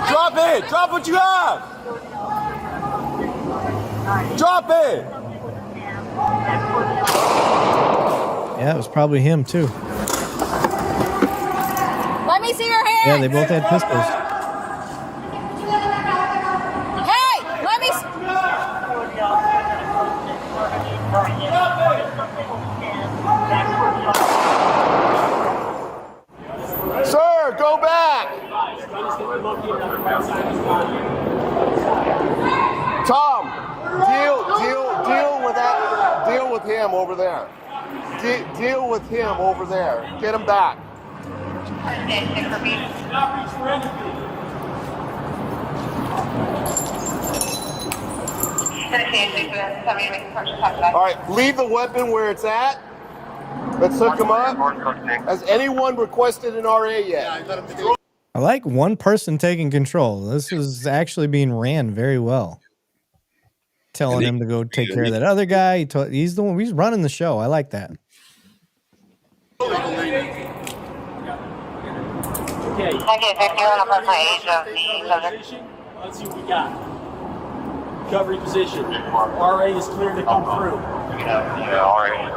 Speaker 15: Drop it! Drop what you have! Drop it!
Speaker 1: Yeah, it was probably him, too.
Speaker 21: Let me see your hand.
Speaker 1: Yeah, they both had pistols.
Speaker 21: Hey, let me.
Speaker 15: Sir, go back! Tom, deal with that. Deal with him over there. Deal with him over there. Get him back. All right, leave the weapon where it's at. Let's hook him up. Has anyone requested an RA yet?
Speaker 1: I like one person taking control. This is actually being ran very well. Telling him to go take care of that other guy. He's the one. He's running the show. I like that.
Speaker 19: Okay.
Speaker 10: Let's see what we got. Recovery position. RA is clear to come through.
Speaker 17: Yeah, all right.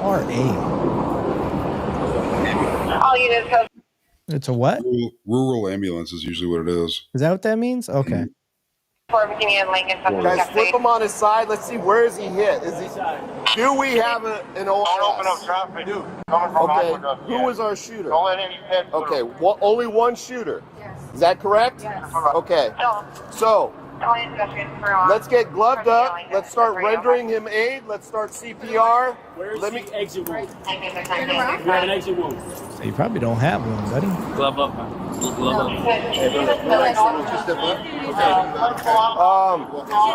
Speaker 1: RA.
Speaker 19: All units have.
Speaker 1: It's a what?
Speaker 2: Rural ambulance is usually what it is.
Speaker 1: Is that what that means? Okay.
Speaker 15: Guys, flip him on his side. Let's see, where is he hit? Do we have an OS?
Speaker 17: Don't open up traffic.
Speaker 15: Okay, who was our shooter?
Speaker 17: Don't let him hit.
Speaker 15: Okay, only one shooter. Is that correct?
Speaker 19: Yes.
Speaker 15: Okay. So, let's get gloved up. Let's start rendering him aid. Let's start CPR.
Speaker 10: Where's the exit wound? You have an exit wound.
Speaker 1: So you probably don't have one, buddy.
Speaker 8: Glove up. Glove up.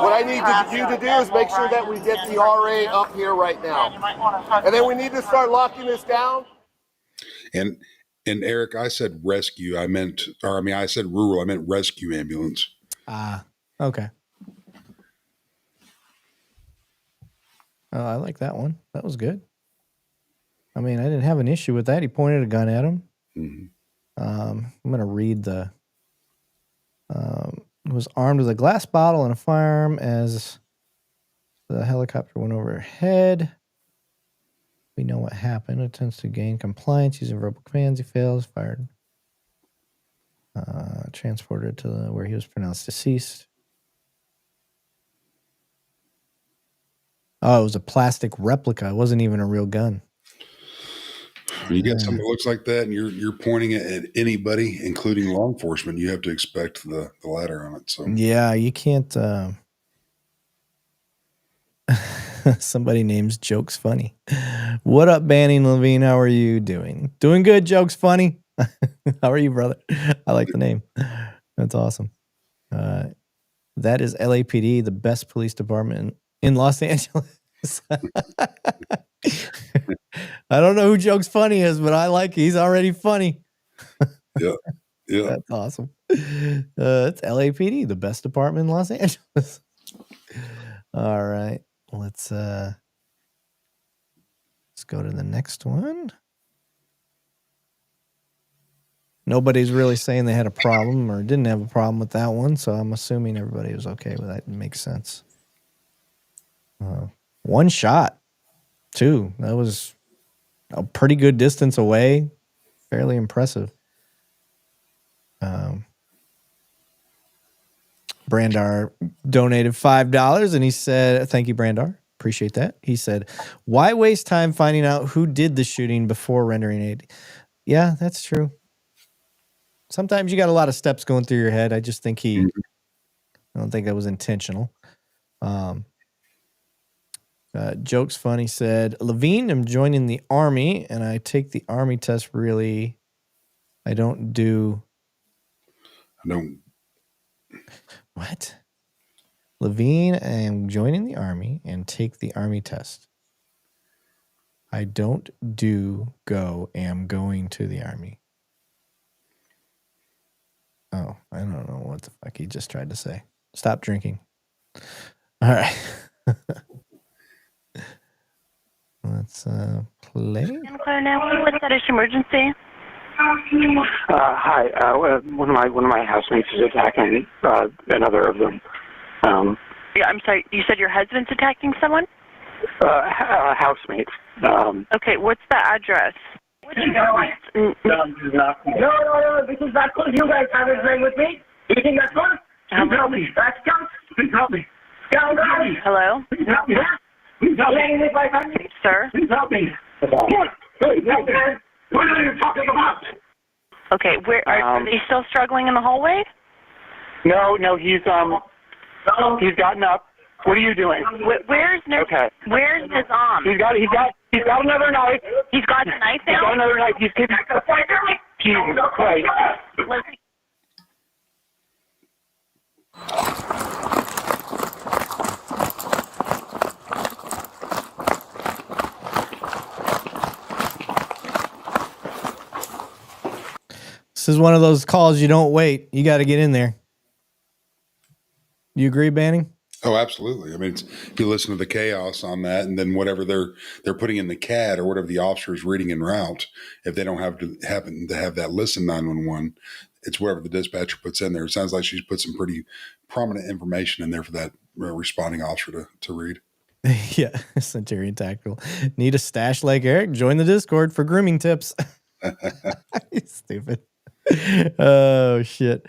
Speaker 15: What I need you to do is make sure that we get the RA up here right now. And then we need to start locking this down.
Speaker 2: And Eric, I said rescue. I said rural. I meant rescue ambulance.
Speaker 1: Okay. Oh, I like that one. That was good. I mean, I didn't have an issue with that. He pointed a gun at him.
Speaker 2: Mm-hmm.
Speaker 1: I'm going to read the... was armed with a glass bottle and a firearm as the helicopter went overhead. We know what happened. Attempts to gain compliance using verbal commands. He fails. Fired. Transported to where he was pronounced deceased. Oh, it was a plastic replica. It wasn't even a real gun.
Speaker 2: When you get something that looks like that and you're pointing it at anybody, including law enforcement, you have to expect the ladder on it. So
Speaker 1: Yeah, you can't. Somebody names Jokes Funny. What up, Banning Lavigne? How are you doing? Doing good, Jokes Funny. How are you, brother? I like the name. That's awesome. That is LAPD, the best police department in Los Angeles. I don't know who Jokes Funny is, but I like he's already funny.
Speaker 2: Yeah.
Speaker 1: That's awesome. It's LAPD, the best department in Los Angeles. All right. Let's go to the next one. Nobody's really saying they had a problem or didn't have a problem with that one, so I'm assuming everybody was okay with that. It makes sense. One shot, too. That was a pretty good distance away. Fairly impressive. Brandar donated $5 and he said, thank you, Brandar. Appreciate that. He said, why waste time finding out who did the shooting before rendering aid? Yeah, that's true. Sometimes you got a lot of steps going through your head. I just think I don't think that was intentional. Jokes Funny said, Lavigne, I'm joining the Army and I take the Army test really. I don't. What? Lavigne, I am joining the Army and take the Army test. I don't am going to the Army. Oh, I don't know what the fuck he just tried to say. Stop drinking. All right. Let's play.
Speaker 19: Claire, now what's that emergency?
Speaker 3: Hi. One of my housemates is attacking another of them.
Speaker 19: Yeah, I'm sorry. You said your husband's attacking someone?
Speaker 3: Housemate.
Speaker 19: Okay, what's the address?
Speaker 3: No. This is not good. You guys have it playing with me. Do you think that's good? Please help me. Please help me.
Speaker 19: Hello?
Speaker 3: Please help me. Please help me.
Speaker 19: Sir?
Speaker 3: Please help me. What are you talking about?
Speaker 19: Okay, where are they still struggling in the hallway?
Speaker 3: No, he's gotten up. What are you doing?
Speaker 19: Where's
Speaker 3: Okay.
Speaker 19: Where's Nizam?
Speaker 3: He's got another knife.
Speaker 19: He's got the knife now?
Speaker 3: He's got another knife. He's keeping. Jesus Christ.
Speaker 1: This is one of those calls you don't wait. You got to get in there. You agree, Banning?
Speaker 2: Oh, absolutely. I mean, if you listen to the chaos on that, and then whatever they're putting in the CAD or whatever the officer is reading en route, if they don't happen to have that listen 911, it's whatever the dispatcher puts in there. It sounds like she's put some pretty prominent information in there for that responding officer to read.
Speaker 1: Yeah, Centurion Tactical. Need a stash like Eric? Join the Discord for grooming tips. Stupid. Oh shit.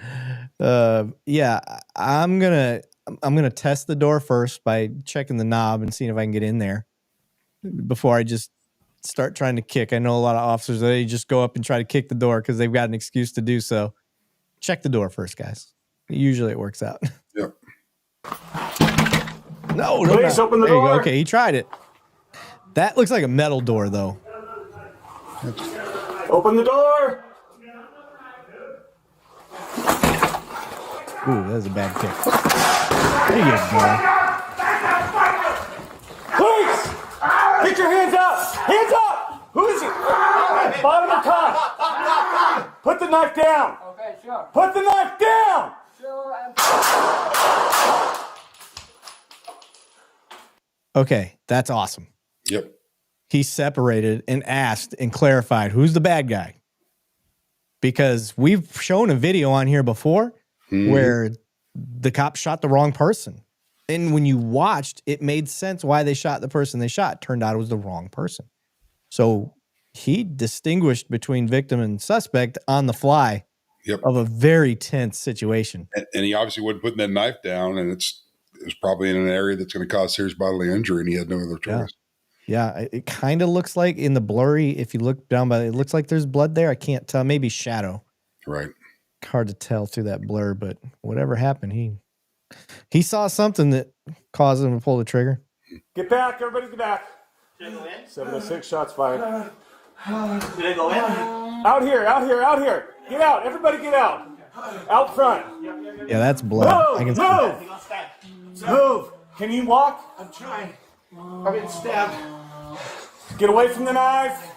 Speaker 1: Yeah, I'm gonna test the door first by checking the knob and seeing if I can get in there before I just start trying to kick. I know a lot of officers, they just go up and try to kick the door because they've got an excuse to do so. Check the door first, guys. Usually it works out.
Speaker 2: Yep.
Speaker 1: No,
Speaker 10: Please open the
Speaker 1: there you
Speaker 10: door.
Speaker 1: go. Okay, he tried it. That looks like a metal door, though.
Speaker 10: Open the door.
Speaker 1: Ooh, that was a bad kick. There you go.
Speaker 10: Please! Get your hands up! Hands up! Who is it? Bottom and top. Put the knife down.
Speaker 15: Okay, sure.
Speaker 10: Put the knife down!
Speaker 1: Okay, that's awesome.
Speaker 2: Yep.
Speaker 1: He separated and asked and clarified who's the bad guy. Because we've shown a video on here before where the cop shot the wrong person. And when you watched, it made sense why they shot the person they shot. Turned out it was the wrong person. So he distinguished between victim and suspect on the fly of a very tense situation.
Speaker 2: And he obviously wasn't putting that knife down, and it was probably in an area that's going to cause serious bodily injury, and he had no other choice.
Speaker 1: Yeah, it kind of looks like in the blurry, if you look down by it looks like there's blood there. I can't tell. Maybe shadow.
Speaker 2: Right.
Speaker 1: Hard to tell through that blur, but whatever happened, he saw something that caused him to pull the trigger.
Speaker 10: Get back, everybody get back. 706 shots fired.
Speaker 15: Did I go in?
Speaker 10: Out here. Get out, everybody get out. Out front.
Speaker 1: Yeah, that's blood.
Speaker 10: Move. Can you walk?
Speaker 15: I'm trying. I'm getting stabbed.
Speaker 10: Get away from the knife.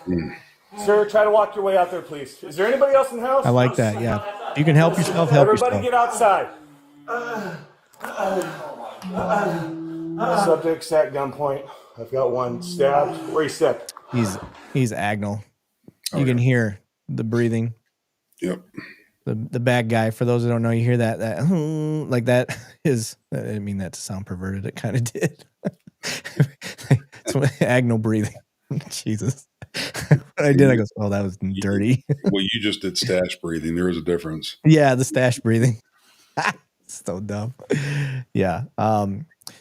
Speaker 10: Sir, try to walk your way out there, please. Is there anybody else in the house?
Speaker 1: I like that, yeah. You can help yourself, help
Speaker 10: Everybody
Speaker 1: yourself.
Speaker 10: get outside. Subject's at gunpoint. I've got one stabbed. Where you stabbed?
Speaker 1: He's agonal. You can hear the breathing.
Speaker 2: Yep.
Speaker 1: The bad guy, for those who don't know, you hear that like that is, I didn't mean that to sound perverted. It kind of did. It's agonal breathing. Jesus. I did. I go, oh, that was dirty.
Speaker 2: Well, you just did stash breathing. There is a difference.
Speaker 1: Yeah, the stash breathing. So dumb. Yeah.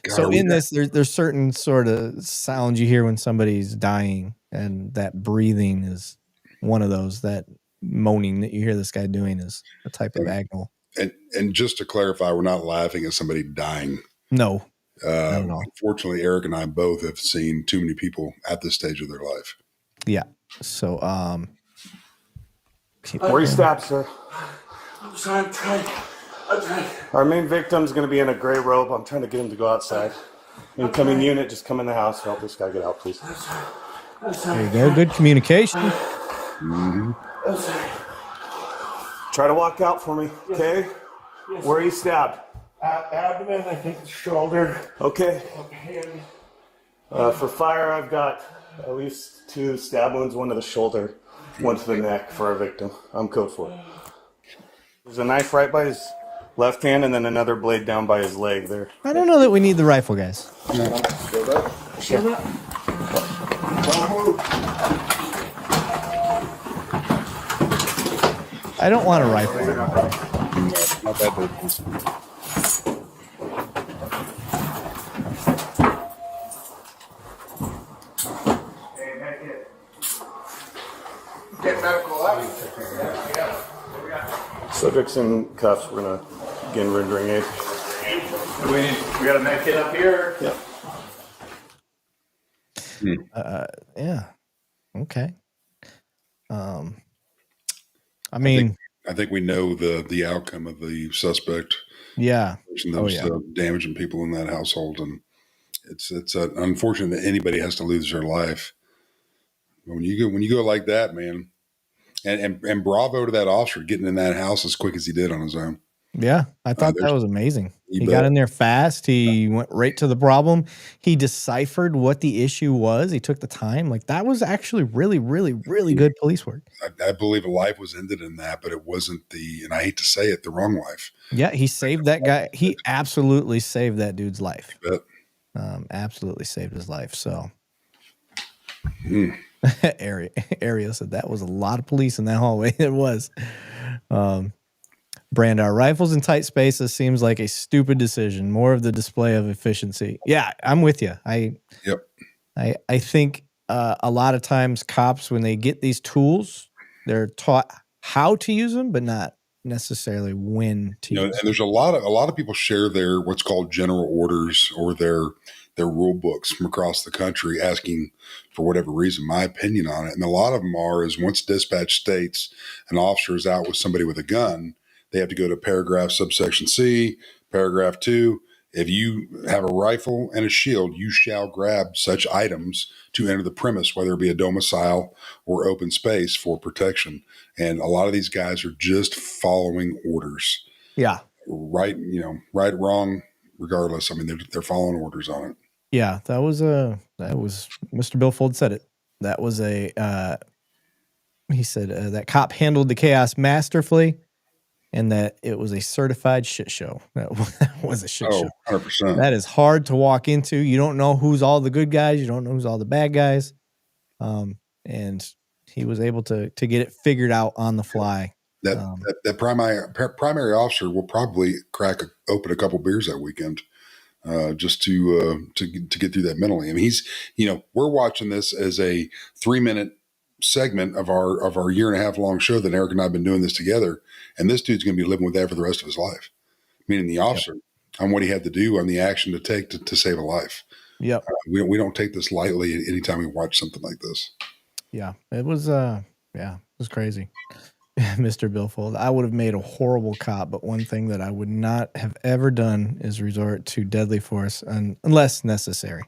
Speaker 1: So in this, there's certain sort of sounds you hear when somebody's dying, and that breathing is one of those. That moaning that you hear this guy doing is a type of agonal.
Speaker 2: And just to clarify, we're not laughing at somebody dying.
Speaker 1: No. Not at all.
Speaker 2: Unfortunately, Eric and I both have seen too many people at this stage of their life.
Speaker 1: Yeah. So
Speaker 7: Where you stabbed, sir?
Speaker 15: I'm trying.
Speaker 7: Our main victim's going to be in a gray robe. I'm trying to get him to go outside. Incoming unit, just come in the house. Help this guy get out, please.
Speaker 1: There you go. Good communication.
Speaker 7: Try to walk out for me, okay?
Speaker 15: Yes,
Speaker 7: Where are you stabbed?
Speaker 15: Abdomen, I think shoulder.
Speaker 7: Okay. For fire, I've got at least 2 stab wounds, one to the shoulder, one to the neck for our victim. I'm code for it. There's a knife right by his left hand and then another blade down by his leg there.
Speaker 1: I don't know that we need the rifle, guys.
Speaker 7: Sure.
Speaker 1: I don't want a rifle.
Speaker 2: Not that big.
Speaker 15: Get medical out.
Speaker 7: Subject's in cuffs. We're gonna begin rendering aid.
Speaker 10: We got a med kit up here.
Speaker 7: Yep.
Speaker 1: Yeah. Okay.
Speaker 2: I think we know the outcome of the suspect.
Speaker 1: Yeah.
Speaker 2: Damaging people in that household, and it's unfortunate that anybody has to lose their life. But when you go like that, man, and bravo to that officer getting in that house as quick as he did on his own.
Speaker 1: Yeah, I thought that was amazing. He got in there fast. He went right to the problem. He deciphered what the issue was. He took the time. Like, that was actually really, really, really good police work.
Speaker 2: I believe a life was ended in that, but it wasn't and I hate to say it, the wrong life.
Speaker 1: Yeah, he saved that guy. He absolutely saved that dude's life. Absolutely saved his life. So, Ariel said that was a lot of police in that hallway. It was. Brandar, rifles in tight spaces seems like a stupid decision. More of the display of efficiency. Yeah, I'm with you. I think a lot of times cops, when they get these tools, they're taught how to use them, but not necessarily when to use them.
Speaker 2: And there's a lot of people share their what's called general orders or their rule books from across the country, asking for whatever reason my opinion on it. And a lot of them is once dispatch states an officer is out with somebody with a gun, they have to go to paragraph subsection C, paragraph 2. If you have a rifle and a shield, you shall grab such items to enter the premise, whether it be a domicile or open space for protection. And a lot of these guys are just following orders.
Speaker 1: Yeah.
Speaker 2: Right, wrong, regardless. I mean, they're following orders on it.
Speaker 1: Yeah, that was Mr. Billfold said it. That was he said that cop handled the chaos masterfully, and that it was a certified shit show. That was a shit show.
Speaker 2: 100%.
Speaker 1: That is hard to walk into. You don't know who's all the good guys. You don't know who's all the bad guys. And he was able to get it figured out on the fly.
Speaker 2: That primary officer will probably open a couple beers that weekend, just to get through that mentally. I mean, we're watching this as a 3-minute segment of our year and a half long show that Eric and I have been doing this together, and this dude's going to be living with that for the rest of his life. Meaning the officer on what he had to do, on the action to take to save a life.
Speaker 1: Yep.
Speaker 2: We don't take this lightly anytime we watch something like this.
Speaker 1: Yeah, it was crazy. Mr. Billfold, I would have made a horrible cop, but one thing that I would not have ever done is resort to deadly force unless necessary.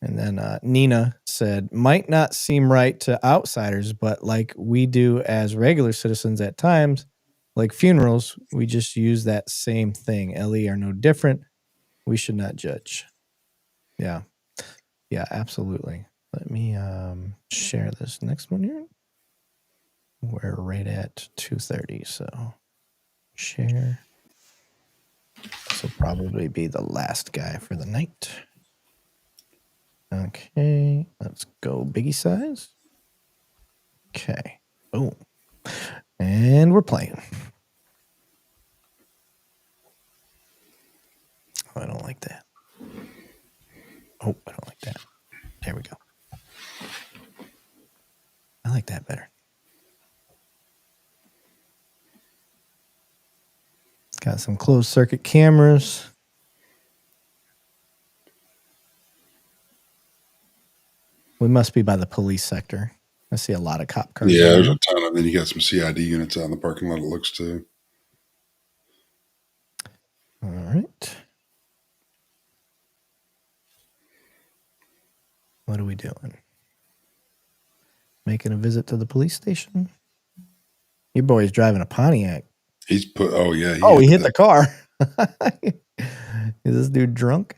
Speaker 1: And then Nina said, might not seem right to outsiders, but like we do as regular citizens at times, like funerals, we just use that same thing. LE are no different. We should not judge. Yeah. Yeah, absolutely. Let me share this next one here. We're right at 2:30, so share. This will probably be the last guy for the night. Okay, let's go biggie size. Okay, boom. And we're playing. Oh, I don't like that. Oh, I don't like that. There we go. I like that better. It's got some closed circuit cameras. We must be by the police sector. I see a lot of cop cars.
Speaker 2: Yeah, there's a ton of them. You got some CID units out in the parking lot, it looks too.
Speaker 1: All right. What are we doing? Making a visit to the police station? Your boy's driving a Pontiac.
Speaker 2: He's put, oh, yeah.
Speaker 1: He hit the car. Is this dude drunk?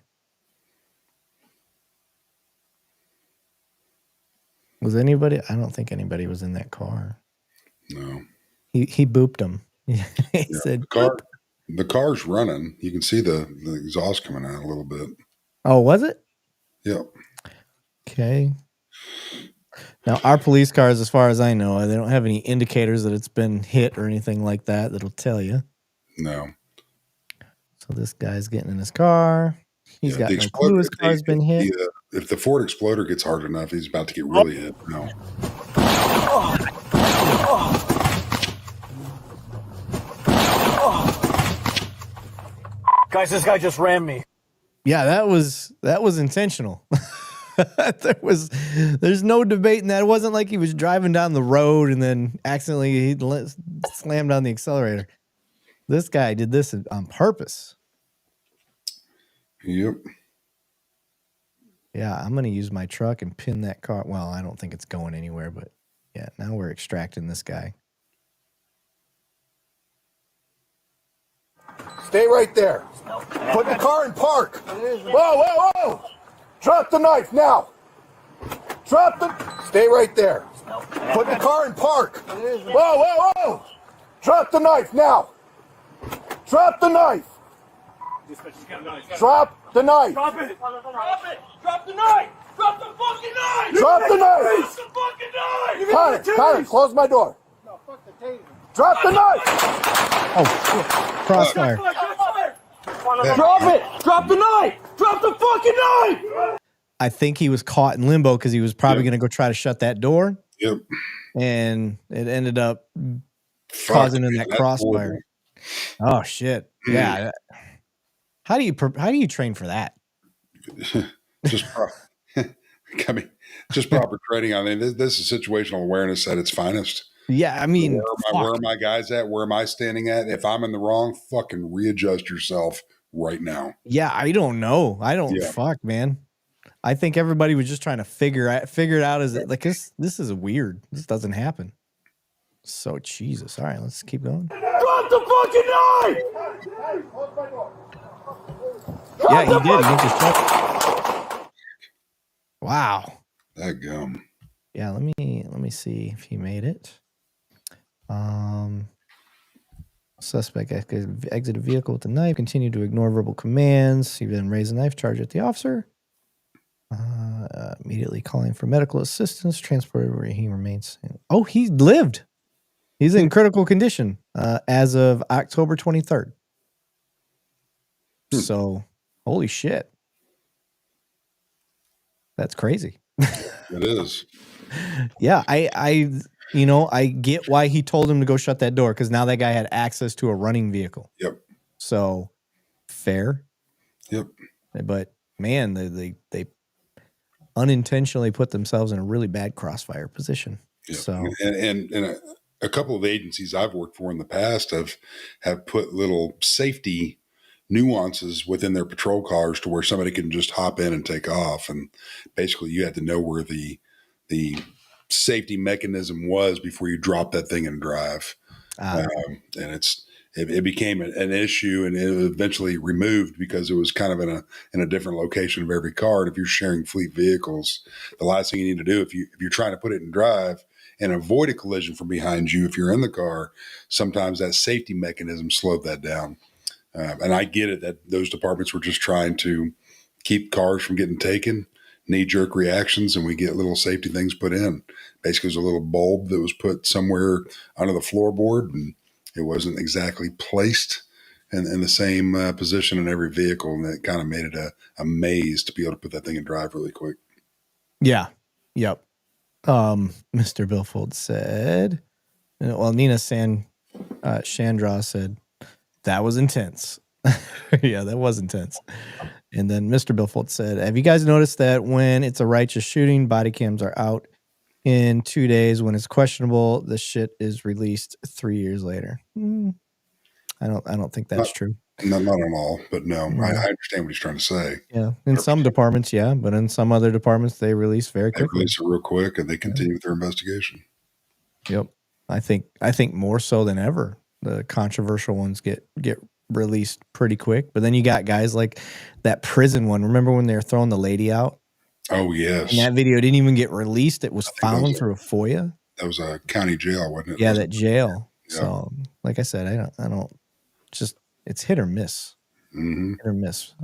Speaker 1: Was anybody? I don't think anybody was in that car.
Speaker 2: No.
Speaker 1: He booped him. He said,
Speaker 2: the car's running. You can see the exhaust coming out a little bit.
Speaker 1: Oh, was it?
Speaker 2: Yep.
Speaker 1: Okay. Now, our police cars, as far as I know, they don't have any indicators that it's been hit or anything like that that'll tell you.
Speaker 2: No.
Speaker 1: So this guy's getting in his car. He's got no clue his car's been hit.
Speaker 2: If the Ford Exploder gets hard enough, he's about to get really hit. No.
Speaker 15: Guys, this guy just rammed me.
Speaker 1: Yeah, that was intentional. There's no debating that. It wasn't like he was driving down the road and then accidentally slammed on the accelerator. This guy did this on purpose.
Speaker 2: Yep.
Speaker 1: Yeah, I'm going to use my truck and pin that car. Well, I don't think it's going anywhere, but yeah, now we're extracting this guy.
Speaker 15: Stay right there. Put the car in park. Whoa. Drop the knife now. Stay right there. Put the car in park. Whoa. Drop the knife now. Drop the knife. Drop the knife. Drop it. Drop the knife. Drop the fucking knife. Drop the knife. Drop the fucking knife.
Speaker 14: Connor, close my door.
Speaker 15: No, fuck the taser.
Speaker 14: Drop the knife.
Speaker 1: Oh, crossfire.
Speaker 15: Drop it. Drop the knife. Drop the fucking knife.
Speaker 1: I think he was caught in limbo because he was probably going to go try to shut that door.
Speaker 2: Yep.
Speaker 1: And it ended up causing him that crossfire. Oh shit! Yeah. How do you train for that?
Speaker 2: just proper training. I mean, this is situational awareness at its finest.
Speaker 1: Yeah, I mean,
Speaker 2: where are my guys at? Where am I standing at? If I'm in the wrong, fucking readjust yourself right now.
Speaker 1: Yeah, I don't know. Fuck, man. I think everybody was just trying to figure it out. Is it like this is weird. This doesn't happen. So Jesus. All right, let's keep going.
Speaker 15: Drop the fucking knife.
Speaker 1: Yeah, he did. He went to shut. Wow.
Speaker 2: That gum.
Speaker 1: Yeah, let me see if he made it. Suspect exited vehicle with a knife, continued to ignore verbal commands. He then raised a knife charge at the officer. Immediately calling for medical assistance, transported where he remains. Oh, he lived. He's in critical condition as of October 23rd. So, holy shit. That's crazy.
Speaker 2: It is.
Speaker 1: Yeah, I get why he told him to go shut that door, because now that guy had access to a running vehicle.
Speaker 2: Yep.
Speaker 1: So fair.
Speaker 2: Yep.
Speaker 1: But man, they unintentionally put themselves in a really bad crossfire position.
Speaker 2: Yep.
Speaker 1: So
Speaker 2: and a couple of agencies I've worked for in the past have put little safety nuances within their patrol cars to where somebody can just hop in and take off, and basically you had to know where the safety mechanism was before you drop that thing and drive. And it became an issue, and it was eventually removed because it was kind of in a different location of every car. And if you're sharing fleet vehicles, the last thing you need to do if you're trying to put it in drive and avoid a collision from behind you, if you're in the car, sometimes that safety mechanism slowed that down. And I get it that those departments were just trying to keep cars from getting taken. knee-jerk reactions, and we get little safety things put in. Basically, it was a little bulb that was put somewhere under the floorboard, and it wasn't exactly placed in the same position in every vehicle, and it kind of made it a maze to be able to put that thing in drive really quick.
Speaker 1: Yeah. Yep. Mr. Billfold said, well, Nina Chandra said, that was intense. Yeah, that was intense. And then Mr. Billfold said, have you guys noticed that when it's a righteous shooting, body cams are out in 2 days? When it's questionable, the shit is released 3 years later. I don't think that's true.
Speaker 2: Not at all, but no, I understand what he's trying to say.
Speaker 1: Yeah, in some departments, yeah, but in some other departments, they release very quickly.
Speaker 2: They release it real quick, and they continue with their investigation.
Speaker 1: Yep, I think more so than ever. The controversial ones get released pretty quick, but then you got guys like that prison one. Remember when they were throwing the lady out?
Speaker 2: Oh yes,
Speaker 1: and that video didn't even get released. It was found through a FOIA.
Speaker 2: That was a county jail, wasn't it?
Speaker 1: Yeah, that jail. Yeah. So, like I said, I don't. Just it's hit or miss.
Speaker 2: Mm-hmm.
Speaker 1: Hit or miss.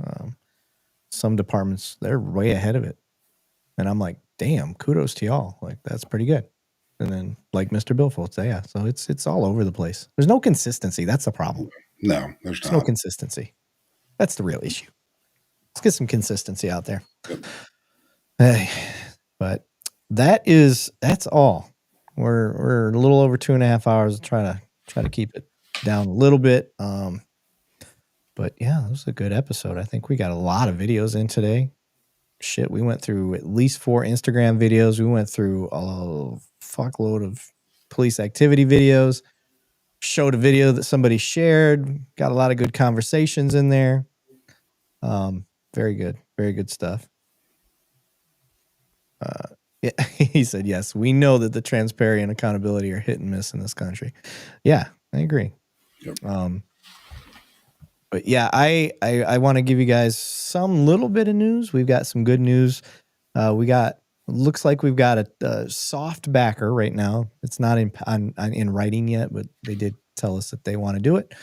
Speaker 1: Some departments, they're way ahead of it. And I'm like, damn, kudos to y'all. Like, that's pretty good. And then, like Mr. Billfold said, yeah, so it's all over the place. There's no consistency. That's the problem.
Speaker 2: No, there's not.
Speaker 1: No consistency. That's the real issue. Let's get some consistency out there.
Speaker 2: Yep.
Speaker 1: Hey, but that's all. We're a little over 2.5 hours. Try to keep it down a little bit. But yeah, it was a good episode. I think we got a lot of videos in today. Shit, we went through at least 4 Instagram videos. We went through a fuckload of police activity videos. Showed a video that somebody shared. Got a lot of good conversations in there. Very good stuff. Yeah, he said, yes, we know that the transparency and accountability are hit and miss in this country. Yeah, I agree.
Speaker 2: Yep.
Speaker 1: But yeah, I want to give you guys some little bit of news. We've got some good news. Looks like we've got a soft backer right now. It's not in writing yet, but they did tell us that they want to do it.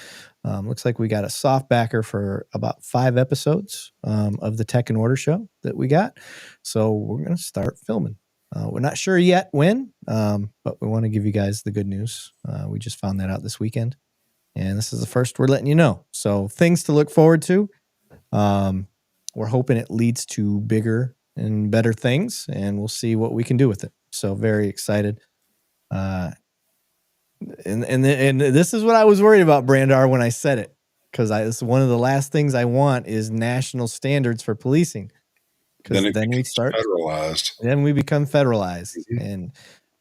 Speaker 1: Looks like we got a soft backer for about 5 episodes of the Tech and Order show that we got. So we're going to start filming. We're not sure yet when, but we want to give you guys the good news. We just found that out this weekend. And this is the first we're letting you know. So things to look forward to. We're hoping it leads to bigger and better things, and we'll see what we can do with it. So very excited. And this is what I was worried about, Brandar, when I said it, because this is one of the last things I want is national standards for policing. Because then we start
Speaker 2: federalized.
Speaker 1: Then we become federalized, and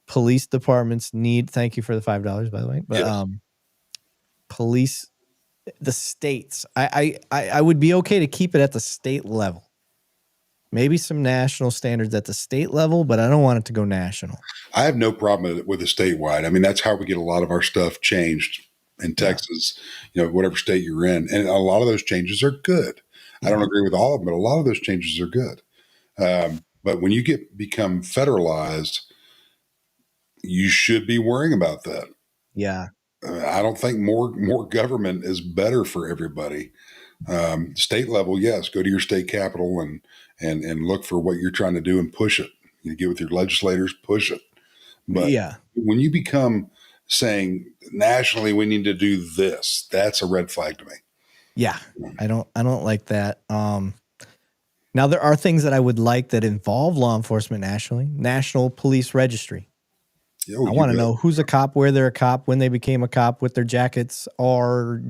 Speaker 1: police departments need. Thank you for the $5, by the way. But
Speaker 2: yes.
Speaker 1: Police, the states. I would be okay to keep it at the state level. Maybe some national standards at the state level, but I don't want it to go national.
Speaker 2: I have no problem with it statewide. I mean, that's how we get a lot of our stuff changed in Texas, whatever state you're in. And a lot of those changes are good. I don't agree with all of them, but a lot of those changes are good. But when you become federalized, you should be worrying about that.
Speaker 1: Yeah.
Speaker 2: I don't think more government is better for everybody. State level, yes, go to your state capital and look for what you're trying to do and push it. You get with your legislators, push it. But when you become saying nationally we need to do this, that's a red flag to me.
Speaker 1: Yeah, I don't like that. Now there are things that I would like that involve law enforcement nationally. National Police Registry. I want to know who's a cop, where they're a cop, when they became a cop, what their jackets are.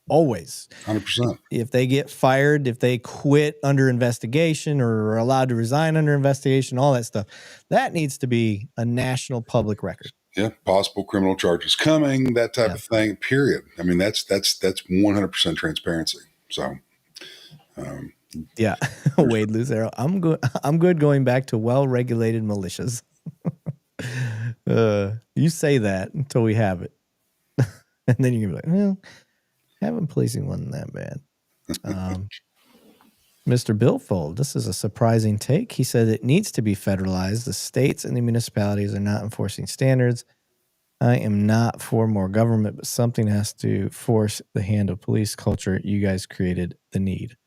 Speaker 1: Always
Speaker 2: 100%.
Speaker 1: If they get fired, if they quit under investigation or are allowed to resign under investigation, all that stuff, that needs to be a national public record.
Speaker 2: Yeah, possible criminal charges coming, that type of thing. Period. I mean, that's 100% transparency. So,
Speaker 1: yeah, Wade Lucero, I'm good going back to well-regulated militias. You say that until we have it, and then you're gonna be like, well. Haven't policing wasn't that bad. Mr. Billfold, this is a surprising take. He said it needs to be federalized. The states and the municipalities are not enforcing standards. I am not for more government, but something has to force the hand of police culture. You guys created the need.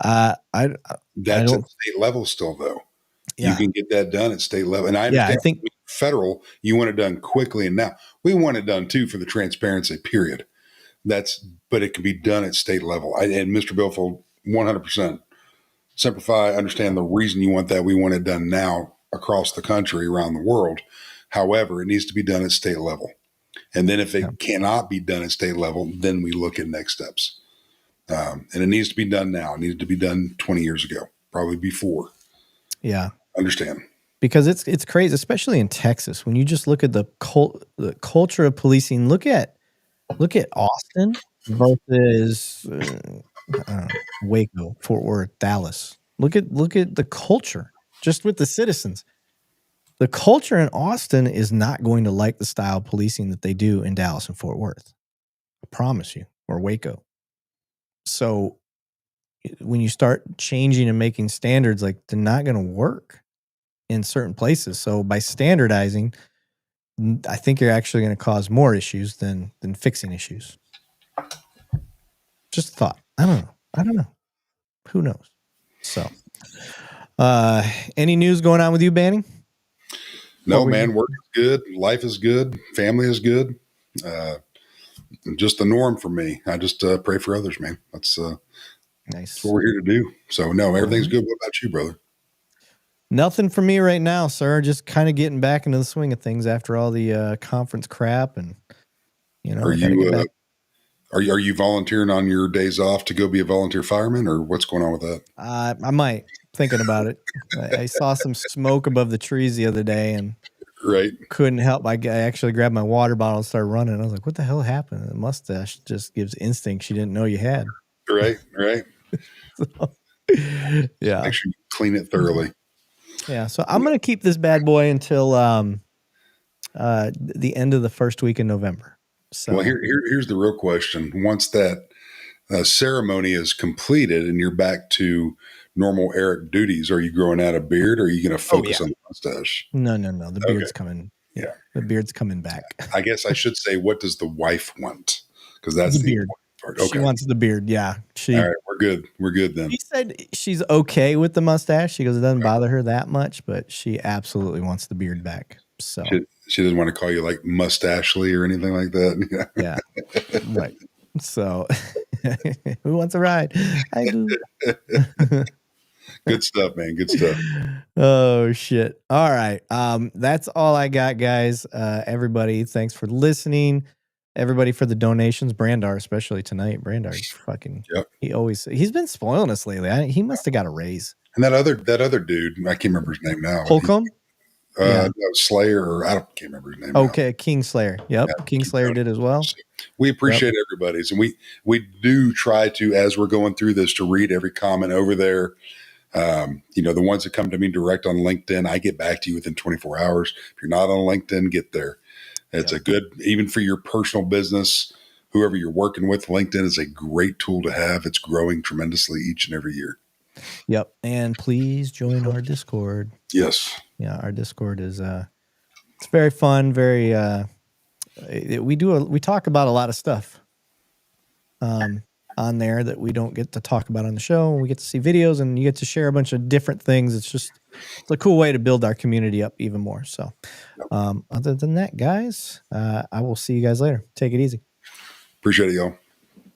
Speaker 2: That's at state level still, though. You can get that done at state level. And I
Speaker 1: Yeah,
Speaker 2: understand
Speaker 1: I think
Speaker 2: federal, you want it done quickly. And now we want it done too for the transparency period. But it can be done at state level. And Mr. Billfold, 100% simplify, understand the reason you want that. We want it done now across the country, around the world. However, it needs to be done at state level. And then if it cannot be done at state level, then we look at next steps. And it needs to be done now. It needed to be done 20 years ago, probably before.
Speaker 1: Yeah.
Speaker 2: Understand.
Speaker 1: Because it's crazy, especially in Texas. When you just look at the culture of policing, look at Austin versus Waco, Fort Worth, Dallas. Look at the culture just with the citizens. The culture in Austin is not going to like the style of policing that they do in Dallas and Fort Worth. I promise you, or Waco. So when you start changing and making standards, like they're not going to work in certain places. So by standardizing, I think you're actually going to cause more issues than fixing issues. Just a thought. I don't know. Who knows? So, any news going on with you, Banning?
Speaker 2: No, man, work is good. Life is good. Family is good. Just the norm for me. I just pray for others, man. That's
Speaker 1: nice.
Speaker 2: That's what we're here to do. So, no, everything's good. What about you, brother?
Speaker 1: Nothing for me right now, sir. Just kind of getting back into the swing of things after all the conference crap, and
Speaker 2: are you volunteering on your days off to go be a volunteer fireman, or what's going on with that?
Speaker 1: I might. Thinking about it. I saw some smoke above the trees the other day, and couldn't help. I actually grabbed my water bottle and started running. I was like, "What the hell happened?" The mustache just gives instincts you didn't know you had.
Speaker 2: Right.
Speaker 1: So, yeah.
Speaker 2: Make sure you clean it thoroughly.
Speaker 1: Yeah, so I'm going to keep this bad boy until the end of the first week in November. So,
Speaker 2: well, here's the real question. Once that ceremony is completed and you're back to normal Erik duties, are you growing out a beard, or are you going to focus on the mustache?
Speaker 1: No. The beard's coming. Yeah, the beard's coming back.
Speaker 2: I guess I should say, what does the wife want? Because that's the
Speaker 1: beard
Speaker 2: part. Okay.
Speaker 1: She wants the beard. Yeah.
Speaker 2: All right, we're good. We're good then.
Speaker 1: She said she's okay with the mustache. She goes, it doesn't bother her that much, but she absolutely wants the beard back. So
Speaker 2: she doesn't want to call you like Mustachely or anything like that.
Speaker 1: Yeah. Right. So who wants a ride? I do.
Speaker 2: Good stuff, man. Good stuff.
Speaker 1: Oh shit. All right. That's all I got, guys. Everybody, thanks for listening. Everybody for the donations. Brandar, especially tonight. Brandar, fucking.
Speaker 2: Yep.
Speaker 1: He's been spoiling us lately. He must have got a raise.
Speaker 2: And that other dude, I can't remember his name now.
Speaker 1: Holcomb?
Speaker 2: No, Slayer, or I can't remember his name.
Speaker 1: Okay, Kingslayer. Yep, yeah, Kingslayer did as well.
Speaker 2: We appreciate everybody's, and we do try to, as we're going through this, to read every comment over there. The ones that come to me direct on LinkedIn, I get back to you within 24 hours. If you're not on LinkedIn, get there. It's a good, even for your personal business, whoever you're working with, LinkedIn is a great tool to have. It's growing tremendously each and every year.
Speaker 1: Yep. And please join our Discord.
Speaker 2: Yes.
Speaker 1: Yeah. Our Discord is, it's very fun. Very, we talk about a lot of stuff, on there that we don't get to talk about on the show. We get to see videos and you get to share a bunch of different things. It's a cool way to build our community up even more. So, other than that, guys, I will see you guys later. Take it easy.
Speaker 2: Appreciate it, y'all.